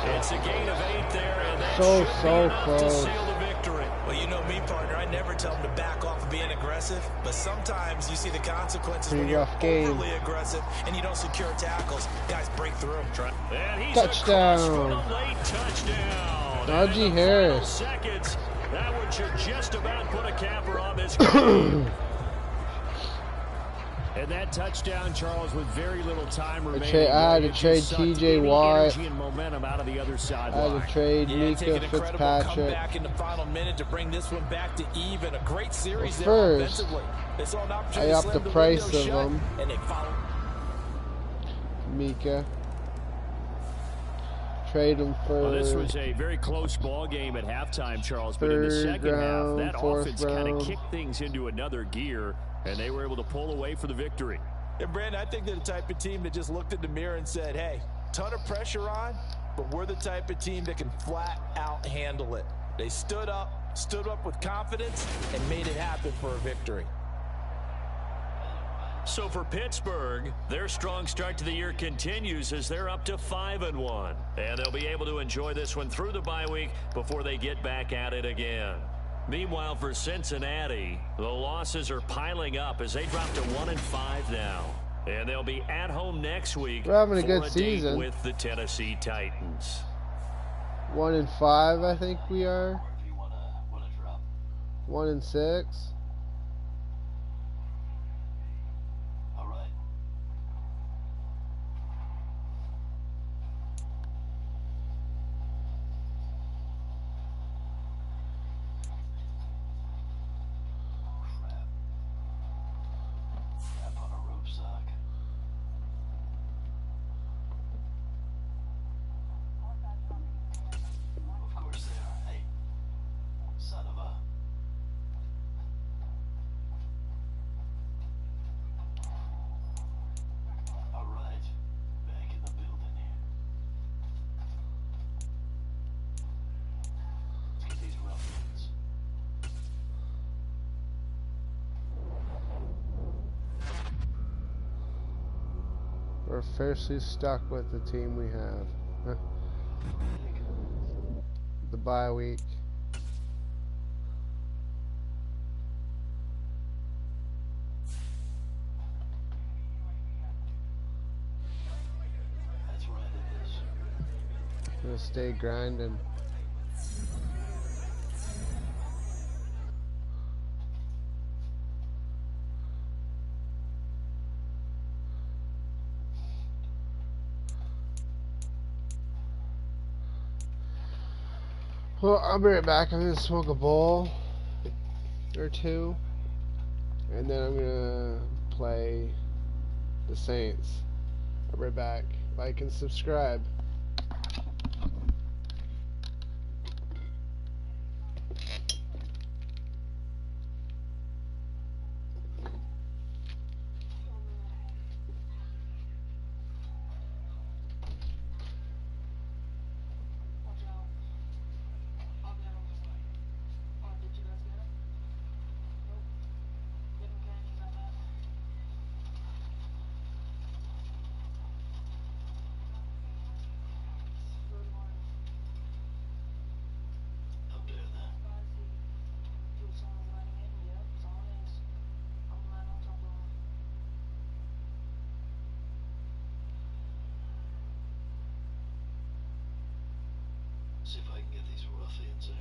S4: It's a gain of 8 there, and that should be enough to seal the victory.
S5: Well, you know me, partner. I never tell them to back off of being aggressive, but sometimes you see the consequences when you're overly aggressive and you don't secure tackles. Guys break through.
S4: And he's
S1: touchdown.
S4: A late touchdown.
S1: Najee Harris.
S4: Seconds, that one should just about put a capper on this. And that touchdown, Charles, with very little time remaining.
S1: I had to trade T.J. Watt.
S4: And momentum out of the other side.
S1: I had to trade Mika Fitzpatrick.
S5: Comeback in the final minute to bring this one back to even. A great series there
S1: first,
S5: offensively. They saw an
S1: I
S5: opportunity
S1: upped the price of them.
S5: And they followed.
S1: Mika. Trade him for.
S4: Well, this was a very close ball game at halftime, Charles. But in the second half, that offense kind of kicked things into another gear. And they were able to pull away for the victory.
S5: And Brandon, I think they're the type of team that just looked in the mirror and said, hey, ton of pressure on, but we're the type of team that can flat out handle it. They stood up with confidence, and made it happen for a victory.
S4: So for Pittsburgh, their strong start to the year continues as they're up to 5-1. And they'll be able to enjoy this one through the bye week before they get back at it again. Meanwhile, for Cincinnati, the losses are piling up as they drop to 1-5 now. And they'll be at home next week.
S1: We're having a good season
S4: with the Tennessee Titans.
S1: 1-5, I think we are. 1-6. We're fiercely stuck with the team we have. The bye week.
S6: That's right, it is.
S1: Gonna stay grinding. Well, I'll be right back. I'm gonna smoke a bowl or two, and then I'm gonna play the Saints. I'll be right back. Like and subscribe.
S6: Up there, then. See if I can get these ruffians there.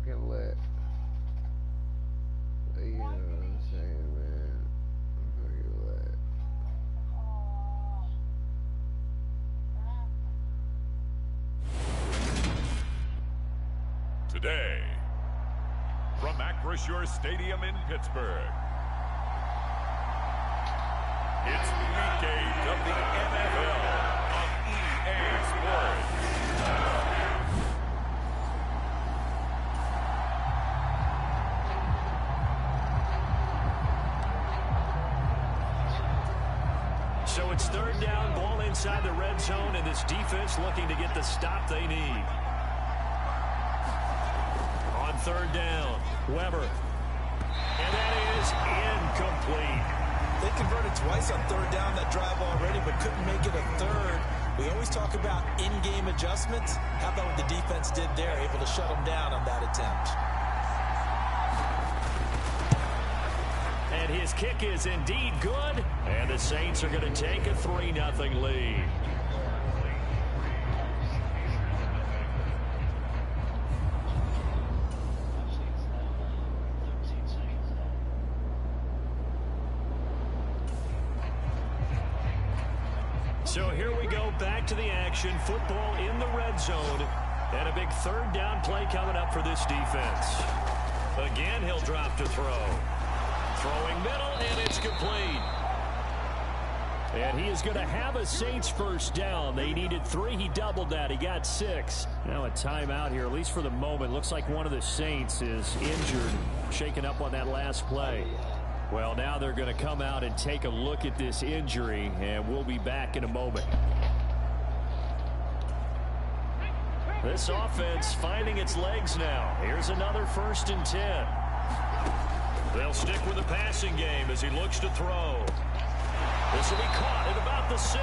S1: fucking lit. You know what I'm saying, man? I'm fucking lit.
S3: Today, from Acrisure Stadium in Pittsburgh, it's Week 8 of the NFL on EA Sports.
S4: So it's third down, ball inside the red zone, and this defense looking to get the stop they need. On third down, Weber. And that is incomplete.
S5: They converted twice on third down that drive already, but couldn't make it a third. We always talk about in-game adjustments. How about what the defense did there, able to shut them down on that attempt.
S4: And his kick is indeed good. And the Saints are going to take a 3-0 lead. So here we go, back to the action. Football in the red zone. And a big third down play coming up for this defense. Again, he'll drop to throw. Throwing middle, and it's complete. And he is going to have a Saints first down. They needed 3. He doubled that. He got 6. Now a timeout here, at least for the moment. Looks like one of the Saints is injured, shaken up on that last play. Well, now they're going to come out and take a look at this injury, and we'll be back in a moment. This offense finding its legs now. Here's another 1st and 10. They'll stick with the passing game as he looks to throw. This will be caught at about the 6.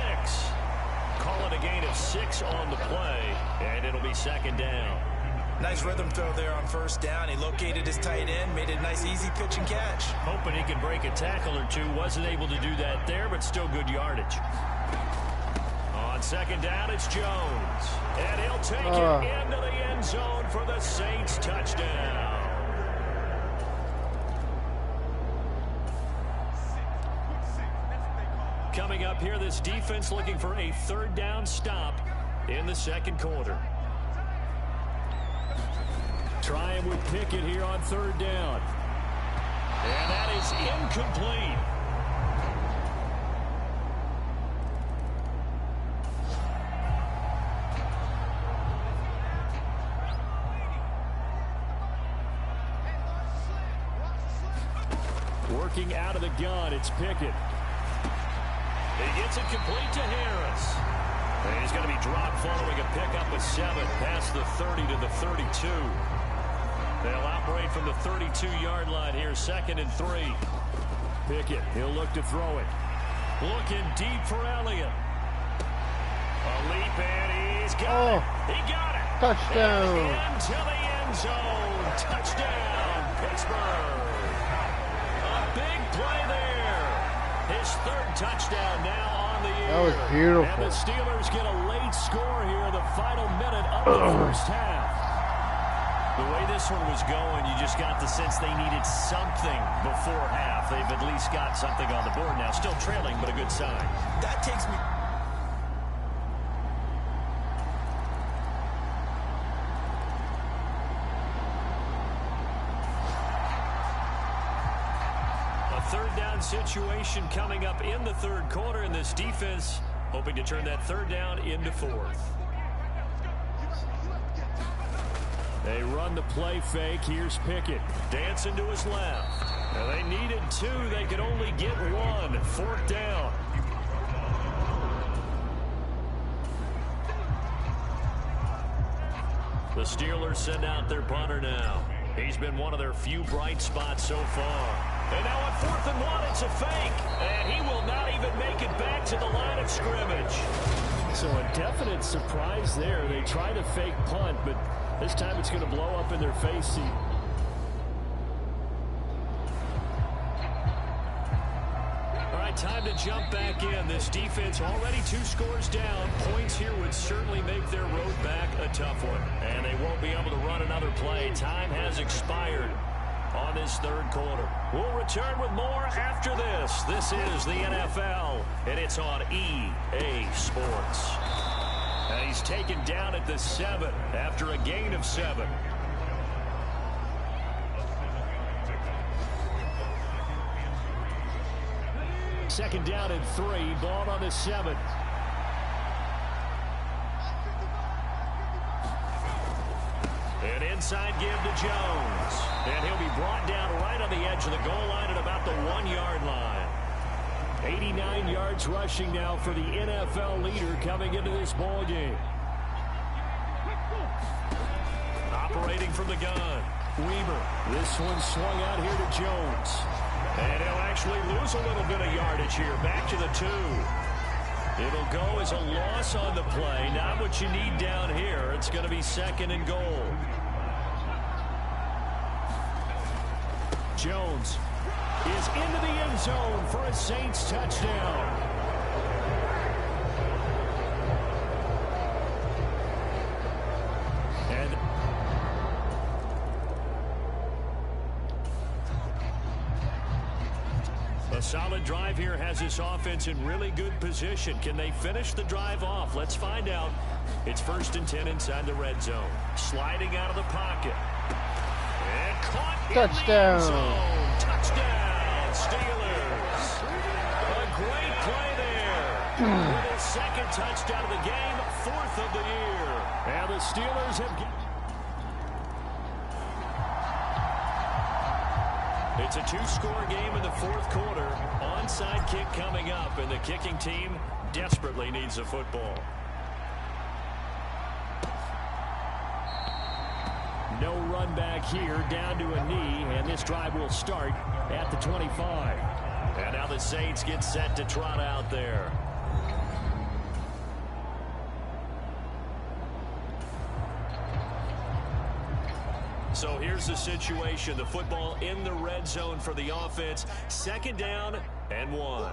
S4: Call it a gain of 6 on the play, and it'll be 2nd down.
S5: Nice rhythm throw there on 1st down. He located his tight end, made a nice easy pitch and catch.
S4: Hoping he could break a tackle or two. Wasn't able to do that there, but still good yardage. On 2nd down, it's Jones. And he'll take it into the end zone for the Saints touchdown. Coming up here, this defense looking for a 3rd down stop in the 2nd quarter. Trying with Pickett here on 3rd down. And that is incomplete. Working out of the gun, it's Pickett. He gets it complete to Harris. And he's going to be dropped following a pickup of 7 past the 30 to the 32. They'll operate from the 32-yard line here, 2nd and 3. Pickett, he'll look to throw it. Looking deep for Elliott. A leap, and he's got it. He got it.
S1: Touchdown.
S4: And into the end zone. Touchdown, Pittsburgh. A big play there. His 3rd touchdown now on the year.
S1: That was beautiful.
S4: And the Steelers get a late score here in the final minute of the first half. The way this one was going, you just got the sense they needed something before half. They've at least got something on the board now. Still trailing, but a good sign.
S5: That takes me...
S4: A 3rd down situation coming up in the 3rd quarter, and this defense hoping to turn that 3rd down into 4th. They run the play fake. Here's Pickett. Dancing to his left. Now they needed 2. They could only get 1. 4th down. The Steelers send out their punter now. He's been one of their few bright spots so far. And now on 4th and 1, it's a fake. And he will not even make it back to the line of scrimmage. So a definite surprise there. They try to fake punt, but this time it's going to blow up in their face. All right, time to jump back in. This defense already 2 scores down. Points here would certainly make their road back a tough one. And they won't be able to run another play. Time has expired on this third quarter. We'll return with more after this. This is the NFL, and it's on EA Sports. And he's taken down at the 7 after a gain of 7. Second down and 3. Ball on the 7. An inside give to Jones. And he'll be brought down right on the edge of the goal line at about the 1-yard line. 89 yards rushing now for the NFL leader coming into this ball game. Operating from the gun. Weaver. This one swung out here to Jones. And he'll actually lose a little bit of yardage here. Back to the 2. It'll go as a loss on the play. Not what you need down here. It's going to be 2nd and goal. Jones is into the end zone for a Saints touchdown. And a solid drive here has this offense in really good position. Can they finish the drive off? Let's find out. It's 1st and 10 inside the red zone. Sliding out of the pocket. And caught
S1: Touchdown.
S4: in the end zone. Touchdown, Steelers. A great play there. With his 2nd touchdown of the game, 4th of the year. And the Steelers have... It's a 2-score game in the 4th quarter. Onside kick coming up, and the kicking team desperately needs a football. No run back here, down to a knee, and this drive will start at the 25. And now the Saints get set to trot out there. So here's the situation. The football in the red zone for the offense. 2nd down and 1.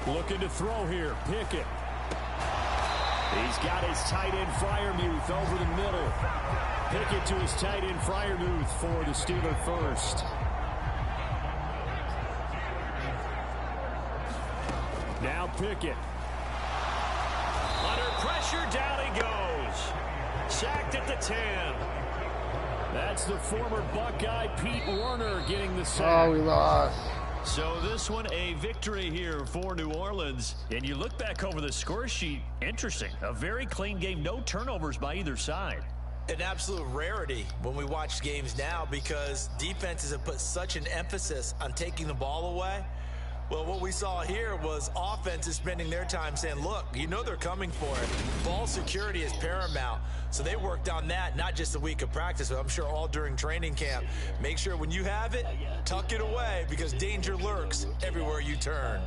S4: Looking to throw here. Pickett. He's got his tight end Freiermuth over the middle. Pickett to his tight end Freiermuth for the Steeler first. Now Pickett. Under pressure, down he goes. Sacked at the 10. That's the former Buckeye Pete Werner getting the sack.
S1: Oh, we lost.
S4: So this one a victory here for New Orleans. And you look back over the score sheet, interesting. A very clean game, no turnovers by either side.
S5: An absolute rarity when we watch games now because defenses have put such an emphasis on taking the ball away. Well, what we saw here was offenses spending their time saying, look, you know they're coming for it. Ball security is paramount. So they worked on that, not just a week of practice, but I'm sure all during training camp. Make sure when you have it, tuck it away because danger lurks everywhere you turn.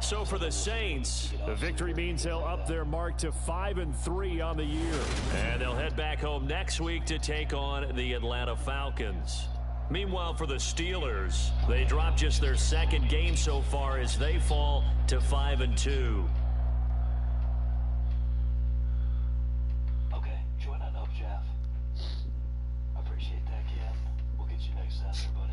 S4: So for the Saints, the victory means they'll up their mark to 5-3 on the year. And they'll head back home next week to take on the Atlanta Falcons. Meanwhile, for the Steelers, they dropped just their 2nd game so far as they fall to 5-2.
S6: Okay, join on up, Jeff. I appreciate that, kid. We'll get you next Saturday, buddy.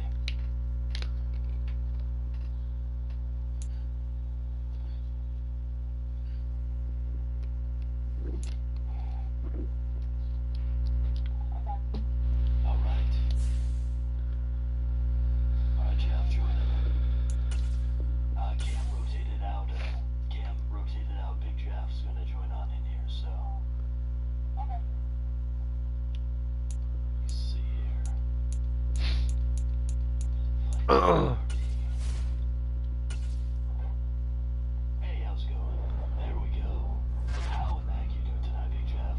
S6: All right. All right, Jeff, join in. Cam rotated out. Big Jeff's gonna join on in here, so. Okay. Let's see here. Hey, how's it going? There we go. How in the heck you doing tonight, Big Jeff?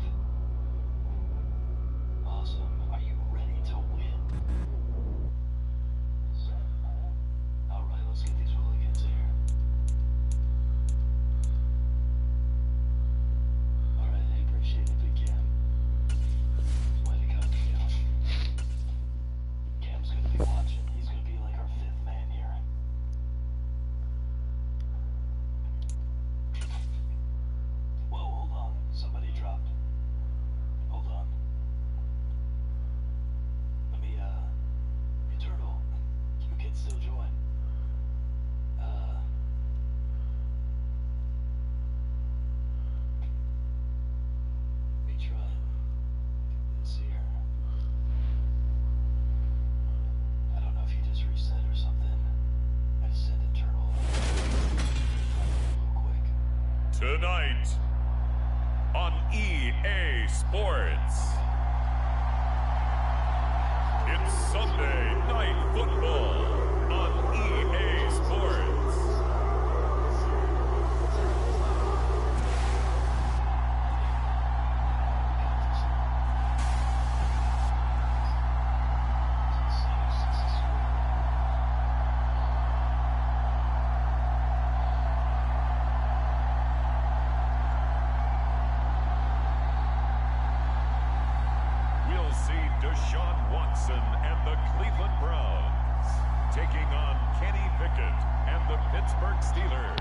S6: Awesome. Are you ready to win? Alright, let's get these hooligans here. Alright, I appreciate it, Big Cam. Way to go, Cam. Cam's gonna be watching. He's gonna be like our 5th
S3: Tonight on EA Sports, it's Sunday Night Football on EA Sports. Deshaun Watson and the Cleveland Browns taking on Kenny Pickett and the Pittsburgh Steelers.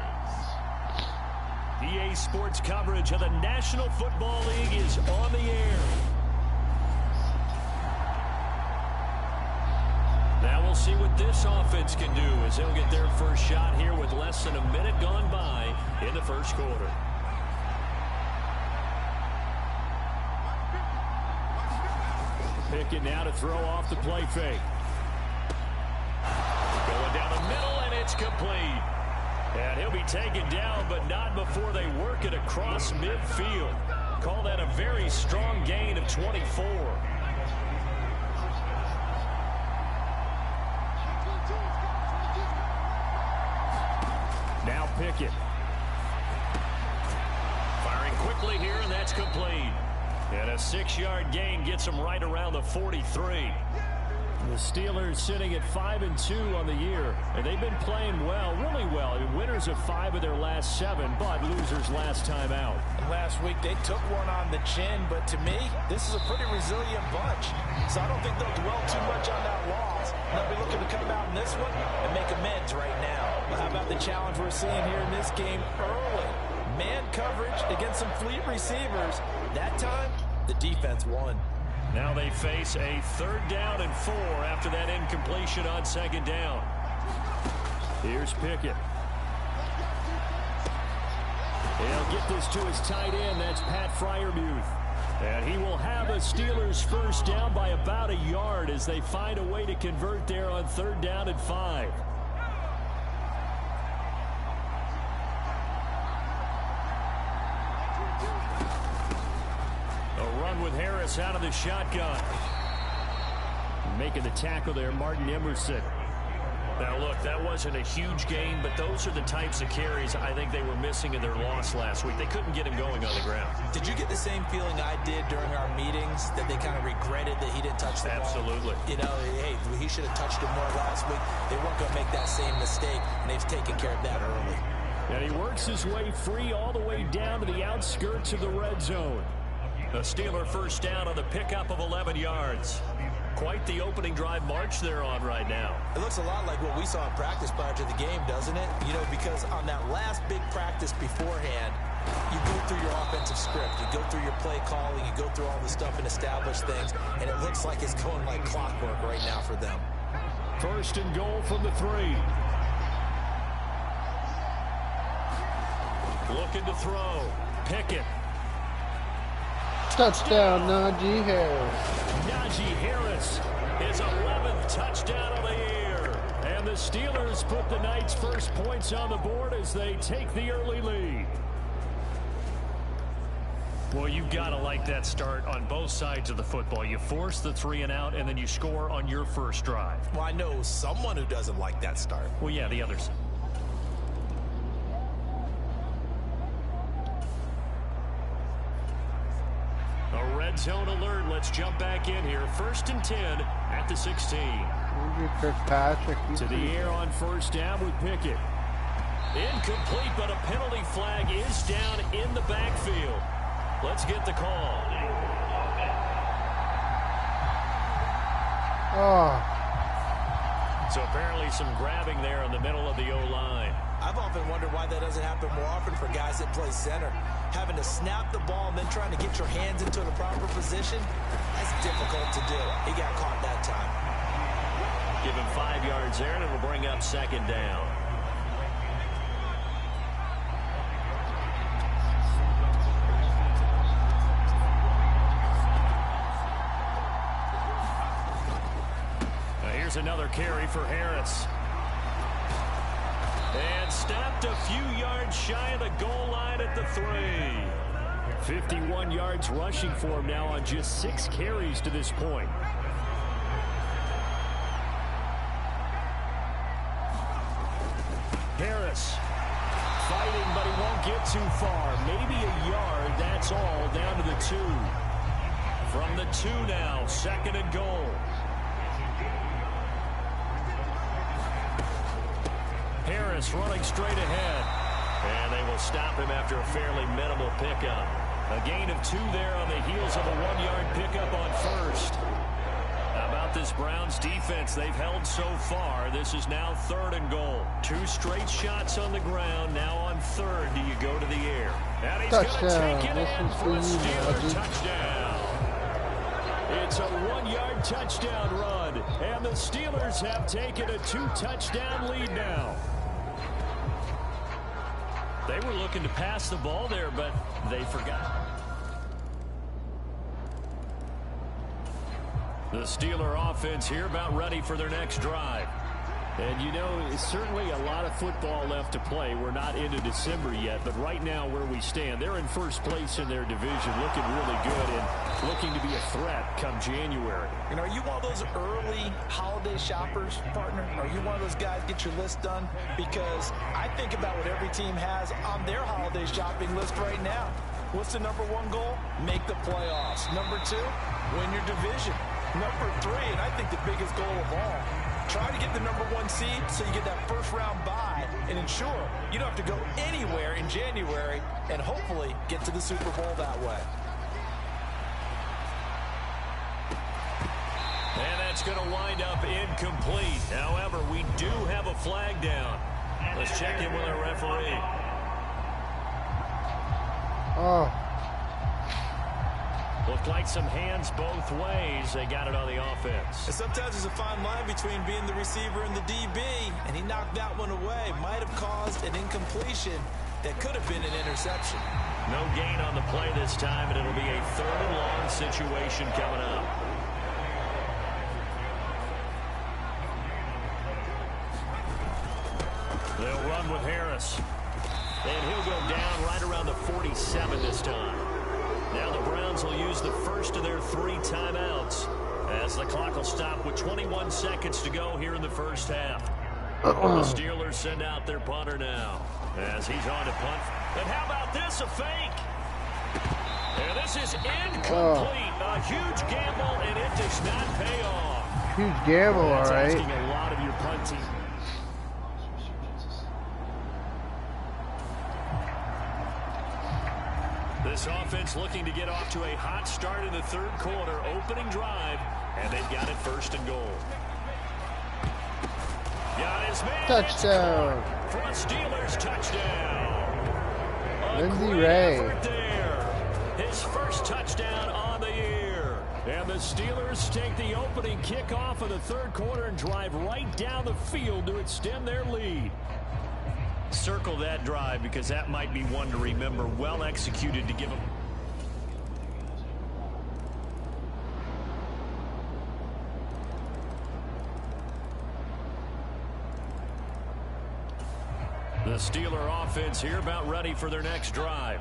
S4: EA Sports coverage of the National Football League is on the air. Now we'll see what this offense can do as they'll get their first shot here with less than a minute gone by in the first quarter. Pickett now to throw off the play fake. Going down the middle, and it's complete. And he'll be taken down, but not before they work it across midfield. Call that a very strong gain of 24. Now Pickett. Firing quickly here, and that's complete. And a 6-yard gain gets them right around the 43. The Steelers sitting at 5-2 on the year, and they've been playing well, really well. Winners of 5 of their last 7, but losers last time out.
S5: And last week they took one on the chin, but to me, this is a pretty resilient bunch. So I don't think they'll dwell too much on that loss. They'll be looking to come out in this one and make amends right now. But how about the challenge we're seeing here in this game early? Man coverage against some fleet receivers. That time, the defense won.
S4: Now they face a 3rd down and 4 after that incompletion on 2nd down. Here's Pickett. He'll get this to his tight end. That's Pat Freiermuth. And he will have a Steelers first down by about a yard as they find a way to convert there on 3rd down and 5. With Harris out of the shotgun. Making the tackle there, Martin Emerson. Now look, that wasn't a huge gain, but those are the types of carries I think they were missing in their loss last week. They couldn't get him going on the ground.
S5: Did you get the same feeling I did during our meetings, that they kind of regretted that he didn't touch the ball?
S4: Absolutely.
S5: You know, hey, he should have touched it more last week. They weren't going to make that same mistake, and they've taken care of that early.
S4: And he works his way free all the way down to the outskirts of the red zone. A Steeler first down on the pickup of 11 yards. Quite the opening drive march they're on right now.
S5: It looks a lot like what we saw in practice prior to the game, doesn't it? You know, because on that last big practice beforehand, you go through your offensive script, you go through your play calling, you go through all the stuff and establish things, and it looks like it's going like clockwork right now for them.
S4: 1st and goal from the 3. Looking to throw. Pickett.
S1: Touchdown, Najee Harris.
S4: Najee Harris, his 11th touchdown of the year. And the Steelers put the Knights' first points on the board as they take the early lead. Well, you've got to like that start on both sides of the football. You force the 3 and out, and then you score on your first drive.
S5: Well, I know someone who doesn't like that start.
S4: Well, yeah, the others. A red zone alert. Let's jump back in here. 1st and 10 at the 16.
S1: Andrew Kirkpatrick.
S4: To the air on 1st down with Pickett. Incomplete, but a penalty flag is down in the backfield. Let's get the call.
S1: Oh.
S4: So apparently some grabbing there in the middle of the O-line.
S5: I've often wondered why that doesn't happen more often for guys that play center. Having to snap the ball and then trying to get your hands into the proper position, that's difficult to do. He got caught that time.
S4: Give him 5 yards there, and it'll bring up 2nd down. Now here's another carry for Harris. And stopped a few yards shy of the goal line at the 3. 51 yards rushing for him now on just 6 carries to this point. Harris fighting, but he won't get too far. Maybe a yard, that's all, down to the 2. From the 2 now, 2nd and goal. Harris running straight ahead. And they will stop him after a fairly minimal pickup. A gain of 2 there on the heels of a 1-yard pickup on 1st. How about this Browns defense? They've held so far. This is now 3rd and goal. 2 straight shots on the ground. Now on 3rd, do you go to the air? And he's going to take it in for a Steeler touchdown. It's a 1-yard touchdown run. And the Steelers have taken a 2-touchdown lead now. They were looking to pass the ball there, but they forgot. The Steeler offense here about ready for their next drive. And, you know, it's certainly a lot of football left to play. We're not into December yet, but right now where we stand, they're in first place in their division, looking really good and looking to be a threat come January.
S5: And are you one of those early holiday shoppers, partner? Are you one of those guys get your list done? Because I think about what every team has on their holiday shopping list right now. What's the number 1 goal? Make the playoffs. Number 2, win your division. Number 3, and I think the biggest goal of all, try to get the number 1 seed so you get that first-round bye and ensure you don't have to go anywhere in January and hopefully get to the Super Bowl that way.
S4: And that's going to wind up incomplete. However, we do have a flag down. Let's check in with our referee.
S1: Oh.
S4: Looked like some hands both ways. They got it on the offense.
S5: And sometimes there's a fine line between being the receiver and the DB, and he knocked that one away. Might have caused an incompletion that could have been an interception.
S4: No gain on the play this time, and it'll be a 3rd and long situation coming up. They'll run with Harris. And he'll go down right around the 47 this time. Now the Browns will use the first of their 3 timeouts as the clock will stop with 21 seconds to go here in the first half. The Steelers send out their punter now as he's on to punt. And how about this, a fake? And this is incomplete. A huge gamble, and it does not pay off.
S1: Huge gamble, all right.
S4: Asking a lot of your punt team. This offense looking to get off to a hot start in the 3rd quarter, opening drive, and they've got it 1st and goal. Got his man.
S1: Touchdown.
S4: For a Steelers touchdown.
S1: Lindsey Ray.
S4: There. His first touchdown on the year. And the Steelers take the opening kickoff of the 3rd quarter and drive right down the field to extend their lead. Circle that drive because that might be one to remember. Well executed to give them. The Steeler offense here about ready for their next drive.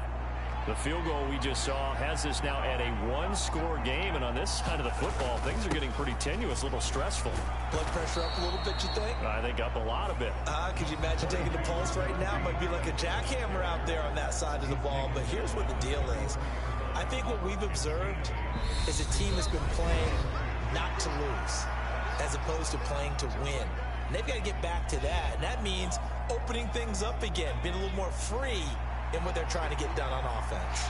S4: The field goal we just saw has this now at a 1-score game, and on this side of the football, things are getting pretty tenuous, a little stressful.
S5: Blood pressure up a little bit, you think?
S4: I think up a lot of it.
S5: Could you imagine taking the pulse right now? It might be like a jackhammer out there on that side of the ball, but here's what the deal is. I think what we've observed is a team has been playing not to lose as opposed to playing to win. And they've got to get back to that, and that means opening things up again, being a little more free in what they're trying to get done on offense.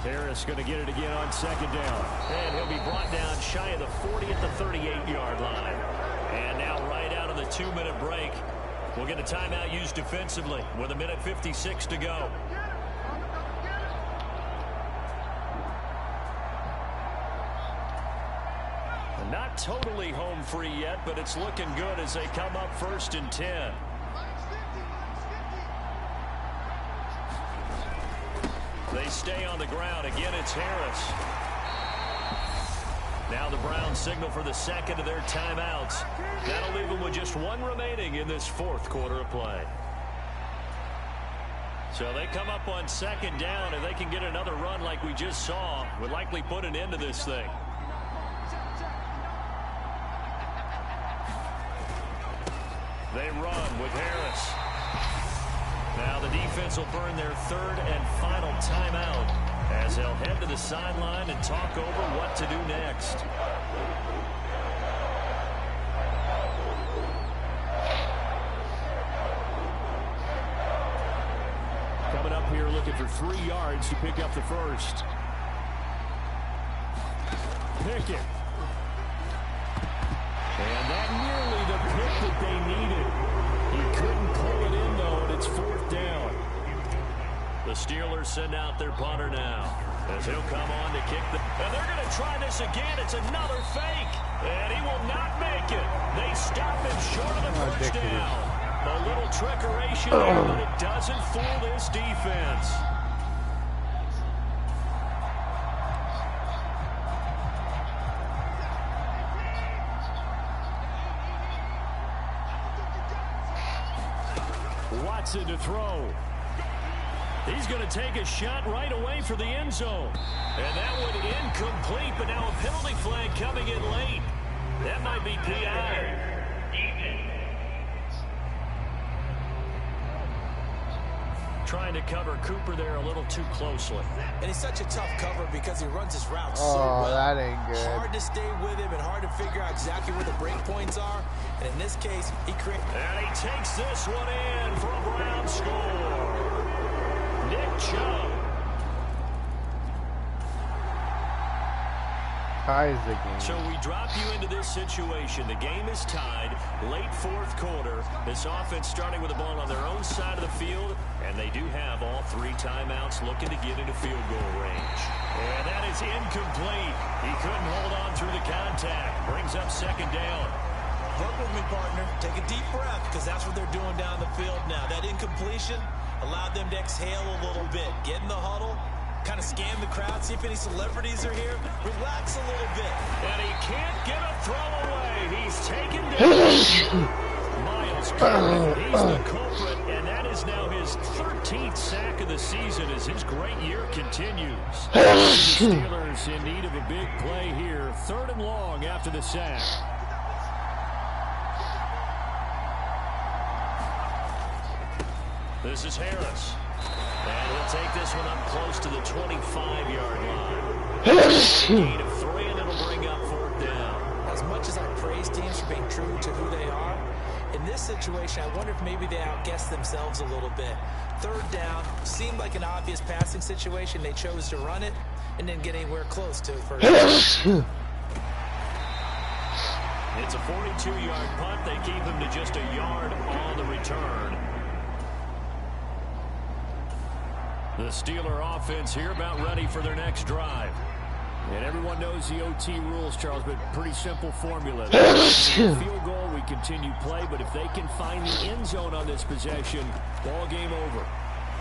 S4: Harris going to get it again on 2nd down. And he'll be brought down shy of the 40 at the 38-yard line. And now right out of the 2-minute break, we'll get a timeout used defensively with 1:56 to go. Not totally home free yet, but it's looking good as they come up 1st and 10. They stay on the ground. Again, it's Harris. Now the Browns signal for the second of their timeouts. That'll leave them with just one remaining in this fourth quarter of play. So they come up on second down, and they can get another run like we just saw. Would likely put an end to this thing. They run with Harris. Now the defense will burn their third and final timeout as they'll head to the sideline and talk over what to do next. Coming up here looking for 3 yards to pick up the first. Pickett. And that nearly the pick that they needed. He couldn't pull it in, though, and it's fourth down. The Steelers send out their punter now as he'll come on to kick the... And they're going to try this again. It's another fake. And he will not make it. They stop him short of the first down. A little trickeration there, but it doesn't fool this defense. Watson to throw. He's going to take a shot right away for the end zone. And that one incomplete, but now a penalty flag coming in late. That might be PI. Trying to cover Cooper there a little too closely.
S5: And he's such a tough cover because he runs his route so well.
S1: That ain't good.
S5: Hard to stay with him and hard to figure out exactly where the break points are. And in this case, he creates...
S4: And he takes this one in for a Brown score. Nick Chubb.
S1: Ties the game.
S4: So we drop you into this situation. The game is tied. Late fourth quarter. This offense starting with the ball on their own side of the field. And they do have all 3 timeouts looking to get into field goal range. And that is incomplete. He couldn't hold on through the contact. Brings up second down.
S5: Work with me, partner. Take a deep breath because that's what they're doing down the field now. That incompletion allowed them to exhale a little bit. Get in the huddle. Kind of scan the crowd, see if any celebrities are here. Relax a little bit.
S4: And he can't get a throw away. He's taken down. Miles Garrett, he's the culprit, and that is now his 13th sack of the season as his great year continues. The Steelers in need of a big play here. 3rd and long after the sack. This is Harris. And he'll take this one up close to the 25-yard line. Gain of 3, and it'll bring up 4th down.
S5: As much as I praise teams for being true to who they are, in this situation, I wonder if maybe they outguessed themselves a little bit. 3rd down seemed like an obvious passing situation. They chose to run it and didn't get anywhere close to it.
S4: It's a 42-yard punt. They keep him to just a yard on the return. The Steeler offense here about ready for their next drive. And everyone knows the OT rules, Charles, but pretty simple formula. Field goal, we continue play, but if they can find the end zone on this possession, ball game over.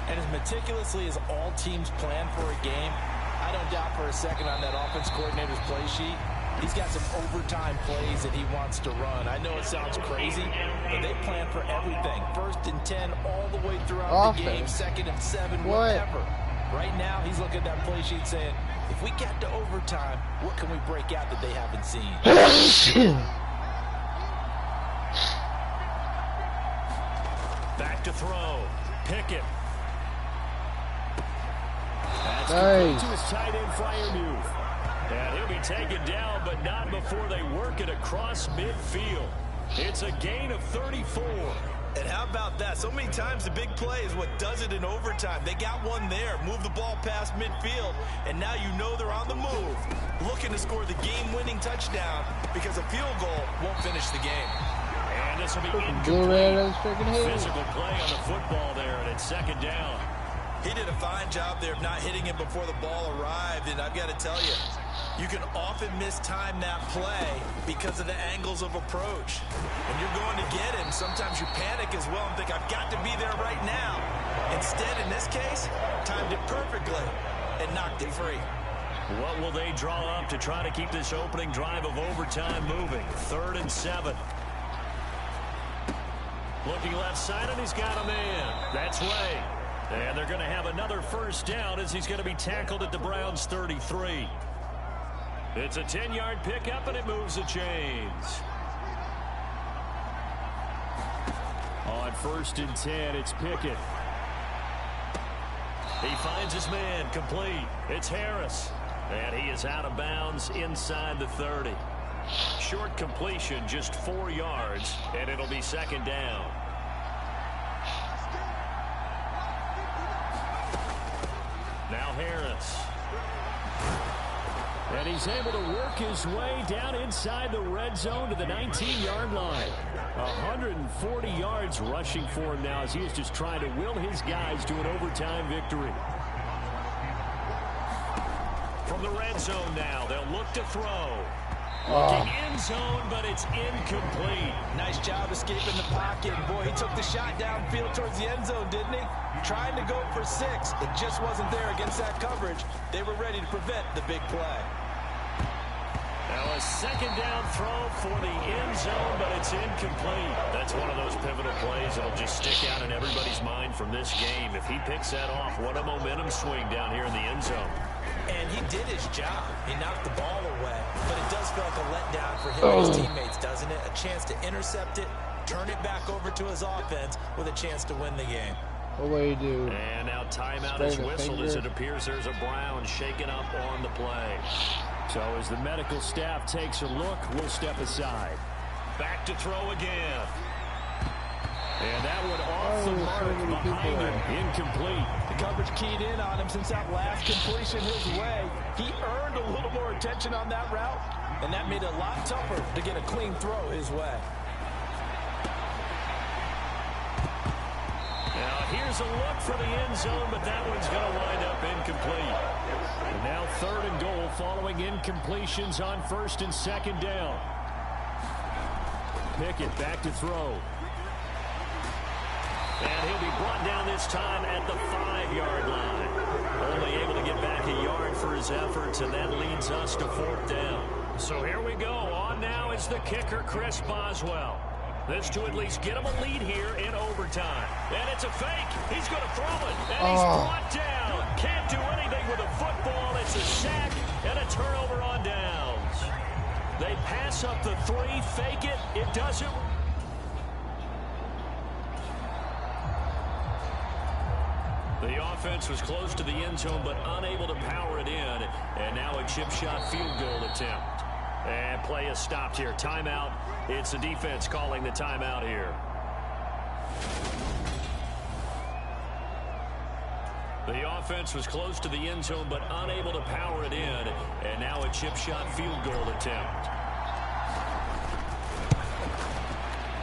S5: And as meticulously as all teams plan for a game, I don't doubt for a second on that offense coordinator's play sheet, he's got some overtime plays that he wants to run. I know it sounds crazy, but they plan for everything. 1st and 10 all the way throughout the game, 2nd and 7, whatever. Right now, he's looking at that play sheet saying, if we get to overtime, what can we break out that they haven't seen?
S4: Back to throw. Pickett. That's
S1: nice.
S4: to his tight end, Freiermuth. And he'll be taken down, but not before they work it across midfield. It's a gain of 34.
S5: And how about that? So many times the big play is what does it in overtime. They got one there, move the ball past midfield, and now you know they're on the move, looking to score the game-winning touchdown because a field goal won't finish the game.
S4: And this will be incomplete. Physical play on the football there, and it's 2nd down.
S5: He did a fine job there of not hitting him before the ball arrived, and I've got to tell you, you can often mistime that play because of the angles of approach. When you're going to get him, sometimes you panic as well and think, I've got to be there right now. Instead, in this case, timed it perfectly and knocked it free.
S4: What will they draw up to try to keep this opening drive of overtime moving? 3rd and 7. Looking left side, and he's got a man. That's Ray. And they're going to have another first down as he's going to be tackled at the Browns' 33. It's a 10-yard pickup, and it moves the chains. On 1st and 10, it's Pickett. He finds his man, complete. It's Harris. And he is out of bounds inside the 30. Short completion, just 4 yards, and it'll be 2nd down. Now Harris. And he's able to work his way down inside the red zone to the 19-yard line. 140 yards rushing for him now as he is just trying to will his guys to an overtime victory. From the red zone now, they'll look to throw. Looking end zone, but it's incomplete.
S5: Nice job escaping the pocket. Boy, he took the shot downfield towards the end zone, didn't he? Trying to go for 6. It just wasn't there against that coverage. They were ready to prevent the big play.
S4: Now a 2nd down throw for the end zone, but it's incomplete. That's one of those pivotal plays that'll just stick out in everybody's mind from this game. If he picks that off, what a momentum swing down here in the end zone.
S5: And he did his job. He knocked the ball away. But it does feel like a letdown for him and his teammates, doesn't it? A chance to intercept it, turn it back over to his offense with a chance to win the game.
S1: What will you do?
S4: And now timeout is whistled as it appears there's a Brown shaken up on the play. So as the medical staff takes a look, we'll step aside. Back to throw again. And that one off the mark behind him. Incomplete.
S5: The coverage keyed in on him since that last completion his way. He earned a little more attention on that route, and that made it a lot tougher to get a clean throw his way.
S4: Now here's a look for the end zone, but that one's going to wind up incomplete. And now 3rd and goal following incompletions on 1st and 2nd down. Pickett back to throw. And he'll be brought down this time at the 5-yard line. Only able to get back a yard for his efforts, and that leads us to 4th down. So here we go. On now is the kicker, Chris Boswell. This to at least get him a lead here in overtime. And it's a fake. He's going to throw it. And he's brought down. Can't do anything with a football. It's a sack and a turnover on downs. They pass up the 3, fake it. It doesn't. The offense was close to the end zone, but unable to power it in. And now a chip shot field goal attempt. And play is stopped here. Timeout. It's the defense calling the timeout here. The offense was close to the end zone, but unable to power it in. And now a chip shot field goal attempt.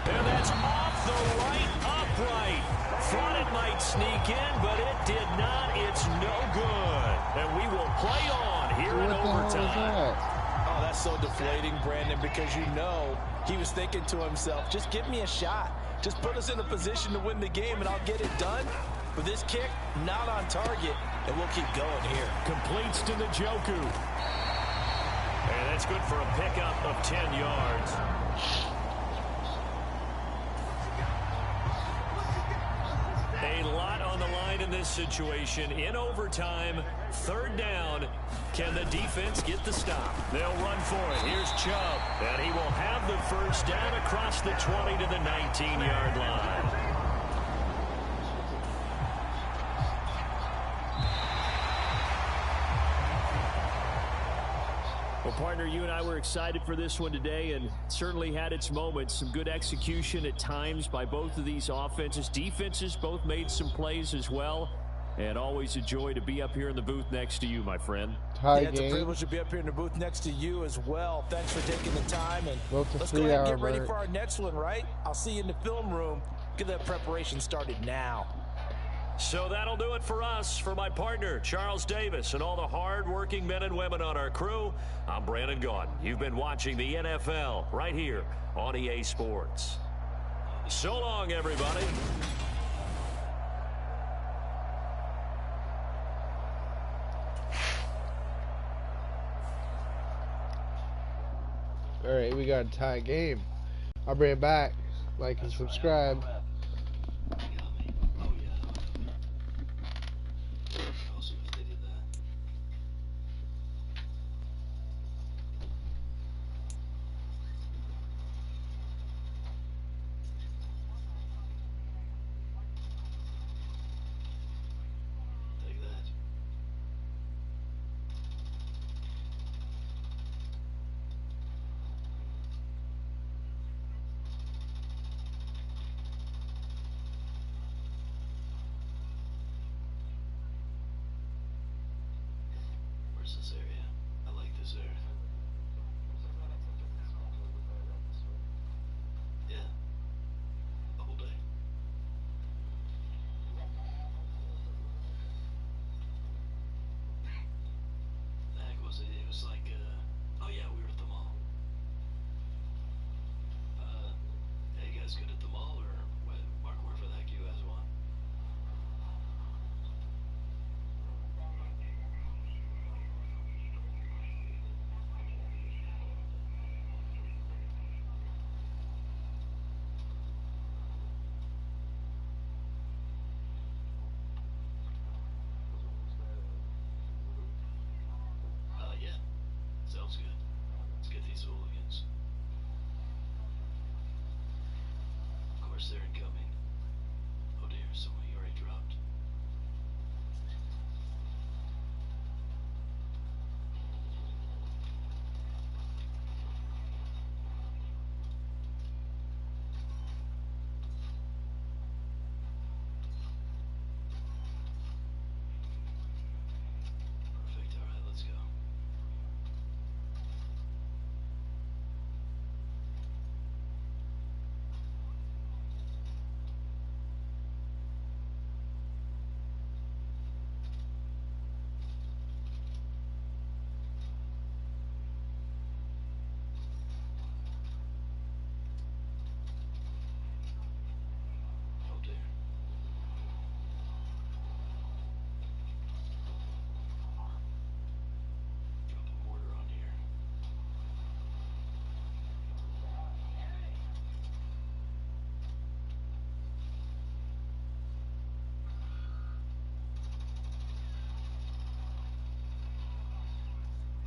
S4: And that's off the right upright. Thought it might sneak in, but it did not. It's no good. And we will play on here in overtime.
S5: Oh, that's so deflating, Brandon, because you know he was thinking to himself, just give me a shot. Just put us in a position to win the game, and I'll get it done. But this kick, not on target, and we'll keep going here.
S4: Completes to Njoku. And that's good for a pickup of 10 yards. A lot on the line in this situation. In overtime, 3rd down. Can the defense get the stop? They'll run for it. Here's Chubb. And he will have the first down across the 20 to the 19-yard line. Well, partner, you and I were excited for this one today, and certainly had its moments. Some good execution at times by both of these offenses. Defenses both made some plays as well, and always a joy to be up here in the booth next to you, my friend.
S5: It's a privilege to be up here in the booth next to you as well. Thanks for taking the time, and let's go ahead and get ready for our next one, right? I'll see you in the film room. Get that preparation started now.
S4: So that'll do it for us. For my partner, Charles Davis, and all the hard-working men and women on our crew, I'm Brandon Gaudin. You've been watching the NFL right here on EA Sports. So long, everybody.
S1: Alright, we got a tie game. I'll bring it back. Like and subscribe.
S6: This area. I like this area. Yeah. The whole day. The heck was it? It was like, oh yeah, we were at the mall. Hey, you guys good at the mall, or what? Mark, wherever the heck you guys want. Yeah. Sounds good. Let's get these hooligans. Of course, they're incoming. Oh dear, someone you already dropped. Perfect. All right, let's go. Oh dear. Drop a mortar on here.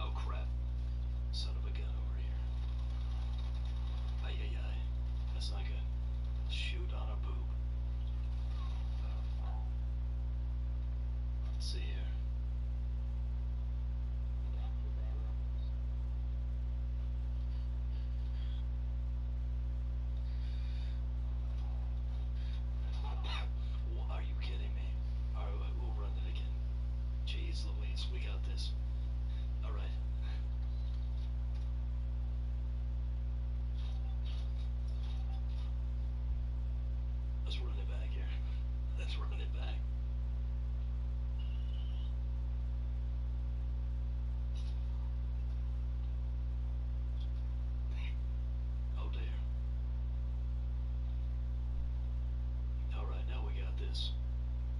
S6: Oh crap. Son of a gun over here. Ay ay ay. That's not good. Shoot on a boob. Let's see here. Are you kidding me? Alright, we'll run it again. Jeez Louise, we got this. Alright. Let's run it back here. Let's run it back. Oh dear. Alright, now we got this.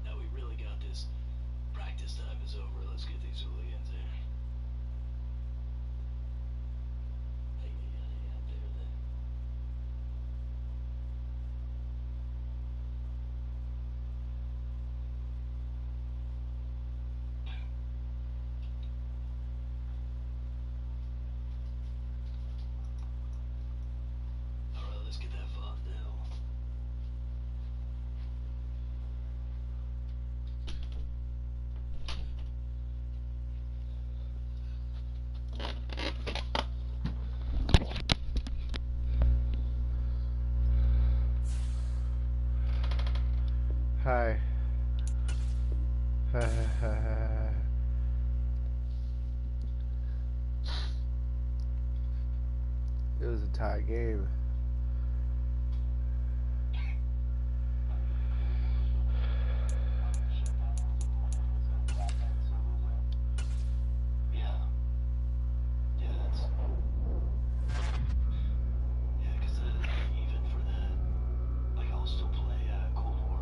S6: Now we really got this. Practice time is over. Let's get these hooligans there. Hey, out there then. Alright, let's get that fun now.
S1: Hi. It was a tie game.
S6: Yeah. Yeah, that's... Yeah, because even for the... Like, I'll still play Cold War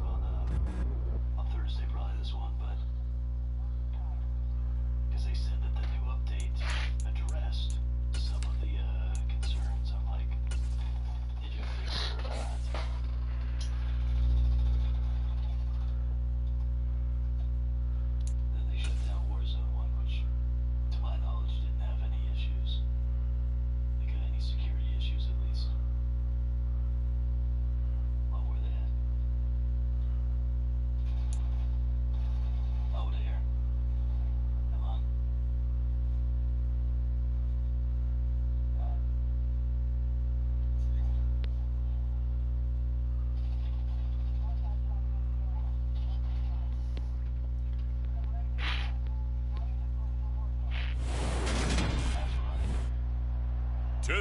S6: on Thursday, probably this one, but... Because they said that the new update addressed some of the concerns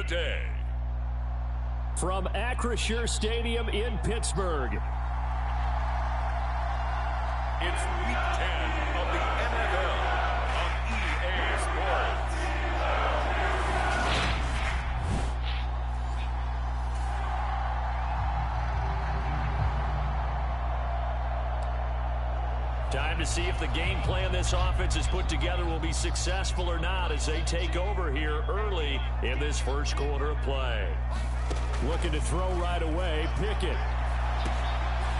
S3: today.
S4: From Acrisure Stadium in Pittsburgh.
S3: It's Week 10 of the NFL on EA Sports.
S4: Time to see if the game plan this offense has put together will be successful or not as they take over here early in this first quarter of play. Looking to throw right away, Pickett.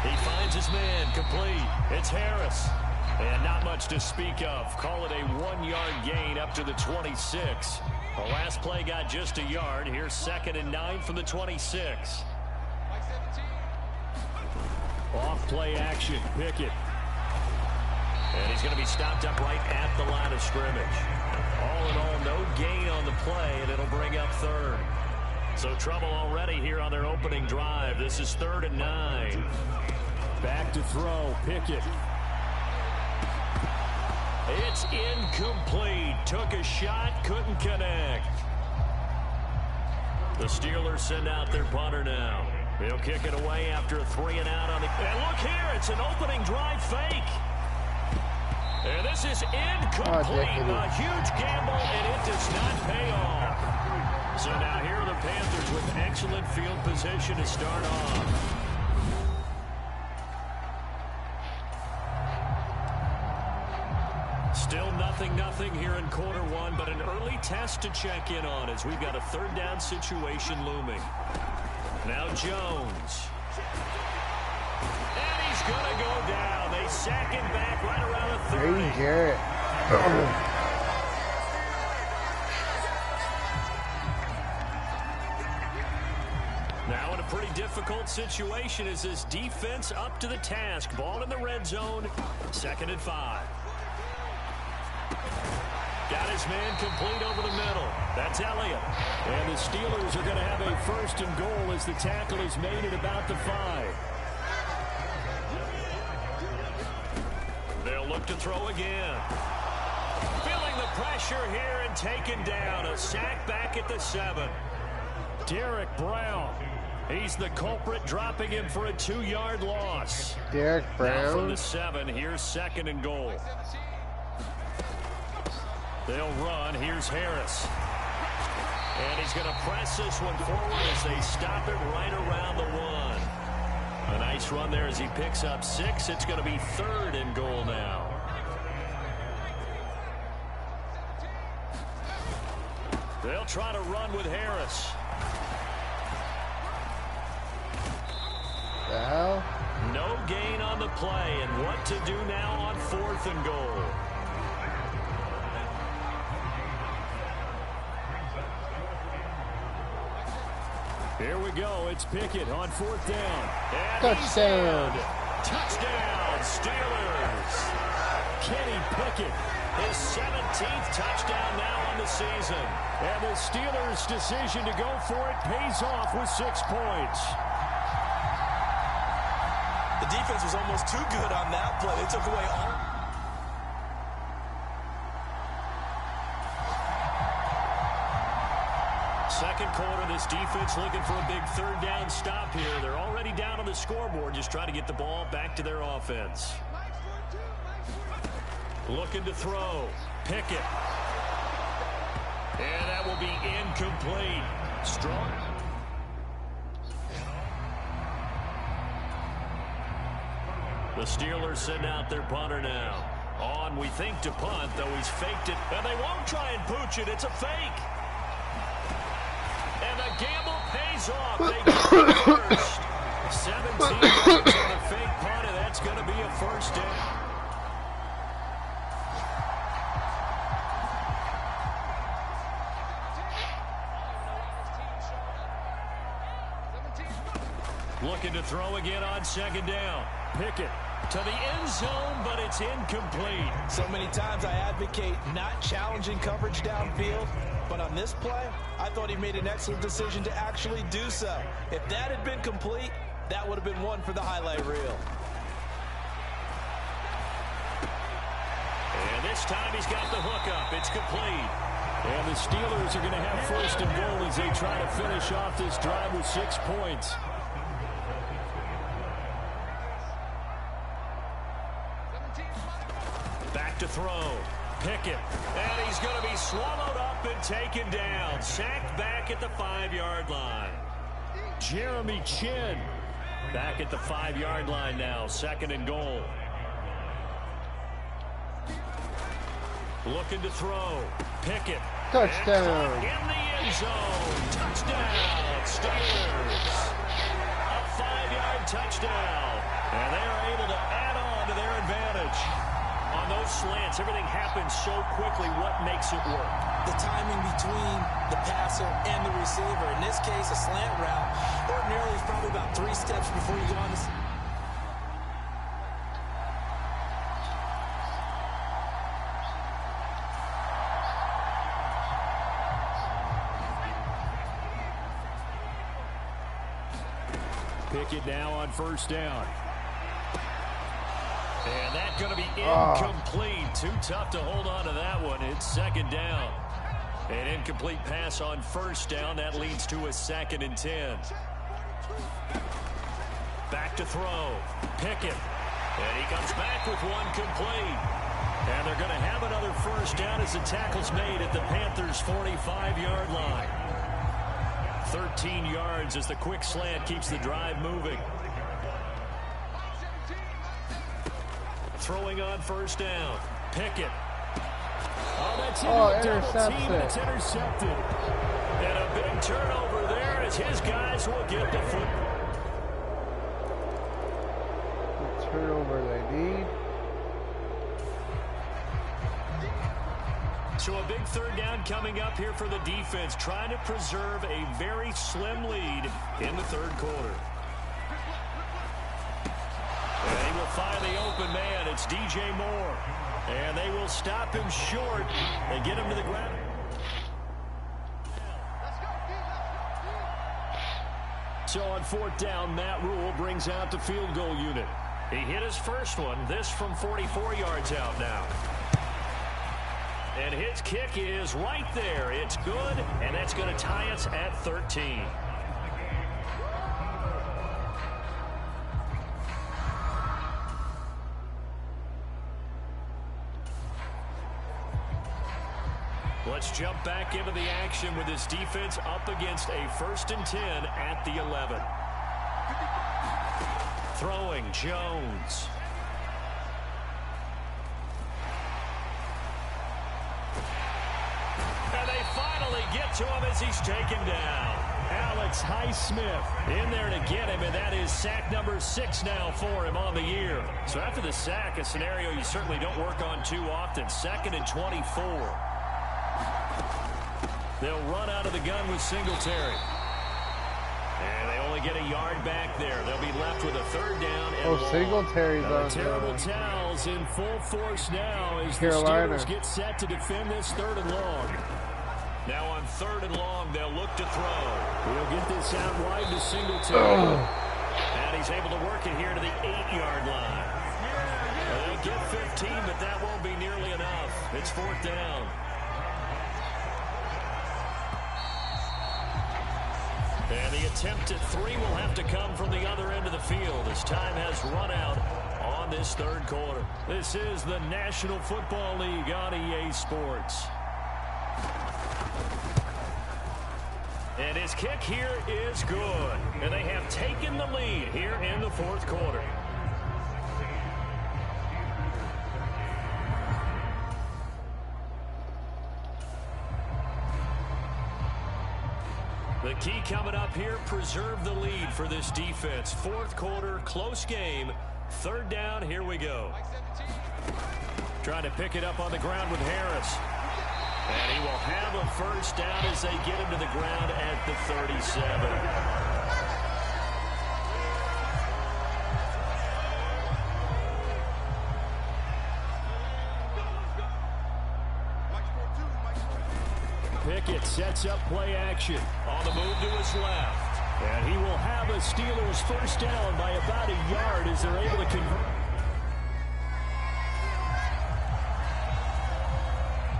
S4: He finds his man, complete. It's Harris. And not much to speak of. Call it a 1-yard gain up to the 26. The last play got just a yard. Here's 2nd and 9 from the 26. Off play action, Pickett. And he's going to be stopped up right at the line of scrimmage. All in all, no gain on the play, and it'll bring up 3rd. So trouble already here on their opening drive. This is 3rd and 9. Back to throw, Pickett. It's incomplete. Took a shot, couldn't connect. The Steelers send out their punter now. He'll kick it away after a 3-and-out on the... And look here, it's an opening drive fake. And this is incomplete. A huge gamble, and it does not pay off. So now here are the Panthers with excellent field position to start off. Still nothing here in quarter one, but an early test to check in on as we've got a 3rd down situation looming. Now Jones. And he's going to go down. They sack him back right around the 30.
S1: Hey, Garrett.
S4: Now in a pretty difficult situation as this defense up to the task. Ball in the red zone. 2nd and 5. Got his man complete over the middle. That's Elliott. And the Steelers are going to have a 1st and goal as the tackle is made at about the 5. They'll look to throw again. Feeling the pressure here and taken down. A sack back at the 7. Derek Brown. He's the culprit, dropping him for a 2-yard loss.
S1: Derek Brown.
S4: Now from the 7, here's 2nd and goal. They'll run. Here's Harris. And he's going to press this one forward as they stop it right around the 1. A nice run there as he picks up 6. It's going to be 3rd and goal now. They'll try to run with Harris.
S1: The hell?
S4: No gain on the play, and what to do now on 4th and goal. Here we go. It's Pickett on 4th down. And
S1: touchdown.
S4: Touchdown, Steelers. Kenny Pickett, his 17th touchdown now on the season. And the Steelers' decision to go for it pays off with 6 points.
S5: The defense was almost too good on that play. They took away all...
S4: Second quarter, this defense looking for a big 3rd down stop here. They're already down on the scoreboard, just trying to get the ball back to their offense. Looking to throw. Pickett. And that will be incomplete. Strong. The Steelers send out their punter now. On, we think, to punt, though he's faked it. And they won't try and pooch it. It's a fake. And the gamble pays off. They get it first. 17 yards on the fake punt, and that's going to be a 1st down. Looking to throw again on 2nd down. Pickett to the end zone, but it's incomplete.
S5: So many times I advocate not challenging coverage downfield, but on this play, I thought he made an excellent decision to actually do so. If that had been complete, that would have been one for the highlight reel.
S4: And this time he's got the hook up. It's complete. And the Steelers are going to have first and goal as they try to finish off this drive with 6 points. Back to throw. Pickett. And he's going to be swallowed up and taken down. Sacked back at the 5-yard line. Jeremy Chin back at the 5-yard line now. Second and goal. Looking to throw. Pickett.
S1: Touchdown.
S4: In the end zone. Touchdown. Steelers. A 5-yard touchdown. And they are able to add on to their advantage. On those slants, everything happens so quickly. What makes it work?
S5: The timing between the passer and the receiver. In this case, a slant route. Ordinarily, it's probably about 3 steps before you go on this.
S4: Pickett now on first down. And that's going to be incomplete. Too tough to hold on to that one. It's second down. An incomplete pass on first down. That leads to a 2nd and 10. Back to throw. Pickett. And he comes back with one complete. And they're going to have another first down as the tackle's made at the Panthers' 45-yard line. 13 yards as the quick slant keeps the drive moving. Throwing on first down. Pickett. Oh, that's double team, and it's intercepted. And a big turnover there as his guys will get the football.
S1: The turnover they need.
S4: So a big third down coming up here for the defense, trying to preserve a very slim lead in the third quarter. And he will find the open man. It's DJ Moore. And they will stop him short and get him to the ground. So on fourth down, Matt Rule brings out the field goal unit. He hit his first one. This from 44 yards out now. And his kick is right there. It's good, and that's going to tie us at 13. Let's jump back into the action with this defense up against a 1st and 10 at the 11. Throwing Jones. And they finally get to him as he's taken down. Alex Highsmith in there to get him, and that is sack number 6 now for him on the year. So after the sack, a scenario you certainly don't work on too often. 2nd and 24. They'll run out of the gun with Singletary. And they only get a yard back there. They'll be left with a third down. And
S1: Singletary's on
S4: terrible towels in full force now as
S1: Carolina.
S4: the Steelers get set to defend this 3rd and long. Now on 3rd and long, they'll look to throw. We'll get this out wide to Singletary. And he's able to work it here to the 8-yard line. They'll get 15, but that won't be nearly enough. It's 4th down. And the attempt at 3 will have to come from the other end of the field as time has run out on this 3rd quarter. This is the National Football League on EA Sports. And his kick here is good. And they have taken the lead here in the 4th quarter. The key coming up here, preserve the lead for this defense. 4th quarter, close game. 3rd down, here we go. Trying to pick it up on the ground with Harris. And he will have a first down as they get him to the ground at the 37. Pickett sets up play action on the move to his left. And he will have a Steelers first down by about a yard as they're able to convert.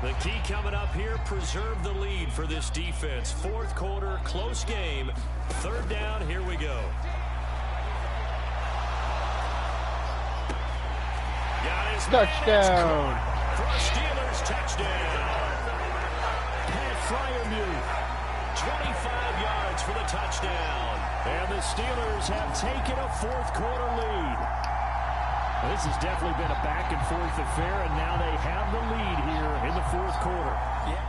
S4: The key coming up here, preserve the lead for this defense. Fourth quarter, close game. Third down, here we go. Got his
S1: touchdown.
S4: For a Steelers touchdown. Pat Fryermuth, 25 yards for the touchdown. And the Steelers have taken a fourth quarter lead. This has definitely been a back-and-forth affair, and now they have the lead here in the fourth quarter.
S5: Yeah.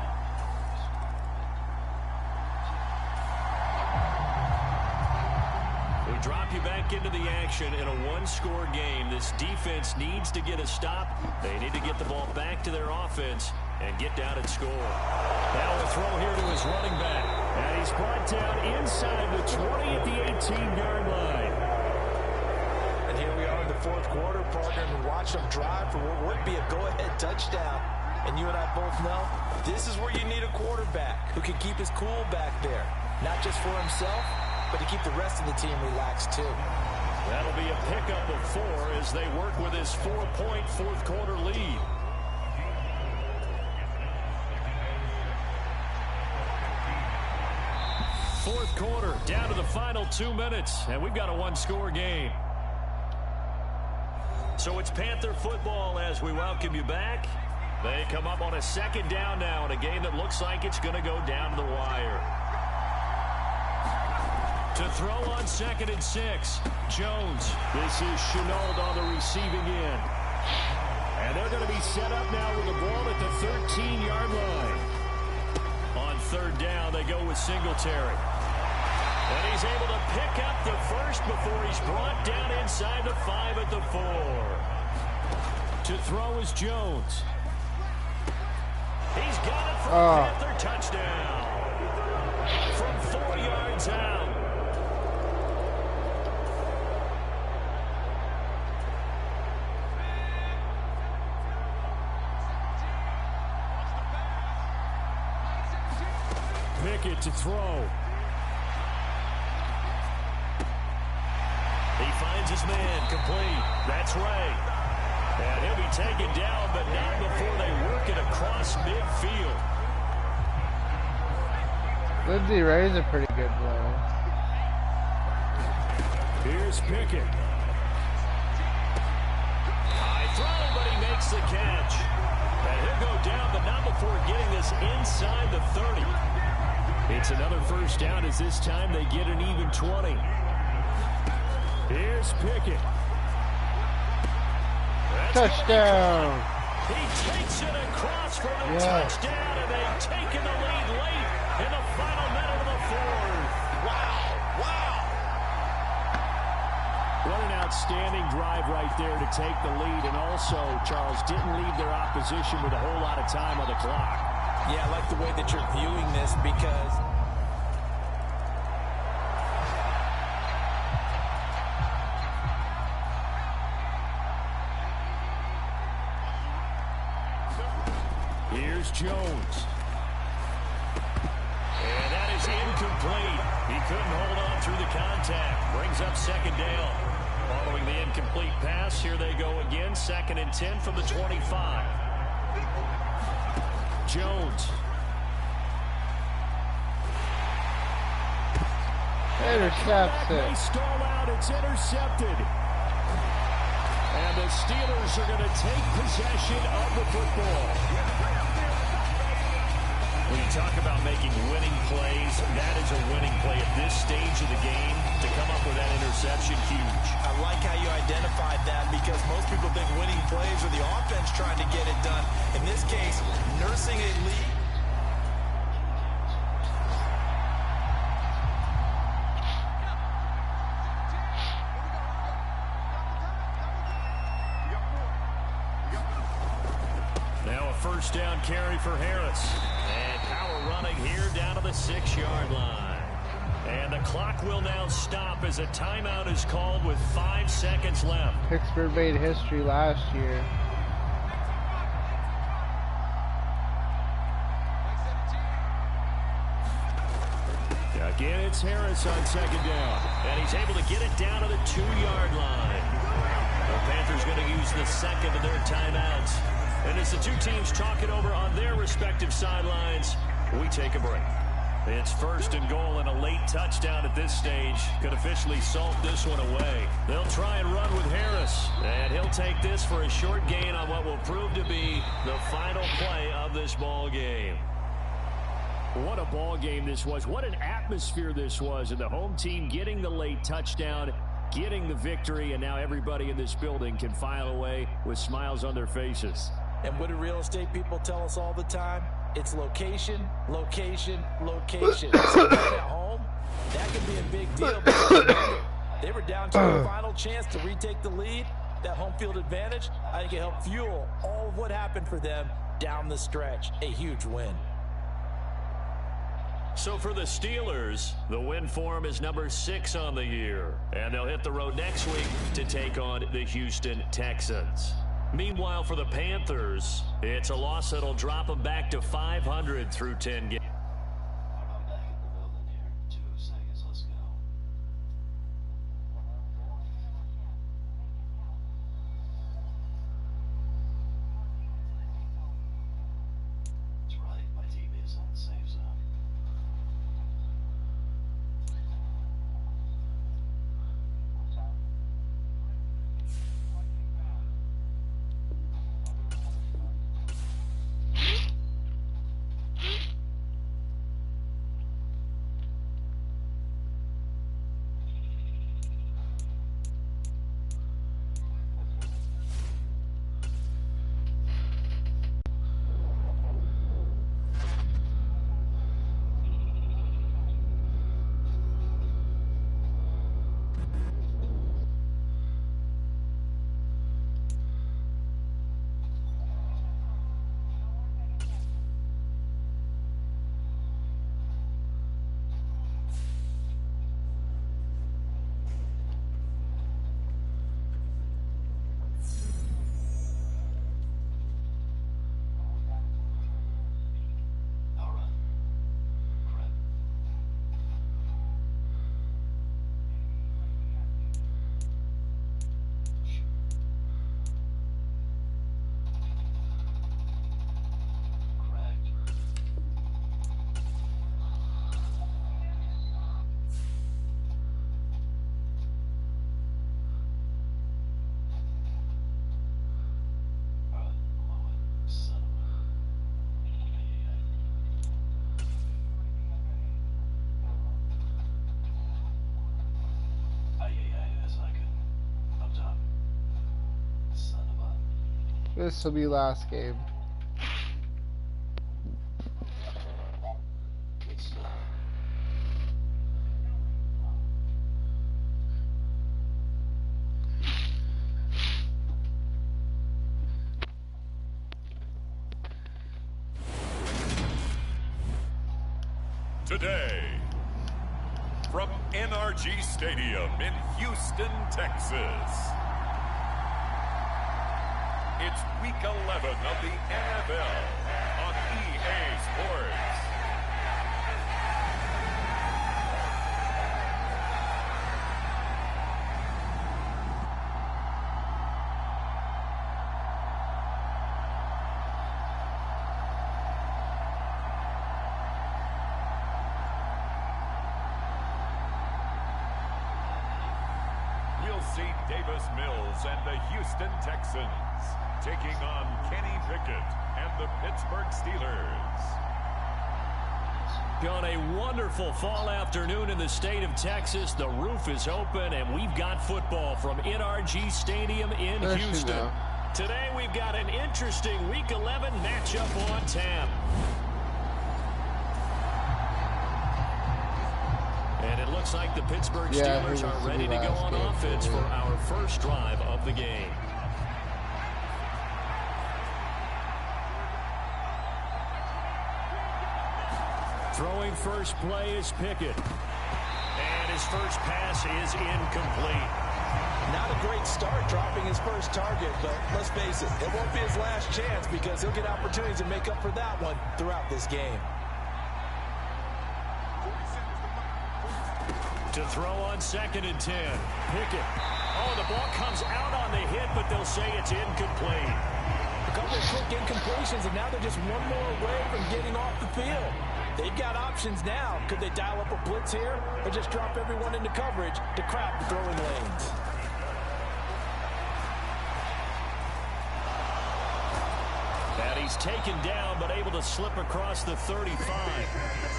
S4: We drop you back into the action in a one-score game. This defense needs to get a stop. They need to get the ball back to their offense and get down and score. Now a throw here to his running back. And he's brought down inside the 20 at the 18-yard line.
S5: And here we are in the fourth quarter, partner, and watch them drive for what would be a go-ahead touchdown. And you and I both know this is where you need a quarterback who can keep his cool back there. Not just for himself, but to keep the rest of the team relaxed too.
S4: That'll be a pickup of 4 as they work with his 4-point fourth quarter lead. Fourth quarter, down to the final 2 minutes, and we've got a one-score game. So it's Panther football as we welcome you back. They come up on a second down now in a game that looks like it's going to go down to the wire. To throw on 2nd and 6, Jones. This is Chenault on the receiving end. And they're going to be set up now with the ball at the 13-yard line. On third down, they go with Singletary. And he's able to pick up the first before he's brought down inside the 5 at the 4. To throw is Jones. He's got it for a Panther touchdown. From 4 yards out. Pickett to throw. He finds his man complete. That's Ray. And he'll be taken down, but not before they work it across midfield.
S1: Lindsey Ray's a pretty good player.
S4: Here's Pickett. High throw, but he makes the catch. And he'll go down, but not before getting this inside the 30. It's another first down as this time they get an even 20. Here's Pickett.
S1: Touchdown.
S4: He takes it across for the touchdown, and they've taken the lead late in the final minute of the fourth. Wow. What an outstanding drive right there to take the lead, and also, Charles, didn't leave their opposition with a whole lot of time on the clock.
S5: Yeah, I like the way that you're viewing this because
S4: here's Jones. And that is incomplete. He couldn't hold on through the contact. Brings up second down. Following the incomplete pass, here they go again. 2nd and 10 from the 25. Jones.
S1: Intercepts it.
S4: They stall out. It's intercepted. And the Steelers are going to take possession of the football. When you talk about making winning plays, that is a winning play at this stage of the game. To come up with that interception, huge.
S5: I like how you identified that because most people think winning plays are the offense trying to get it done. In this case, nursing a lead.
S4: Now a first down carry for Harris. And power running here down to the 6-yard line. And the clock will now stop as a timeout is called with 5 seconds left.
S1: Pittsburgh made history last year.
S4: Again, it's Harris on second down. And he's able to get it down to the 2-yard line. The Panthers going to use the second of their timeouts. And as the two teams talk it over on their respective sidelines, we take a break. It's 1st and goal, and a late touchdown at this stage could officially salt this one away. They'll try and run with Harris, and he'll take this for a short gain on what will prove to be the final play of this ball game. What a ball game this was. What an atmosphere this was. And the home team getting the late touchdown, getting the victory, and now everybody in this building can file away with smiles on their faces.
S5: And what do real estate people tell us all the time? It's location, location, location. So being at home, that can be a big deal. Because remember, they were down to a final chance to retake the lead. That home field advantage, I think it helped fuel all of what happened for them down the stretch. A huge win.
S4: So for the Steelers, the win form is number 6 on the year. And they'll hit the road next week to take on the Houston Texans. Meanwhile, for the Panthers, it's a loss that'll drop them back to 500 through 10 games.
S6: I'm back in the building here. 2 seconds, let's go. That's right, my team is on the safe zone.
S1: This will be last game.
S3: Today, from NRG Stadium in Houston, Texas, it's Week 11 of the NFL on EA Sports. We'll see Davis Mills and the Houston Texans taking on Kenny Pickett and the Pittsburgh Steelers.
S4: On a wonderful fall afternoon in the state of Texas, the roof is open and we've got football from NRG Stadium in Houston. Today we've got an interesting Week 11 matchup on tap. And it looks like the Pittsburgh Steelers are ready to go on offense for our first drive of the game. Throwing first play is Pickett. And his first pass is incomplete.
S5: Not a great start dropping his first target, but let's face it, it won't be his last chance because he'll get opportunities to make up for that one throughout this game.
S4: To throw on 2nd and 10. Pickett. Oh, the ball comes out on the hit, but they'll say it's incomplete.
S5: A couple of quick incompletions, and now they're just one more away from getting off the field. They've got options now. Could they dial up a blitz here or just drop everyone into coverage to crowd the throwing lanes?
S4: And he's taken down, but able to slip across the 35.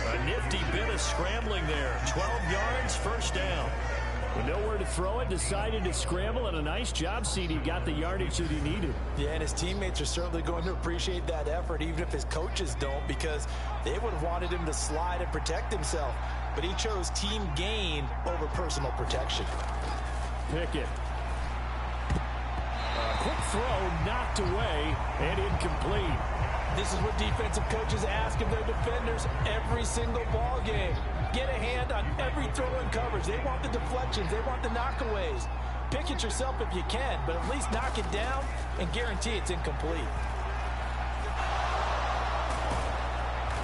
S4: A nifty bit of scrambling there. 12 yards, first down.
S7: With nowhere to throw it, decided to scramble, and a nice job, CD. Got the yardage that he needed.
S5: Yeah, and his teammates are certainly going to appreciate that effort, even if his coaches don't, because they would have wanted him to slide and protect himself. But he chose team gain over personal protection.
S7: Pickett. Quick throw, knocked away, and incomplete.
S5: This is what defensive coaches ask of their defenders every single ball game. Get a hand on every throw in coverage. They want the deflections. They want the knockaways. Pick it yourself if you can, but at least knock it down and guarantee it's incomplete.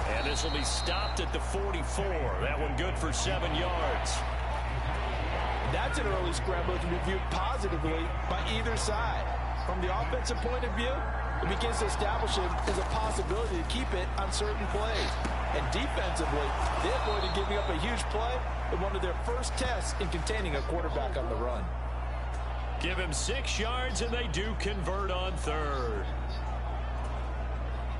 S4: And this will be stopped at the 44. That one good for 7 yards.
S5: That's an early scramble that can be viewed positively by either side. From the offensive point of view, it begins to establish it as a possibility to keep it on certain plays. And defensively, they avoided giving up a huge play in one of their first tests in containing a quarterback on the run.
S4: Give him 6 yards, and they do convert on third.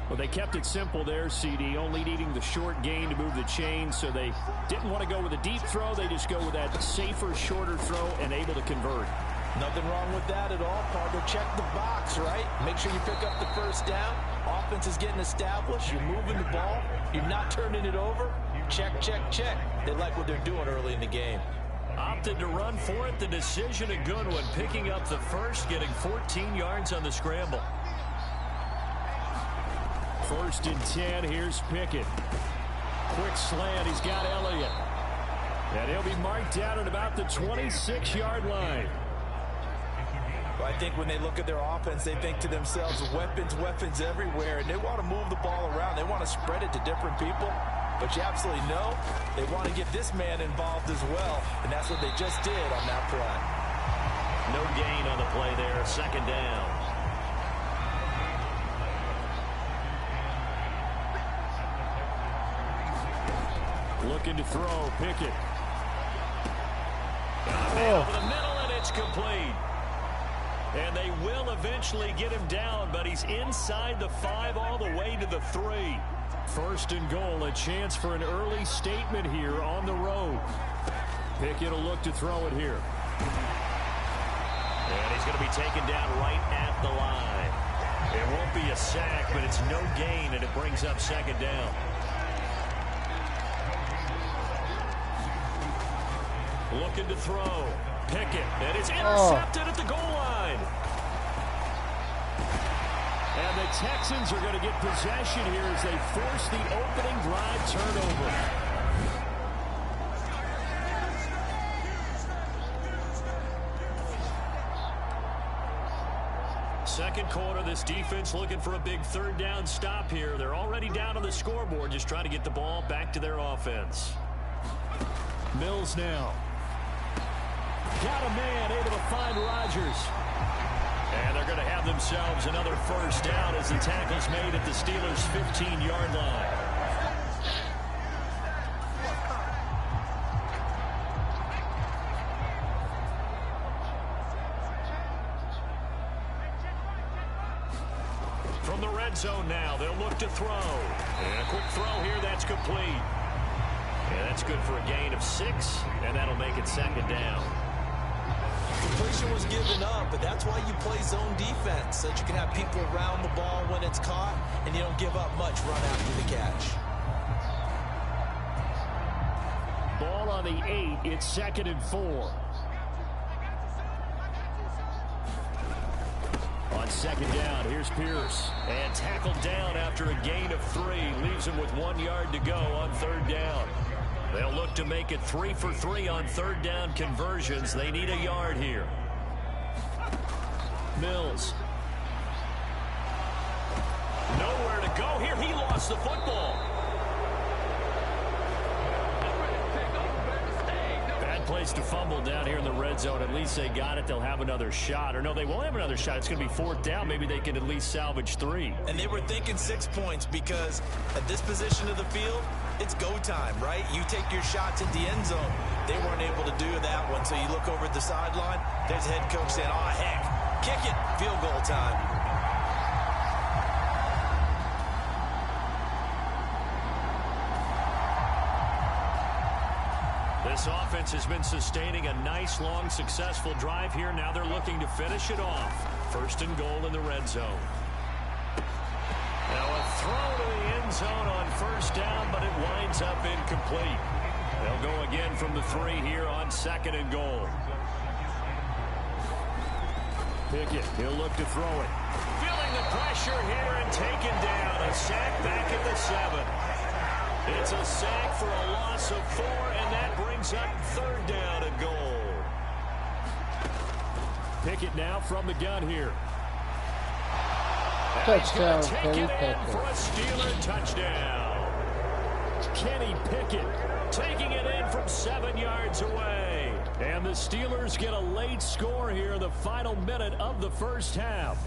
S7: Well, they kept it simple there, CD, only needing the short gain to move the chain, so they didn't want to go with a deep throw. They just go with that safer, shorter throw and able to convert.
S5: Nothing wrong with that at all, partner. Check the box, right? Make sure you pick up the first down. Offense is getting established. You're moving the ball. You're not turning it over. Check, check, check. They like what they're doing early in the game.
S4: Opted to run for it. The decision a good one. Picking up the first, getting 14 yards on the scramble.
S7: 1st and 10. Here's Pickett. Quick slant. He's got Elliott. And he'll be marked down at about the 26-yard line.
S5: Well, I think when they look at their offense, they think to themselves, weapons, weapons everywhere, and they want to move the ball around. They want to spread it to different people. But you absolutely know they want to get this man involved as well, and that's what they just did on that play.
S4: No gain on the play there. 2nd down.
S7: Looking to throw. Pickett.
S4: Over the middle, and it's complete. And they will eventually get him down, but he's inside the 5 all the way to the 3.
S7: 1st and goal, a chance for an early statement here on the road. Pickett will look to throw it here.
S4: And he's going to be taken down right at the line. It won't be a sack, but it's no gain, and it brings up 2nd down. Looking to throw. Pickett, and it's intercepted at the goal line.
S7: And the Texans are going to get possession here as they force the opening drive turnover.
S4: Second quarter, this defense looking for a big 3rd down stop here. They're already down on the scoreboard, just trying to get the ball back to their offense.
S7: Mills now. Got a man able to find Rodgers.
S4: And they're going to have themselves another 1st down as the tackle's made at the Steelers' 15-yard line. From the red zone now, they'll look to throw. And a quick throw here, that's complete. And that's good for a gain of 6, and that'll make it 2nd down.
S5: Completion was given up, but that's why you play zone defense, so that you can have people around the ball when it's caught, and you don't give up much run after the catch.
S7: Ball on the 8. It's 2nd and 4. On 2nd down, here's Pierce.
S4: And tackled down after a gain of 3. Leaves him with 1 yard to go on 3rd down. They'll look to make it 3 for 3 on 3rd down conversions. They need a yard here.
S7: Mills.
S4: Nowhere to go here. He lost the football.
S7: Bad place to fumble down here in the red zone. At least they got it. They'll have another shot. Or no, they won't have another shot. It's going to be 4th down. Maybe they can at least salvage 3.
S5: And they were thinking 6 points because at this position of the field, it's go time, right? You take your shots at the end zone. They weren't able to do that one. So you look over at the sideline. There's the head coach saying, oh, heck, kick it. Field goal time.
S7: This offense has been sustaining a nice, long, successful drive here. Now they're looking to finish it off. 1st and goal in the red zone. Now a throw to the end zone on 1st down, but it winds up incomplete. They'll go again from the 3 here on 2nd and goal. Pickett, he'll look to throw it. Feeling the pressure here and taken down. A sack back at the 7. It's a sack for a loss of 4, and that brings up 3rd down and goal. Pickett now from the gun here.
S1: Touchdown,
S7: Kenny
S1: Kenny
S7: Pickett. For a Steeler touchdown. Kenny Pickett taking it in from 7 yards away. And the Steelers get a late score here in the final minute of the 1st half.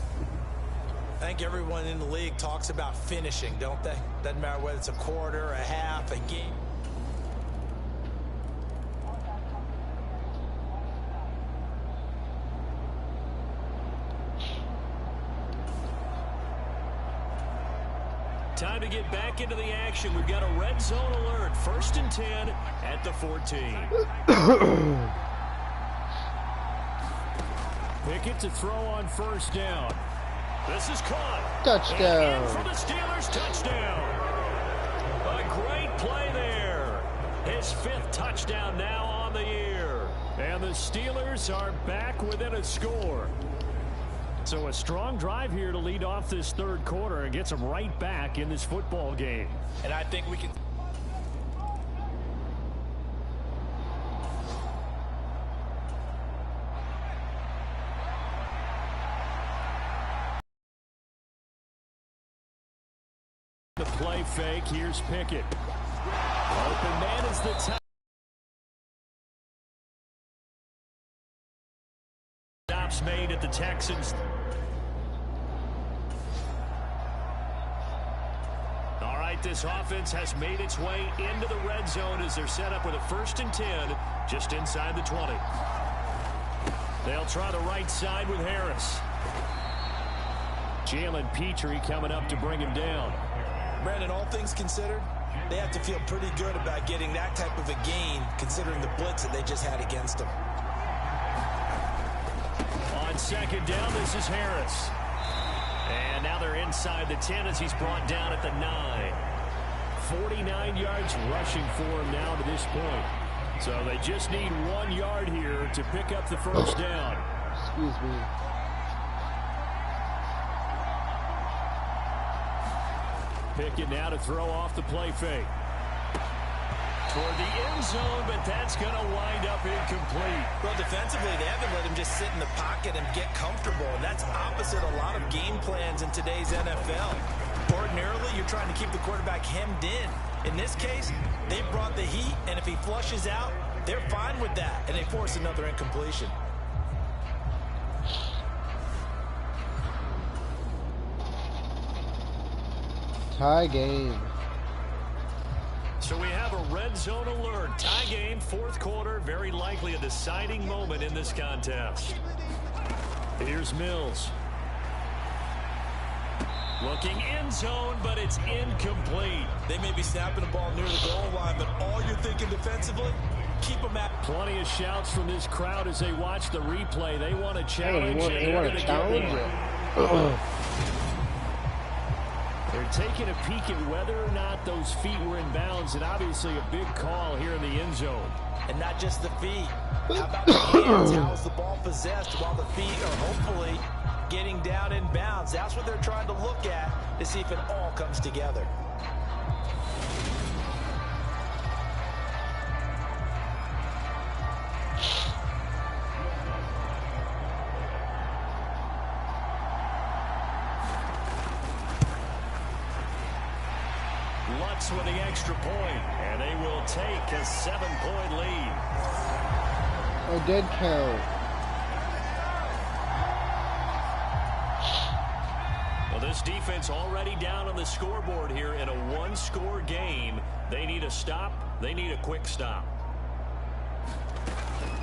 S5: I think everyone in the league talks about finishing, don't they? Doesn't matter whether it's a quarter, a half, a game.
S7: Time to get back into the action. We've got a red zone alert. 1st and 10 at the 14. Pickett to throw on 1st down. This is caught.
S1: Touchdown.
S7: And in for the Steelers. Touchdown. A great play there. His 5th touchdown now on the year. And the Steelers are back within a score. So a strong drive here to lead off this 3rd quarter and gets them right back in this football game.
S5: And I think we can...
S7: The play fake. Here's Pickett. Open man is the top. Stops made at the Texans. All right, this offense has made its way into the red zone as they're set up with a 1st and 10 just inside the 20. They'll try the right side with Harris. Jalen Petrie coming up to bring him down.
S5: Brandon, all things considered, they have to feel pretty good about getting that type of a gain considering the blitz that they just had against them.
S7: On 2nd down, this is Harris. And now they're inside the 10 as he's brought down at the 9. 49 yards rushing for him now to this point. So they just need 1 yard here to pick up the 1st down.
S1: Excuse me.
S7: Pickett now to throw off the play fake. Toward the end zone, but that's going to wind up incomplete.
S5: Well, defensively, they haven't let him just sit in the pocket and get comfortable, and that's opposite a lot of game plans in today's NFL. Ordinarily, you're trying to keep the quarterback hemmed in. In this case, they brought the heat, and if he flushes out, they're fine with that, and they force another incompletion.
S1: Tie game.
S7: So we have a red zone alert. Tie game, 4th quarter. Very likely a deciding moment in this contest. Here's Mills. Looking end zone, but it's incomplete.
S5: They may be snapping the ball near the goal line, but all you're thinking defensively, keep them at...
S7: Plenty of shouts from this crowd as they watch the replay. They want to challenge.
S1: They want to challenge it.
S7: They're taking a peek at whether or not those feet were in bounds, and obviously a big call here in the end zone.
S5: And not just the feet. How about the hands? How's the ball possessed while the feet are hopefully getting down in bounds? That's what they're trying to look at to see if it all comes together.
S7: Lutz with the extra point, and they will take a 7-point lead.
S1: I did count.
S7: Well, this defense already down on the scoreboard here in a one-score game. They need a stop. They need a quick stop.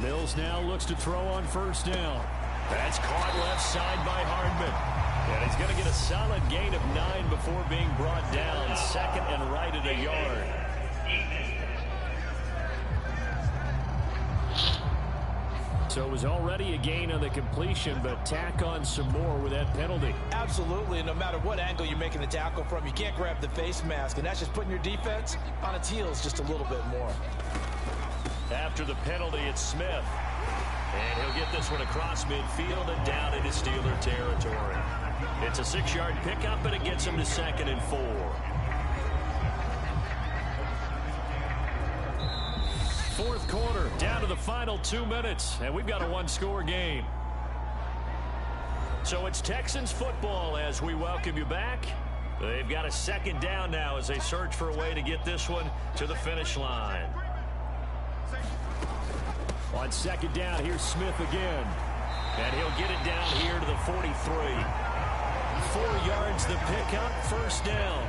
S7: Mills now looks to throw on first down. That's caught left side by Hardman. And he's going to get a solid gain of 9 before being brought down. Second and right at a yard. So it was already a gain on the completion, but tack on some more with that penalty.
S5: Absolutely. No matter what angle you're making the tackle from, you can't grab the face mask, and that's just putting your defense on its heels just a little bit more.
S7: After the penalty, it's Smith. And he'll get this one across midfield and down into Steeler territory. It's a 6-yard pickup, and it gets him to 2nd and 4. Fourth quarter, down to the final 2 minutes, and we've got a one-score game. So it's Texans football as we welcome you back. They've got a second down now as they search for a way to get this one to the finish line. On second down, here's Smith again. And he'll get it down here to the 43. 4 yards the pickup, first down.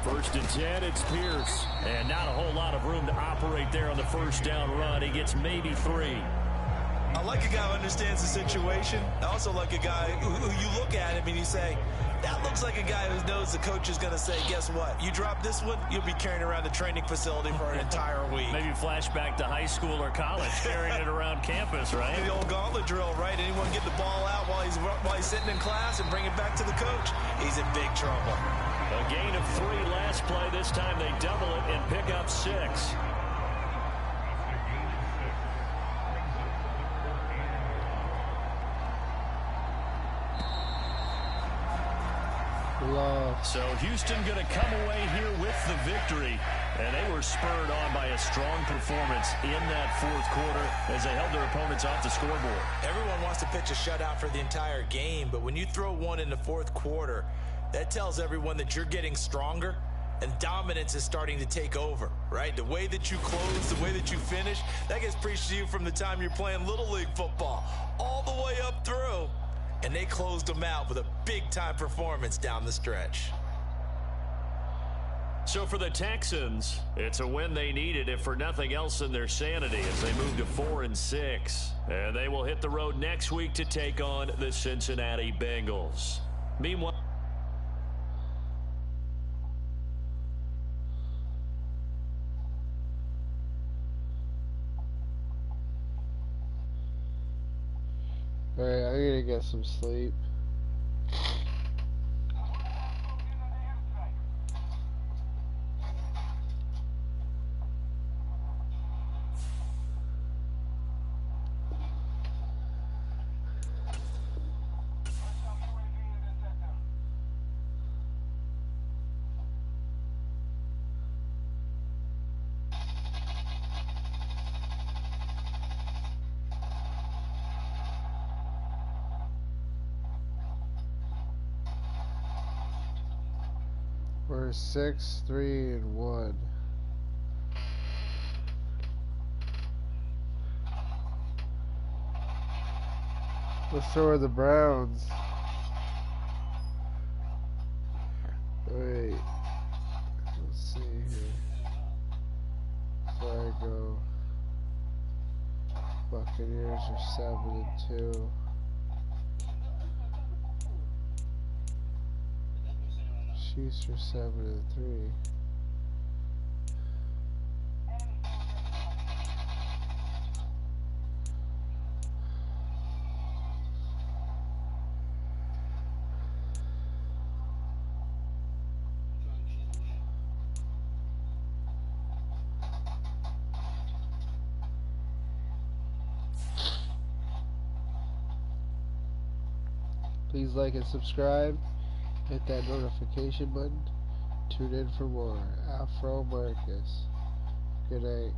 S7: First and 10, it's Pierce. And not a whole lot of room to operate there on the first down run. He gets maybe 3.
S5: I like a guy who understands the situation. I also like a guy who you look at him and you say, that looks like a guy who knows the coach is going to say, guess what? You drop this one, you'll be carrying around the training facility for an entire week.
S7: Maybe flashback to high school or college, carrying it around campus, right?
S5: The old gauntlet drill, right? Anyone get the ball out while he's sitting in class and bring it back to the coach? He's in big trouble.
S7: A gain of 3 last play. This time they double it and pick up 6. So Houston going to come away here with the victory, and they were spurred on by a strong performance in that fourth quarter as they held their opponents off the scoreboard.
S5: Everyone wants to pitch a shutout for the entire game, but when you throw one in the fourth quarter, that tells everyone that you're getting stronger and dominance is starting to take over, right? The way that you close, the way that you finish, that gets preached to you from the time you're playing Little League football all the way up through. And they closed them out with a big-time performance down the stretch.
S7: So for the Texans, it's a win they needed, if for nothing else than their sanity, as they move to 4-6. And they will hit the road next week to take on the Cincinnati Bengals. Meanwhile,
S1: alright, I'm gonna get some sleep. We're 6-3-1. So are the Browns. Wait. Let's see here. So I go. Buccaneers are 7-2. Chiefs are 7-3. Please like and subscribe. Hit that notification button. Tune in for more. Afro Marcus. Good night.